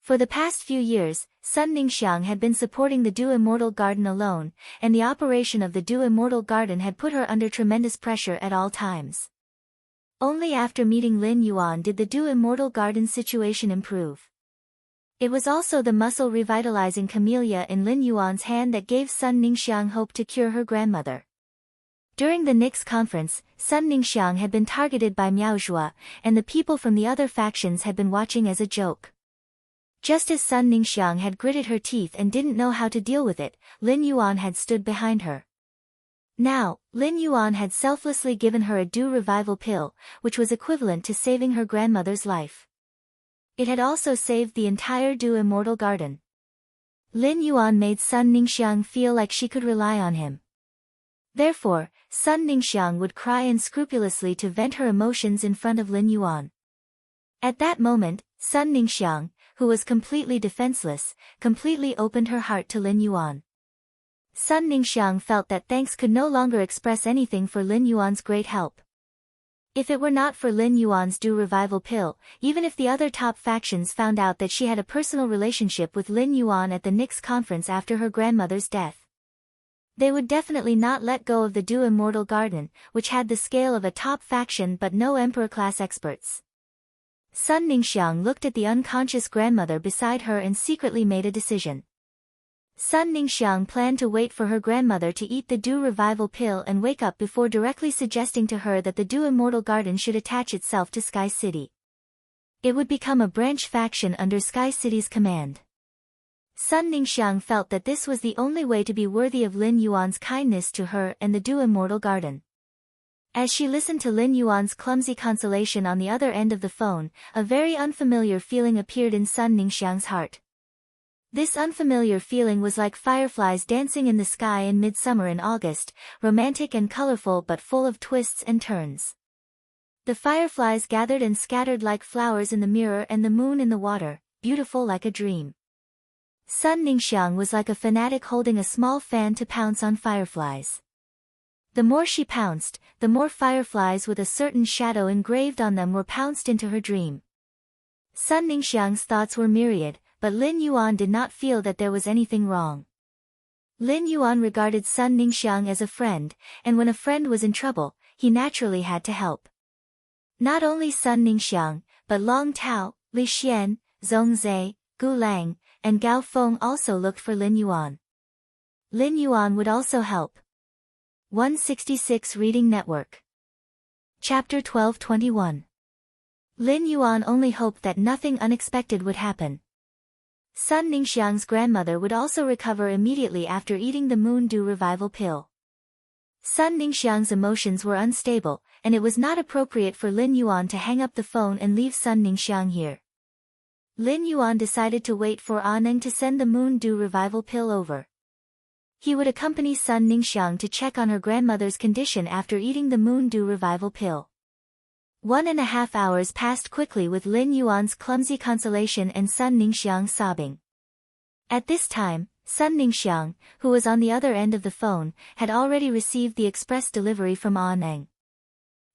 For the past few years, Sun Ningxiang had been supporting the Dew Immortal Garden alone, and the operation of the Dew Immortal Garden had put her under tremendous pressure at all times. Only after meeting Lin Yuan did the Dew Immortal Garden situation improve. It was also the muscle revitalizing camellia in Lin Yuan's hand that gave Sun Ningxiang hope to cure her grandmother. During the Nix conference, Sun Ningxiang had been targeted by Miao Zhua, and the people from the other factions had been watching as a joke. Just as Sun Ningxiang had gritted her teeth and didn't know how to deal with it, Lin Yuan had stood behind her. Now, Lin Yuan had selflessly given her a dew revival pill, which was equivalent to saving her grandmother's life. It had also saved the entire Dew Immortal Garden. Lin Yuan made Sun Ningxiang feel like she could rely on him. Therefore, Sun Ningxiang would cry unscrupulously to vent her emotions in front of Lin Yuan. At that moment, Sun Ningxiang, who was completely defenseless, completely opened her heart to Lin Yuan. Sun Ningxiang felt that thanks could no longer express anything for Lin Yuan's great help. If it were not for Lin Yuan's dew revival pill, even if the other top factions found out that she had a personal relationship with Lin Yuan at the Nix conference after her grandmother's death, they would definitely not let go of the Dew Immortal Garden, which had the scale of a top faction but no emperor-class experts. Sun Ningxiang looked at the unconscious grandmother beside her and secretly made a decision. Sun Ningxiang planned to wait for her grandmother to eat the Dew Revival pill and wake up before directly suggesting to her that the Dew Immortal Garden should attach itself to Sky City. It would become a branch faction under Sky City's command. Sun Ningxiang felt that this was the only way to be worthy of Lin Yuan's kindness to her and the Dew Immortal Garden. As she listened to Lin Yuan's clumsy consolation on the other end of the phone, a very unfamiliar feeling appeared in Sun Ningxiang's heart. This unfamiliar feeling was like fireflies dancing in the sky in midsummer in August, romantic and colorful but full of twists and turns. The fireflies gathered and scattered like flowers in the mirror and the moon in the water, beautiful like a dream. Sun Ningxiang was like a fanatic holding a small fan to pounce on fireflies. The more she pounced, the more fireflies with a certain shadow engraved on them were pounced into her dream. Sun Ningxiang's thoughts were myriad, but Lin Yuan did not feel that there was anything wrong. Lin Yuan regarded Sun Ningxiang as a friend, and when a friend was in trouble, he naturally had to help. Not only Sun Ningxiang, but Long Tao, Li Xian, Zhong Zhe, Gu Lang, and Gao Feng also looked for Lin Yuan. Lin Yuan would also help. 166 Reading Network. Chapter 1221. Lin Yuan only hoped that nothing unexpected would happen. Sun Ningxiang's grandmother would also recover immediately after eating the Moon Dew Revival pill. Sun Ningxiang's emotions were unstable, and it was not appropriate for Lin Yuan to hang up the phone and leave Sun Ningxiang here. Lin Yuan decided to wait for Neng to send the Moon Dew Revival Pill over. He would accompany Sun Ningxiang to check on her grandmother's condition after eating the Moon Dew Revival Pill. 1.5 hours passed quickly with Lin Yuan's clumsy consolation and Sun Ningxiang sobbing. At this time, Sun Ningxiang, who was on the other end of the phone, had already received the express delivery from Neng.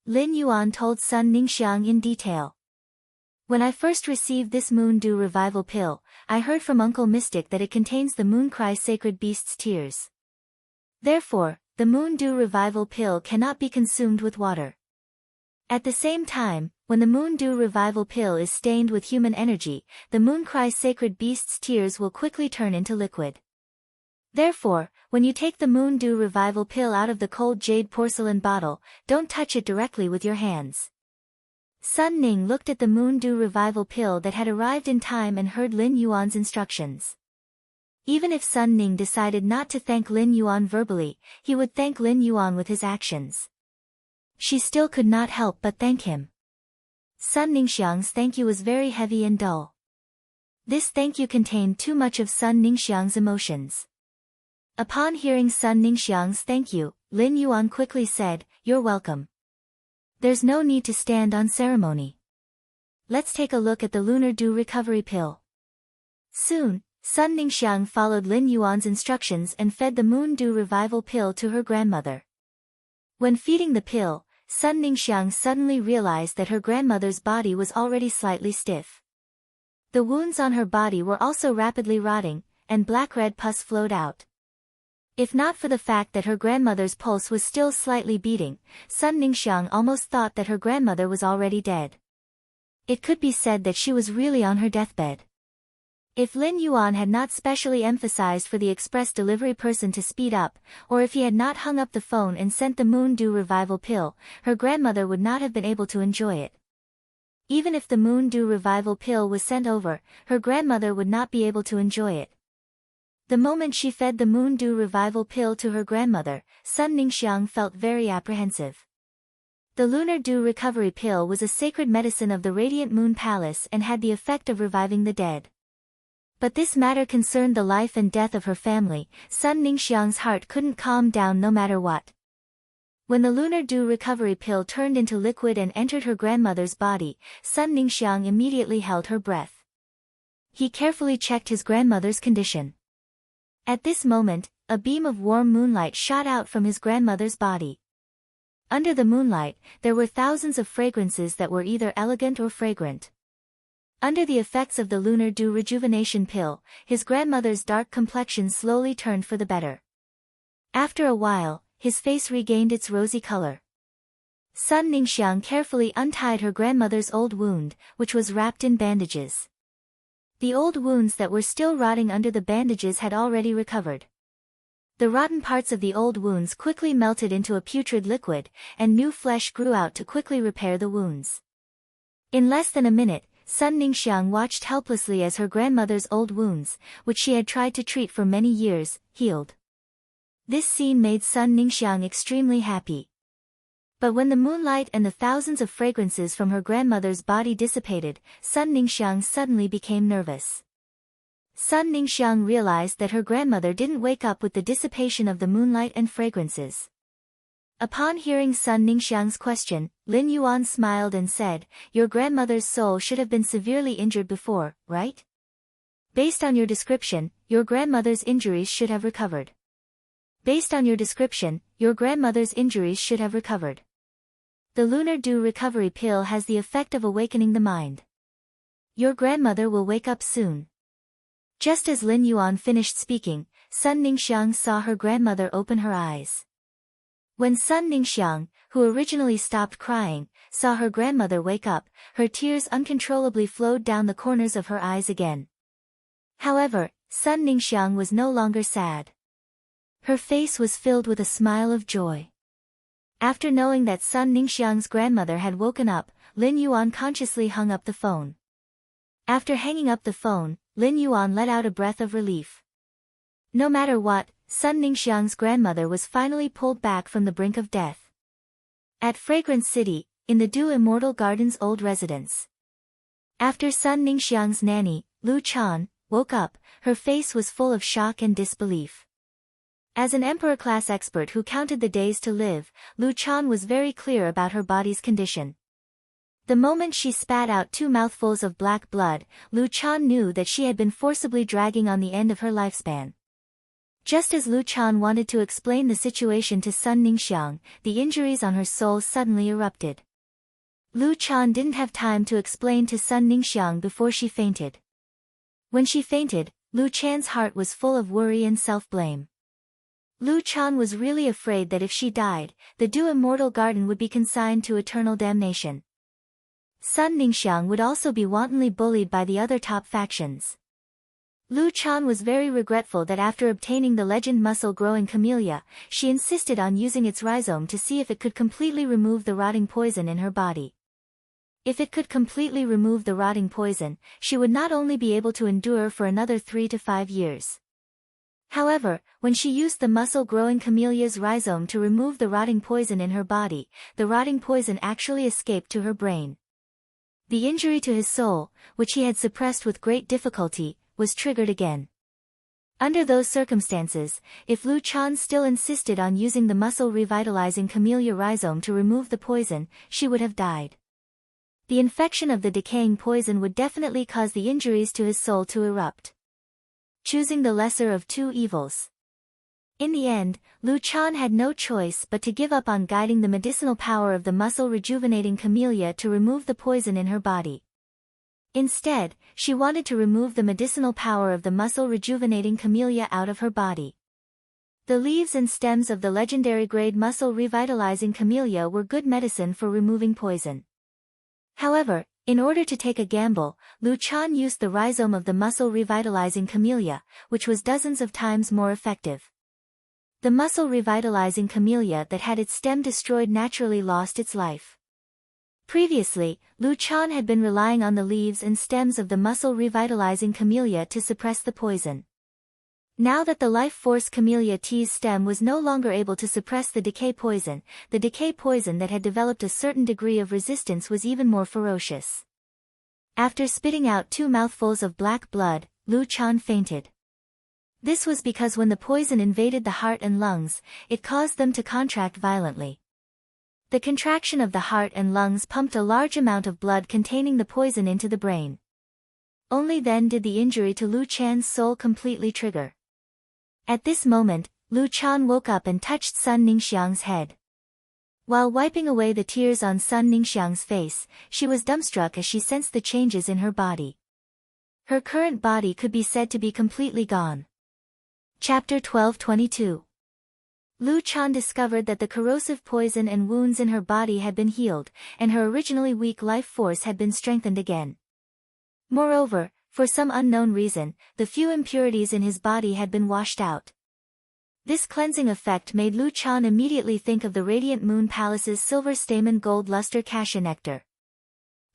Lin Yuan told Sun Ningxiang in detail. When I first received this Moon Dew Revival Pill, I heard from Uncle Mystic that it contains the Moon Cry Sacred Beast's tears. Therefore, the Moon Dew Revival Pill cannot be consumed with water. At the same time, when the Moon Dew Revival Pill is stained with human energy, the Moon Cry Sacred Beast's tears will quickly turn into liquid. Therefore, when you take the Moon Dew Revival Pill out of the cold jade porcelain bottle, don't touch it directly with your hands. Sun Ning looked at the Moon Dew Revival Pill that had arrived in time and heard Lin Yuan's instructions. Even if Sun Ning decided not to thank Lin Yuan verbally, he would thank Lin Yuan with his actions. She still could not help but thank him. Sun Ningxiang's thank you was very heavy and dull. This thank you contained too much of Sun Ningxiang's emotions. Upon hearing Sun Ningxiang's thank you, Lin Yuan quickly said, "You're welcome. There's no need to stand on ceremony. Let's take a look at the Lunar Dew Recovery Pill." Soon, Sun Ningxiang followed Lin Yuan's instructions and fed the Moon Dew Revival Pill to her grandmother. When feeding the pill, Sun Ningxiang suddenly realized that her grandmother's body was already slightly stiff. The wounds on her body were also rapidly rotting, and black-red pus flowed out. If not for the fact that her grandmother's pulse was still slightly beating, Sun Ningxiang almost thought that her grandmother was already dead. It could be said that she was really on her deathbed. If Lin Yuan had not specially emphasized for the express delivery person to speed up, or if he had not hung up the phone and sent the Moon Dew Revival Pill, her grandmother would not have been able to enjoy it. Even if the Moon Dew Revival Pill was sent over, her grandmother would not be able to enjoy it. The moment she fed the Moon Dew Revival Pill to her grandmother, Sun Ningxiang felt very apprehensive. The Lunar Dew Recovery Pill was a sacred medicine of the Radiant Moon Palace and had the effect of reviving the dead. But this matter concerned the life and death of her family. Sun Ningxiang's heart couldn't calm down no matter what. When the Lunar Dew Recovery Pill turned into liquid and entered her grandmother's body, Sun Ningxiang immediately held her breath. He carefully checked his grandmother's condition. At this moment, a beam of warm moonlight shot out from his grandmother's body. Under the moonlight, there were thousands of fragrances that were either elegant or fragrant. Under the effects of the Lunar Dew Rejuvenation Pill, his grandmother's dark complexion slowly turned for the better. After a while, his face regained its rosy color. Sun Ningxiang carefully untied her grandmother's old wound, which was wrapped in bandages. The old wounds that were still rotting under the bandages had already recovered. The rotten parts of the old wounds quickly melted into a putrid liquid, and new flesh grew out to quickly repair the wounds. In less than a minute, Sun Ningxiang watched helplessly as her grandmother's old wounds, which she had tried to treat for many years, healed. This scene made Sun Ningxiang extremely happy. But when the moonlight and the thousands of fragrances from her grandmother's body dissipated, Sun Ningxiang suddenly became nervous. Sun Ningxiang realized that her grandmother didn't wake up with the dissipation of the moonlight and fragrances. Upon hearing Sun Ningxiang's question, Lin Yuan smiled and said, "Your grandmother's soul should have been severely injured before, right? Based on your description, your grandmother's injuries should have recovered. Based on your description, your grandmother's injuries should have recovered. The Lunar Dew Recovery Pill has the effect of awakening the mind. Your grandmother will wake up soon." Just as Lin Yuan finished speaking, Sun Ningxiang saw her grandmother open her eyes. When Sun Ningxiang, who originally stopped crying, saw her grandmother wake up, her tears uncontrollably flowed down the corners of her eyes again. However, Sun Ningxiang was no longer sad. Her face was filled with a smile of joy. After knowing that Sun Ningxiang's grandmother had woken up, Lin Yuan consciously hung up the phone. After hanging up the phone, Lin Yuan let out a breath of relief. No matter what, Sun Ningxiang's grandmother was finally pulled back from the brink of death. At Fragrance City, in the Du Immortal Garden's old residence. After Sun Ningxiang's nanny, Lu Chan, woke up, her face was full of shock and disbelief. As an emperor-class expert who counted the days to live, Lu Chan was very clear about her body's condition. The moment she spat out 2 mouthfuls of black blood, Lu Chan knew that she had been forcibly dragging on the end of her lifespan. Just as Lu Chan wanted to explain the situation to Sun Ningxiang, the injuries on her soul suddenly erupted. Lu Chan didn't have time to explain to Sun Ningxiang before she fainted. When she fainted, Lu Chan's heart was full of worry and self-blame. Lu Chan was really afraid that if she died, the Du Immortal Garden would be consigned to eternal damnation. Sun Ningxiang would also be wantonly bullied by the other top factions. Lu Chan was very regretful that after obtaining the legend muscle-growing camellia, she insisted on using its rhizome to see if it could completely remove the rotting poison in her body. If it could completely remove the rotting poison, she would not only be able to endure for another 3 to 5 years. However, when she used the muscle-growing camellia's rhizome to remove the rotting poison in her body, the rotting poison actually escaped to her brain. The injury to his soul, which he had suppressed with great difficulty, was triggered again. Under those circumstances, if Lu Chan still insisted on using the muscle-revitalizing camellia rhizome to remove the poison, she would have died. The infection of the decaying poison would definitely cause the injuries to his soul to erupt. Choosing the lesser of 2 evils. In the end, Lu Chan had no choice but to give up on guiding the medicinal power of the muscle-rejuvenating camellia to remove the poison in her body. Instead, she wanted to remove the medicinal power of the muscle-rejuvenating camellia out of her body. The leaves and stems of the legendary-grade muscle-revitalizing camellia were good medicine for removing poison. However, in order to take a gamble, Lu Chan used the rhizome of the muscle-revitalizing camellia, which was dozens of times more effective. The muscle-revitalizing camellia that had its stem destroyed naturally lost its life. Previously, Lu Chan had been relying on the leaves and stems of the muscle-revitalizing camellia to suppress the poison. Now that the life force camellia tea's stem was no longer able to suppress the decay poison that had developed a certain degree of resistance was even more ferocious. After spitting out 2 mouthfuls of black blood, Lu Chan fainted. This was because when the poison invaded the heart and lungs, it caused them to contract violently. The contraction of the heart and lungs pumped a large amount of blood containing the poison into the brain. Only then did the injury to Lu Chan's soul completely trigger. At this moment, Lu Chan woke up and touched Sun Ningxiang's head. While wiping away the tears on Sun Ningxiang's face, she was dumbstruck as she sensed the changes in her body. Her current body could be said to be completely gone. Chapter 12:22. Lu Chan discovered that the corrosive poison and wounds in her body had been healed, and her originally weak life force had been strengthened again. Moreover, for some unknown reason, the few impurities in his body had been washed out. This cleansing effect made Lu Chan immediately think of the Radiant Moon Palace's silver stamen gold luster cassia nectar.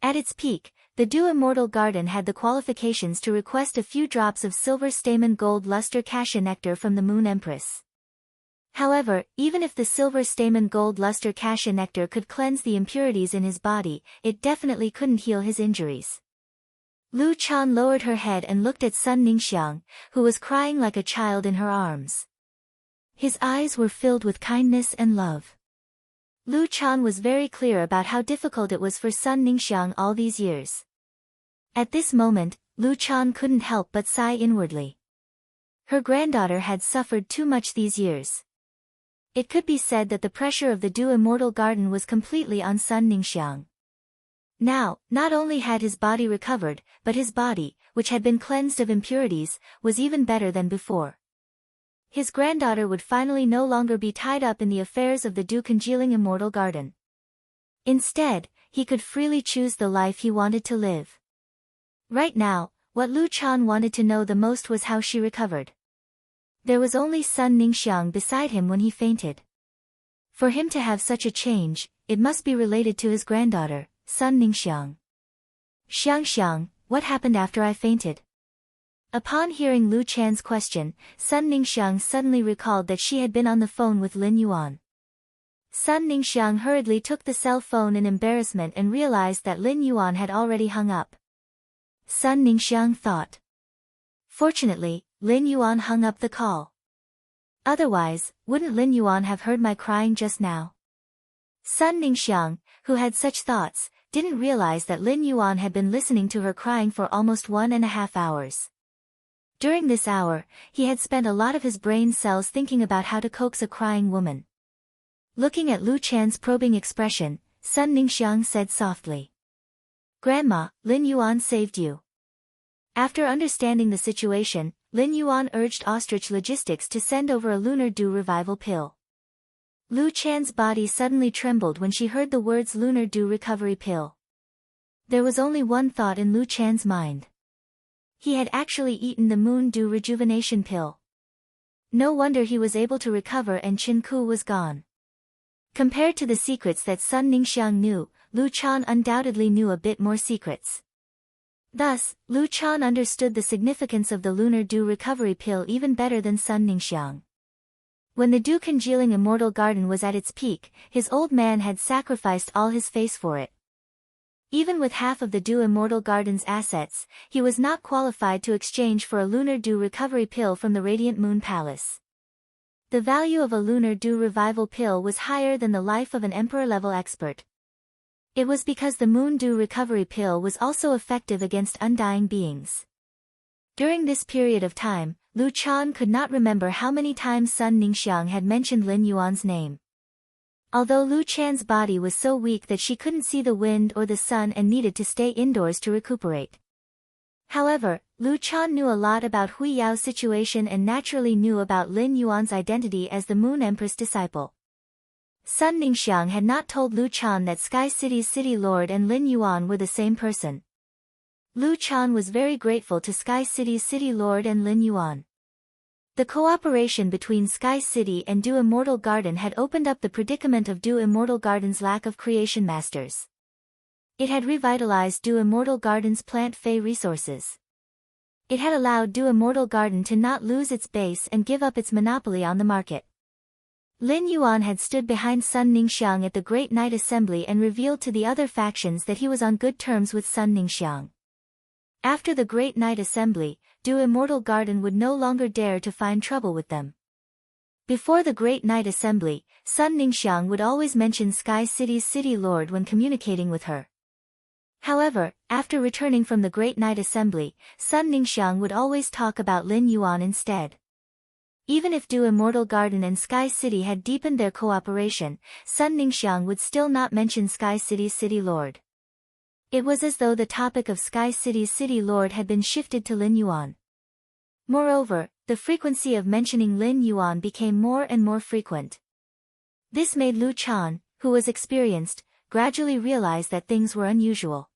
At its peak, the Du Immortal Garden had the qualifications to request a few drops of silver stamen gold luster cassia nectar from the Moon Empress. However, even if the silver stamen gold luster cassia nectar could cleanse the impurities in his body, it definitely couldn't heal his injuries. Lu Chan lowered her head and looked at Sun Ningxiang, who was crying like a child in her arms. His eyes were filled with kindness and love. Lu Chan was very clear about how difficult it was for Sun Ningxiang all these years. At this moment, Lu Chan couldn't help but sigh inwardly. Her granddaughter had suffered too much these years. It could be said that the pressure of the Du Immortal Garden was completely on Sun Ningxiang. Now, not only had his body recovered, but his body, which had been cleansed of impurities, was even better than before. His granddaughter would finally no longer be tied up in the affairs of the Du congealing Immortal Garden. Instead, he could freely choose the life he wanted to live. Right now, what Lu Chan wanted to know the most was how she recovered. There was only Sun Ningxiang beside him when he fainted. For him to have such a change, it must be related to his granddaughter, Sun Ningxiang. Xiang, what happened after I fainted? Upon hearing Lu Chan's question, Sun Ningxiang suddenly recalled that she had been on the phone with Lin Yuan. Sun Ningxiang hurriedly took the cell phone in embarrassment and realized that Lin Yuan had already hung up. Sun Ningxiang thought. Fortunately, Lin Yuan hung up the call. Otherwise, wouldn't Lin Yuan have heard my crying just now? Sun Ningxiang, who had such thoughts, didn't realize that Lin Yuan had been listening to her crying for almost 1.5 hours. During this hour, he had spent a lot of his brain cells thinking about how to coax a crying woman. Looking at Lu Chan's probing expression, Sun Ningxiang said softly. Grandma, Lin Yuan saved you. After understanding the situation, Lin Yuan urged Ostrich Logistics to send over a lunar dew revival pill. Lu Chan's body suddenly trembled when she heard the words lunar dew recovery pill. There was only one thought in Lu Chan's mind. He had actually eaten the moon dew rejuvenation pill. No wonder he was able to recover and Chen Ku was gone. Compared to the secrets that Sun Ningxiang knew, Lu Chan undoubtedly knew a bit more secrets. Thus, Lu Chan understood the significance of the lunar dew recovery pill even better than Sun Ningxiang. When the dew congealing immortal garden was at its peak, his old man had sacrificed all his face for it. Even with half of the dew immortal garden's assets, he was not qualified to exchange for a lunar dew recovery pill from the Radiant Moon Palace. The value of a lunar dew revival pill was higher than the life of an emperor-level expert. It was because the moon dew recovery pill was also effective against undying beings. During this period of time, Lu Chan could not remember how many times Sun Ningxiang had mentioned Lin Yuan's name. Although Lu Chan's body was so weak that she couldn't see the wind or the sun and needed to stay indoors to recuperate. However, Lu Chan knew a lot about Hui Yao's situation and naturally knew about Lin Yuan's identity as the Moon Empress disciple. Sun Ningxiang had not told Lu Chan that Sky City's city lord and Lin Yuan were the same person. Lu Chan was very grateful to Sky City's city lord and Lin Yuan. The cooperation between Sky City and Dew Immortal Garden had opened up the predicament of Dew Immortal Garden's lack of creation masters. It had revitalized Dew Immortal Garden's plant fey resources. It had allowed Dew Immortal Garden to not lose its base and give up its monopoly on the market. Lin Yuan had stood behind Sun Ningxiang at the Great Night Assembly and revealed to the other factions that he was on good terms with Sun Ningxiang. After the Great Night Assembly, Dew Immortal Garden would no longer dare to find trouble with them. Before the Great Night Assembly, Sun Ningxiang would always mention Sky City's city lord when communicating with her. However, after returning from the Great Night Assembly, Sun Ningxiang would always talk about Lin Yuan instead. Even if Dew Immortal Garden and Sky City had deepened their cooperation, Sun Ningxiang would still not mention Sky City's city lord. It was as though the topic of Sky City's city lord had been shifted to Lin Yuan. Moreover, the frequency of mentioning Lin Yuan became more and more frequent. This made Lu Chan, who was experienced, gradually realize that things were unusual.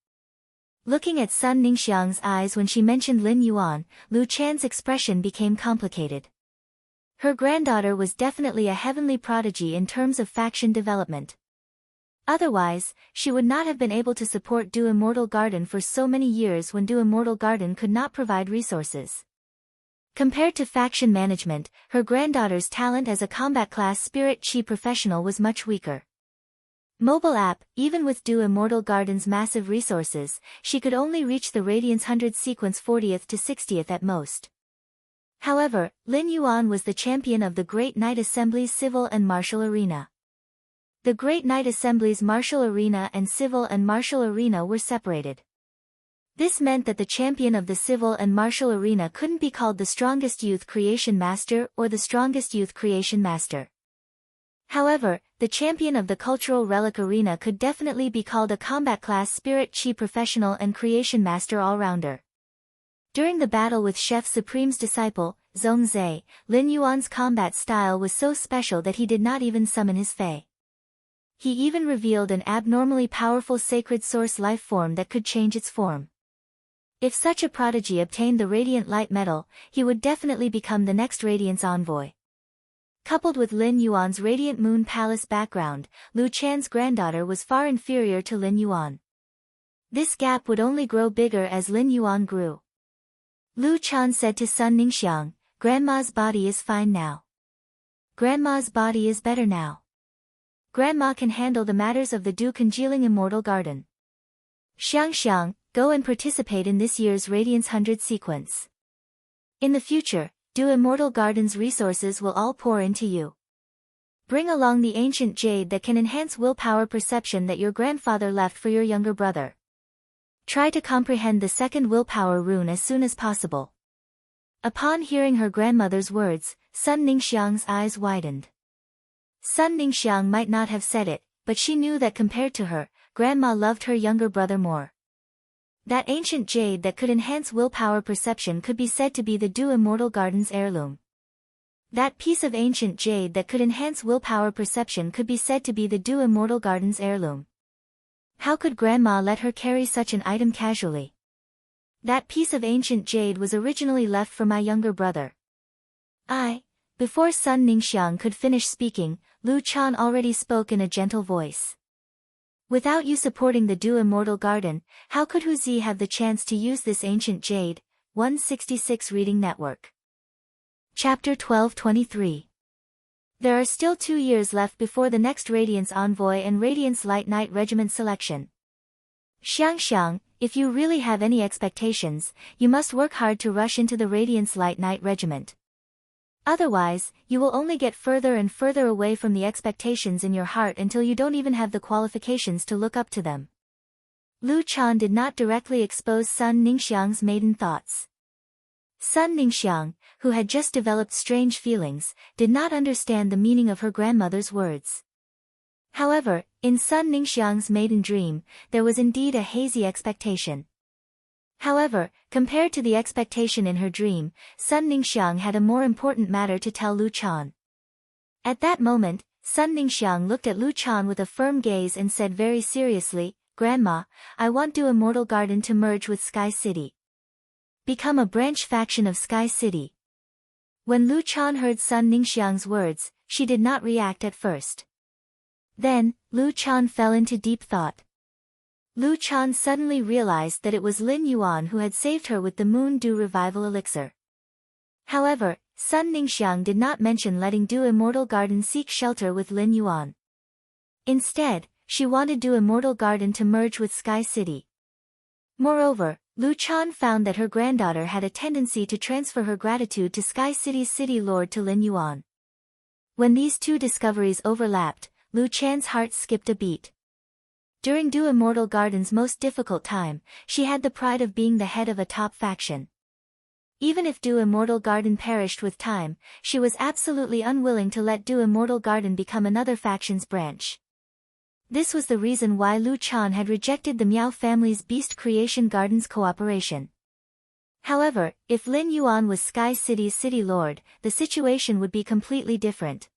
Looking at Sun Ningxiang's eyes when she mentioned Lin Yuan, Lu Chan's expression became complicated. Her granddaughter was definitely a heavenly prodigy in terms of faction development. Otherwise, she would not have been able to support Dew Immortal Garden for so many years when Dew Immortal Garden could not provide resources. Compared to faction management, her granddaughter's talent as a combat class spirit chi professional was much weaker. Mobile app, even with Dew Immortal Garden's massive resources, she could only reach the Radiance 100 sequence 40th to 60th at most. However, Lin Yuan was the champion of the Great Night Assembly's civil and martial arena. The Great Night Assembly's martial arena and civil and martial arena were separated. This meant that the champion of the civil and martial arena couldn't be called the strongest youth creation master or the strongest youth creation master. However, the champion of the cultural relic arena could definitely be called a combat class spirit chi professional and creation master all-rounder. During the battle with Chef Supreme's disciple, Zhongzhe, Lin Yuan's combat style was so special that he did not even summon his Fae. He even revealed an abnormally powerful sacred source life form that could change its form. If such a prodigy obtained the Radiant Light Medal, he would definitely become the next Radiance envoy. Coupled with Lin Yuan's Radiant Moon Palace background, Lu Chan's granddaughter was far inferior to Lin Yuan. This gap would only grow bigger as Lin Yuan grew. Lu Chan said to Sun Ningxiang, "Grandma's body is fine now. Grandma's body is better now. Grandma can handle the matters of the dew congealing immortal garden. Xiang, go and participate in this year's Radiance 100 sequence. In the future, Dew Immortal Garden's resources will all pour into you. Bring along the ancient jade that can enhance willpower perception that your grandfather left for your younger brother. Try to comprehend the second willpower rune as soon as possible." Upon hearing her grandmother's words, Sun Ningxiang's eyes widened. Sun Ningxiang might not have said it, but she knew that compared to her, Grandma loved her younger brother more. That ancient jade that could enhance willpower perception could be said to be the Dew Immortal Garden's heirloom. That piece of ancient jade that could enhance willpower perception could be said to be the Dew Immortal Garden's heirloom. How could Grandma let her carry such an item casually? That piece of ancient jade was originally left for my younger brother. Before Sun Ningxiang could finish speaking, Lu Chan already spoke in a gentle voice. "Without you supporting the Dew Immortal Garden, how could Huzi have the chance to use this ancient jade?" 166 Reading Network. Chapter 1223. There are still 2 years left before the next Radiance Envoy and Radiance Light Knight Regiment selection. Xiang, if you really have any expectations, you must work hard to rush into the Radiance Light Knight Regiment. Otherwise, you will only get further and further away from the expectations in your heart until you don't even have the qualifications to look up to them. Lu Chan did not directly expose Sun Ningxiang's maiden thoughts. Sun Ningxiang, who had just developed strange feelings, did not understand the meaning of her grandmother's words. However, in Sun Ningxiang's maiden dream, there was indeed a hazy expectation. However, compared to the expectation in her dream, Sun Ningxiang had a more important matter to tell Lu Chan. At that moment, Sun Ningxiang looked at Lu Chan with a firm gaze and said very seriously, "Grandma, I want Dew Immortal Garden to merge with Sky City. Become a branch faction of Sky City." When Lu Chan heard Sun Ningxiang's words, she did not react at first. Then, Lu Chan fell into deep thought. Lu Chan suddenly realized that it was Lin Yuan who had saved her with the Moon Dew Revival Elixir. However, Sun Ningxiang did not mention letting Dew Immortal Garden seek shelter with Lin Yuan. Instead, she wanted Dew Immortal Garden to merge with Sky City. Moreover, Lu Chan found that her granddaughter had a tendency to transfer her gratitude to Sky City's city lord to Lin Yuan. When these two discoveries overlapped, Lu Chan's heart skipped a beat. During Dew Immortal Garden's most difficult time, she had the pride of being the head of a top faction. Even if Dew Immortal Garden perished with time, she was absolutely unwilling to let Dew Immortal Garden become another faction's branch. This was the reason why Lu Chan had rejected the Miao family's Beast Creation Garden's cooperation. However, if Lin Yuan was Sky City's city lord, the situation would be completely different.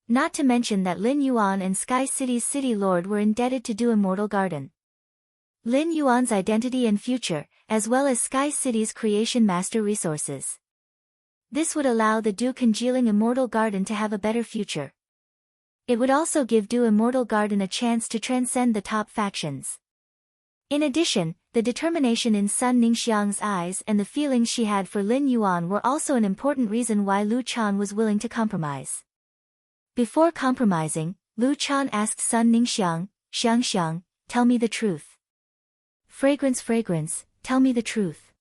Not to mention that Lin Yuan and Sky City's city lord were indebted to Dew Immortal Garden. Lin Yuan's identity and future, as well as Sky City's creation master resources. This would allow the Dew Congealing Immortal Garden to have a better future. It would also give Dew Immortal Garden a chance to transcend the top factions. In addition, the determination in Sun Ningxiang's eyes and the feelings she had for Lin Yuan were also an important reason why Lu Chan was willing to compromise. Before compromising, Lu Chan asked Sun Ningxiang, "Xiang, tell me the truth. Fragrance, tell me the truth.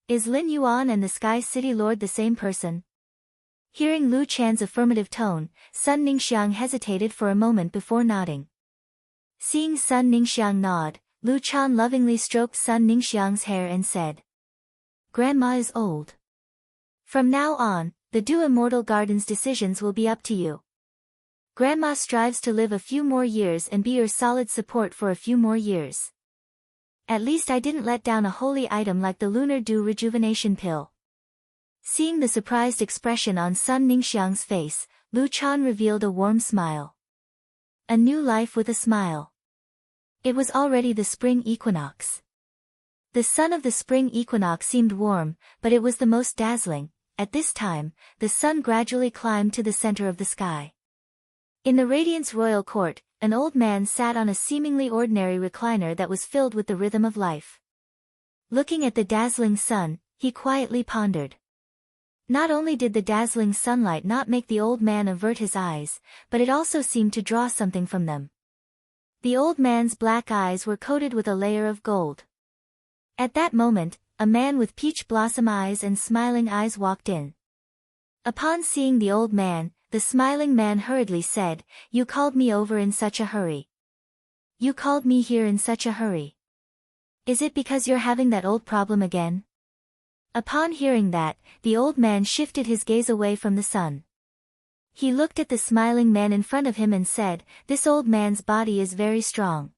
Is Lin Yuan and the Sky City Lord the same person?" Hearing Lu Chan's affirmative tone, Sun Ningxiang hesitated for a moment before nodding. Seeing Sun Ningxiang nod, Lu Chan lovingly stroked Sun Ningxiang's hair and said, "Grandma is old. From now on, the Dew Immortal Garden's decisions will be up to you. Grandma strives to live a few more years and be your solid support for a few more years. At least I didn't let down a holy item like the Lunar Dew Rejuvenation Pill." Seeing the surprised expression on Sun Ningxiang's face, Lu Chan revealed a warm smile. A new life with a smile. It was already the spring equinox. The sun of the spring equinox seemed warm, but it was the most dazzling. At this time, the sun gradually climbed to the center of the sky. In the Radiance Royal Court, an old man sat on a seemingly ordinary recliner that was filled with the rhythm of life. Looking at the dazzling sun, he quietly pondered. Not only did the dazzling sunlight not make the old man avert his eyes, but it also seemed to draw something from them. The old man's black eyes were coated with a layer of gold. At that moment, a man with peach blossom eyes and smiling eyes walked in. Upon seeing the old man, the smiling man hurriedly said, "You called me over in such a hurry. You called me here in such a hurry. Is it because you're having that old problem again?" Upon hearing that, the old man shifted his gaze away from the sun. He looked at the smiling man in front of him and said, "This old man's body is very strong.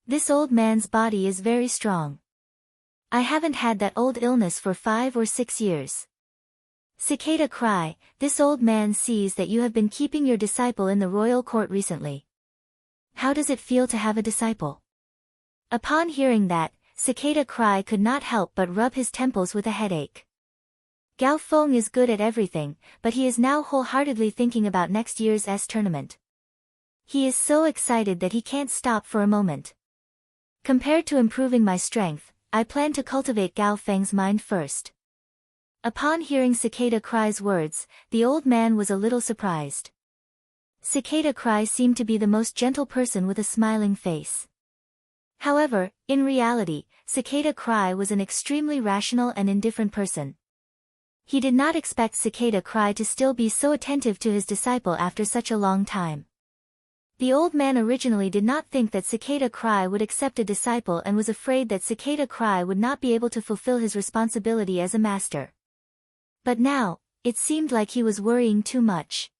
This old man's body is very strong. I haven't had that old illness for 5 or 6 years. Cicada cry, this old man sees that you have been keeping your disciple in the royal court recently. How does it feel to have a disciple?" Upon hearing that, Cicada cry could not help but rub his temples with a headache. Gao Feng is good at everything, but he is now wholeheartedly thinking about next year's tournament. He is so excited that he can't stop for a moment. Compared to improving my strength, I plan to cultivate Gao Feng's mind first. Upon hearing Cicada Cry's words, the old man was a little surprised. Cicada Cry seemed to be the most gentle person with a smiling face. However, in reality, Cicada Cry was an extremely rational and indifferent person. He did not expect Cicada Cry to still be so attentive to his disciple after such a long time. The old man originally did not think that Cicada Cry would accept a disciple and was afraid that Cicada Cry would not be able to fulfill his responsibility as a master. But now, it seemed like he was worrying too much.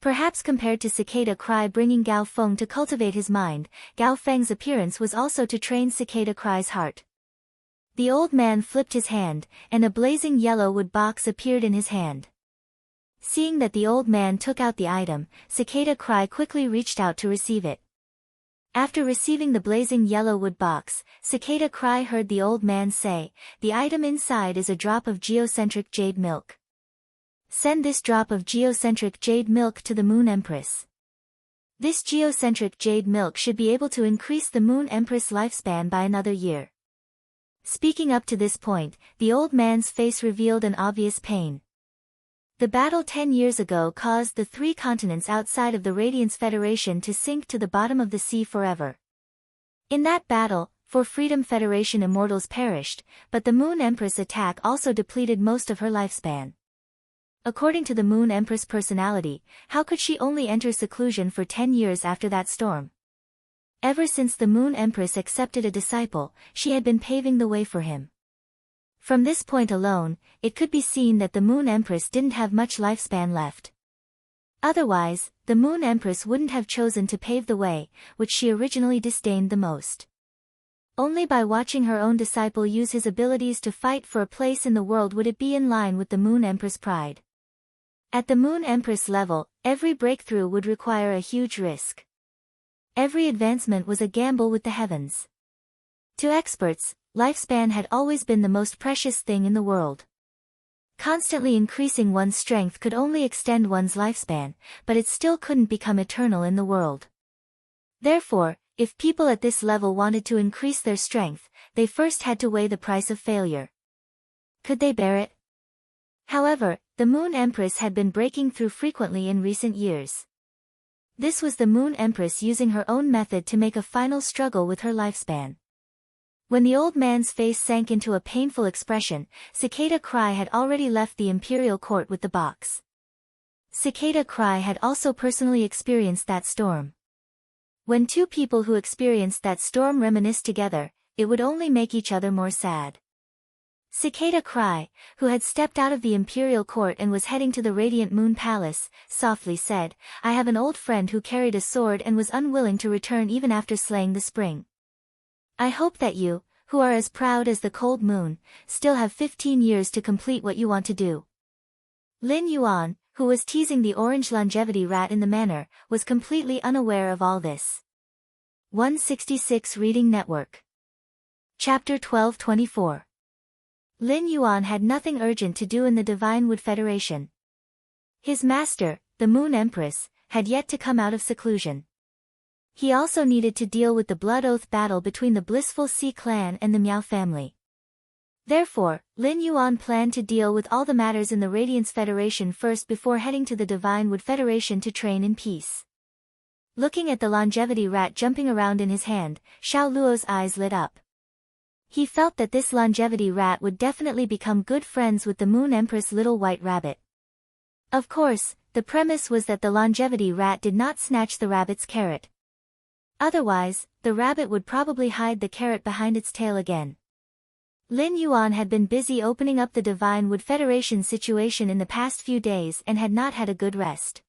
Perhaps compared to Cicada Cry bringing Gao Feng to cultivate his mind, Gao Feng's appearance was also to train Cicada Cry's heart. The old man flipped his hand, and a blazing yellow wood box appeared in his hand. Seeing that the old man took out the item, Cicada Cry quickly reached out to receive it. After receiving the blazing yellow wood box, Cicada Cry heard the old man say, "The item inside is a drop of geocentric jade milk. Send this drop of geocentric jade milk to the Moon Empress. This geocentric jade milk should be able to increase the Moon Empress' lifespan by another year." Speaking up to this point, the old man's face revealed an obvious pain. The battle 10 years ago caused the 3 continents outside of the Radiance Federation to sink to the bottom of the sea forever. In that battle, For Freedom Federation immortals perished, but the Moon Empress attack also depleted most of her lifespan. According to the Moon Empress personality, how could she only enter seclusion for 10 years after that storm? Ever since the Moon Empress accepted a disciple, she had been paving the way for him. From this point alone, it could be seen that the Moon Empress didn't have much lifespan left. Otherwise, the Moon Empress wouldn't have chosen to pave the way, which she originally disdained the most. Only by watching her own disciple use his abilities to fight for a place in the world would it be in line with the Moon Empress' pride. At the Moon Empress level, every breakthrough would require a huge risk. Every advancement was a gamble with the heavens. To experts, lifespan had always been the most precious thing in the world. Constantly increasing one's strength could only extend one's lifespan, but it still couldn't become eternal in the world. Therefore, if people at this level wanted to increase their strength, they first had to weigh the price of failure. Could they bear it? However, the Moon Empress had been breaking through frequently in recent years. This was the Moon Empress using her own method to make a final struggle with her lifespan. When the old man's face sank into a painful expression, Cicada Cry had already left the imperial court with the box. Cicada Cry had also personally experienced that storm. When two people who experienced that storm reminisced together, it would only make each other more sad. Cicada Cry, who had stepped out of the imperial court and was heading to the Radiant Moon Palace, softly said, "I have an old friend who carried a sword and was unwilling to return even after slaying the spring. I hope that you, who are as proud as the cold moon, still have 15 years to complete what you want to do." Lin Yuan, who was teasing the orange longevity rat in the manor, was completely unaware of all this. 166 Reading Network. Chapter 1224. Lin Yuan had nothing urgent to do in the Divine Wood Federation. His master, the Moon Empress, had yet to come out of seclusion. He also needed to deal with the Blood Oath battle between the Blissful Sea clan and the Miao family. Therefore, Lin Yuan planned to deal with all the matters in the Radiance Federation first before heading to the Divine Wood Federation to train in peace. Looking at the longevity rat jumping around in his hand, Xiao Luo's eyes lit up. He felt that this longevity rat would definitely become good friends with the Moon Empress Little White Rabbit. Of course, the premise was that the longevity rat did not snatch the rabbit's carrot. Otherwise, the rabbit would probably hide the carrot behind its tail again. Lin Yuan had been busy opening up the Divine Wood Federation situation in the past few days and had not had a good rest.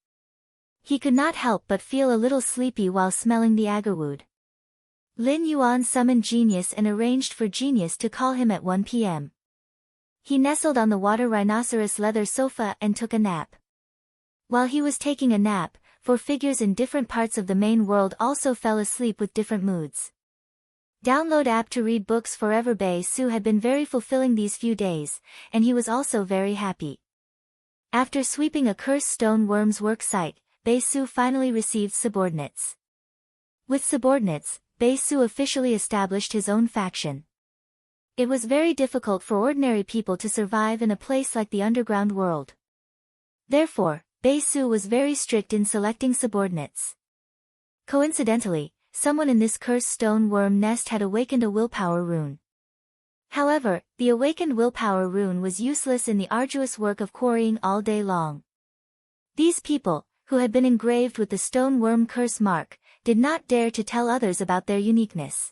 He could not help but feel a little sleepy while smelling the agarwood. Lin Yuan summoned Genius and arranged for Genius to call him at 1 p.m. He nestled on the water rhinoceros leather sofa and took a nap. While he was taking a nap, 4 figures in different parts of the main world also fell asleep with different moods. Download app to read books forever. Bei Su had been very fulfilling these few days, and he was also very happy. After sweeping a cursed stone worm's work site, Bei Su finally received subordinates. With subordinates, Bei Su officially established his own faction. It was very difficult for ordinary people to survive in a place like the underground world. Therefore, Bei Su was very strict in selecting subordinates. Coincidentally, someone in this cursed stone worm nest had awakened a willpower rune. However, the awakened willpower rune was useless in the arduous work of quarrying all day long. These people, who had been engraved with the stone worm curse mark, did not dare to tell others about their uniqueness.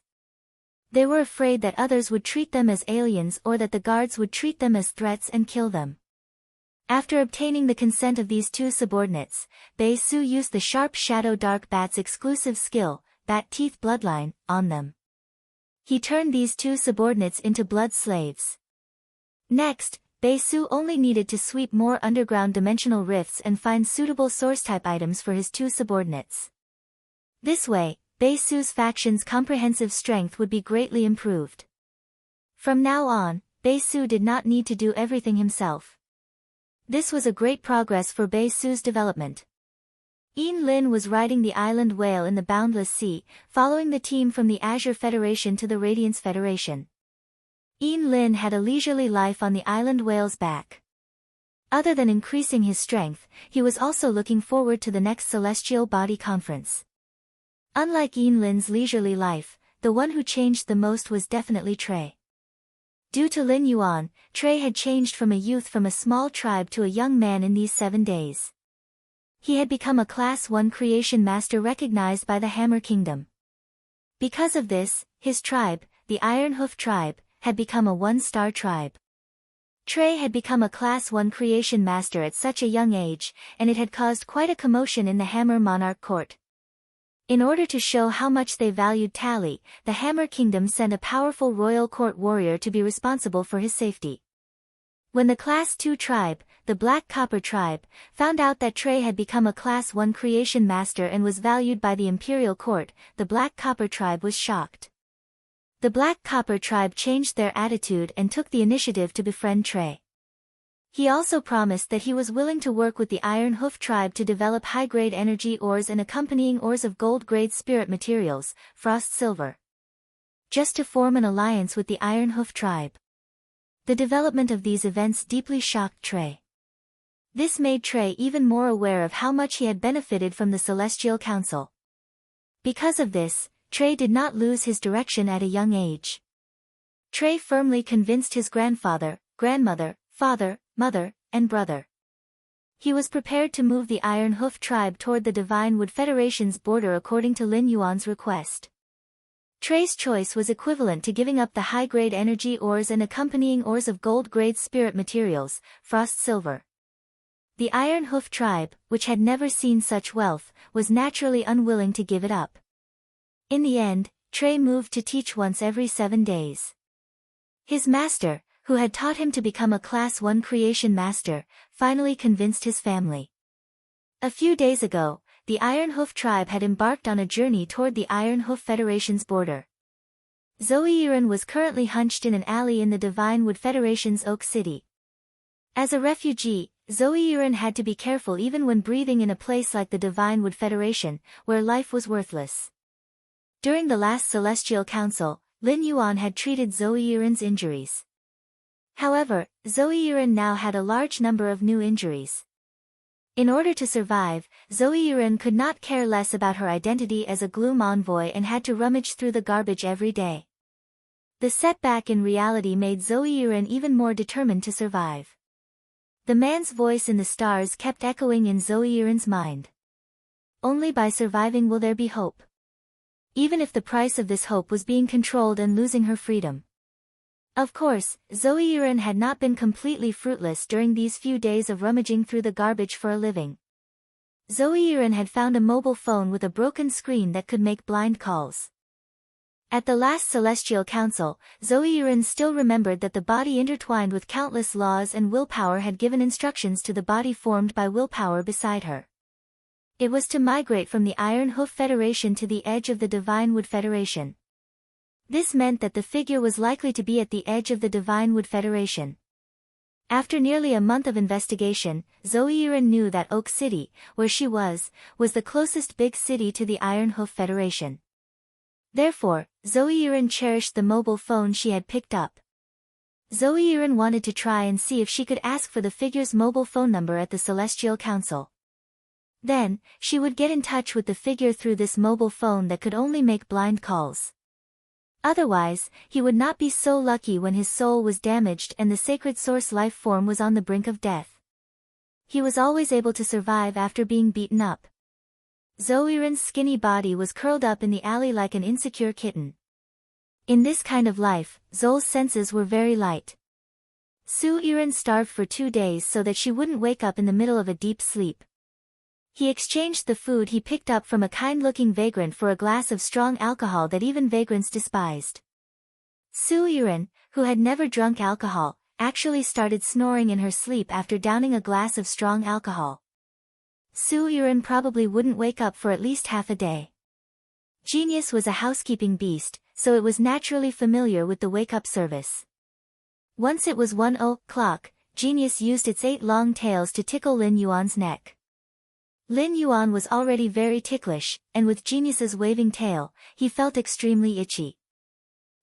They were afraid that others would treat them as aliens or that the guards would treat them as threats and kill them. After obtaining the consent of these 2 subordinates, Bei Su used the Sharp Shadow Dark Bat's exclusive skill, Bat Teeth Bloodline, on them. He turned these 2 subordinates into blood slaves. Next, Bei Su only needed to sweep more underground dimensional rifts and find suitable source-type items for his 2 subordinates. This way, Bei Su's faction's comprehensive strength would be greatly improved. From now on, Bei Su did not need to do everything himself. This was a great progress for Bei Su's development. Yin Lin was riding the island whale in the boundless sea, following the team from the Azure Federation to the Radiance Federation. Yin Lin had a leisurely life on the island whale's back. Other than increasing his strength, he was also looking forward to the next Celestial Body Conference. Unlike Yin Lin's leisurely life, the one who changed the most was definitely Trey. Due to Lin Yuan, Trey had changed from a youth from a small tribe to a young man in these 7 days. He had become a Class 1 creation master recognized by the Hammer Kingdom. Because of this, his tribe, the Iron Hoof tribe, had become a 1-star tribe. Trey had become a Class 1 creation master at such a young age, and it had caused quite a commotion in the Hammer Monarch court. In order to show how much they valued Tally, the Hammer Kingdom sent a powerful royal court warrior to be responsible for his safety. When the Class 2 tribe, the Black Copper tribe, found out that Trey had become a Class 1 creation master and was valued by the Imperial Court, the Black Copper tribe was shocked. The Black Copper tribe changed their attitude and took the initiative to befriend Trey. He also promised that he was willing to work with the Iron Hoof tribe to develop high-grade energy ores and accompanying ores of gold-grade spirit materials, Frost Silver. Just to form an alliance with the Iron Hoof tribe. The development of these events deeply shocked Trey. This made Trey even more aware of how much he had benefited from the Celestial Council. Because of this, Trey did not lose his direction at a young age. Trey firmly convinced his grandfather, grandmother, father, mother, and brother. He was prepared to move the Iron Hoof tribe toward the Divine Wood Federation's border according to Lin Yuan's request. Trey's choice was equivalent to giving up the high-grade energy ores and accompanying ores of gold-grade spirit materials, Frost Silver. The Iron Hoof tribe, which had never seen such wealth, was naturally unwilling to give it up. In the end, Trey moved to teach once every 7 days. His master, who had taught him to become a Class 1 creation master, finally convinced his family. A few days ago, the Iron Hoof tribe had embarked on a journey toward the Iron Hoof Federation's border. Zoe was currently hunched in an alley in the Divine Wood Federation's Oak City. As a refugee, Zoe had to be careful even when breathing in a place like the Divine Wood Federation, where life was worthless. During the last Celestial Council, Lin Yuan had treated Zoe injuries. However, Zoe Yuren now had a large number of new injuries. In order to survive, Zoe Yuren could not care less about her identity as a gloom envoy and had to rummage through the garbage every day. The setback in reality made Zoe Yuren even more determined to survive. The man's voice in the stars kept echoing in Zoe Yuren's mind. Only by surviving will there be hope. Even if the price of this hope was being controlled and losing her freedom. Of course, Zoe Yuren had not been completely fruitless during these few days of rummaging through the garbage for a living. Zoe Yuren had found a mobile phone with a broken screen that could make blind calls. At the last Celestial Council, Zoe Yuren still remembered that the body intertwined with countless laws and willpower had given instructions to the body formed by willpower beside her. It was to migrate from the Iron Hoof Federation to the edge of the Divine Wood Federation. This meant that the figure was likely to be at the edge of the Divine Wood Federation. After nearly a month of investigation, Zoe Yuren knew that Oak City, where she was the closest big city to the Iron Hoof Federation. Therefore, Zoe Yuren cherished the mobile phone she had picked up. Zoe Yuren wanted to try and see if she could ask for the figure's mobile phone number at the Celestial Council. Then, she would get in touch with the figure through this mobile phone that could only make blind calls. Otherwise, he would not be so lucky when his soul was damaged and the sacred source life form was on the brink of death. He was always able to survive after being beaten up. Zoe Yuren's skinny body was curled up in the alley like an insecure kitten. In this kind of life, Zol's senses were very light. Su Yuren starved for 2 days so that she wouldn't wake up in the middle of a deep sleep. He exchanged the food he picked up from a kind-looking vagrant for a glass of strong alcohol that even vagrants despised. Su Yuren, who had never drunk alcohol, actually started snoring in her sleep after downing a glass of strong alcohol. Su Yuren probably wouldn't wake up for at least half a day. Genius was a housekeeping beast, so it was naturally familiar with the wake-up service. Once it was 1 o'clock, Genius used its 8 long tails to tickle Lin Yuan's neck. Lin Yuan was already very ticklish, and with Genius's waving tail, he felt extremely itchy.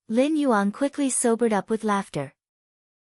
Lin Yuan quickly sobered up with laughter.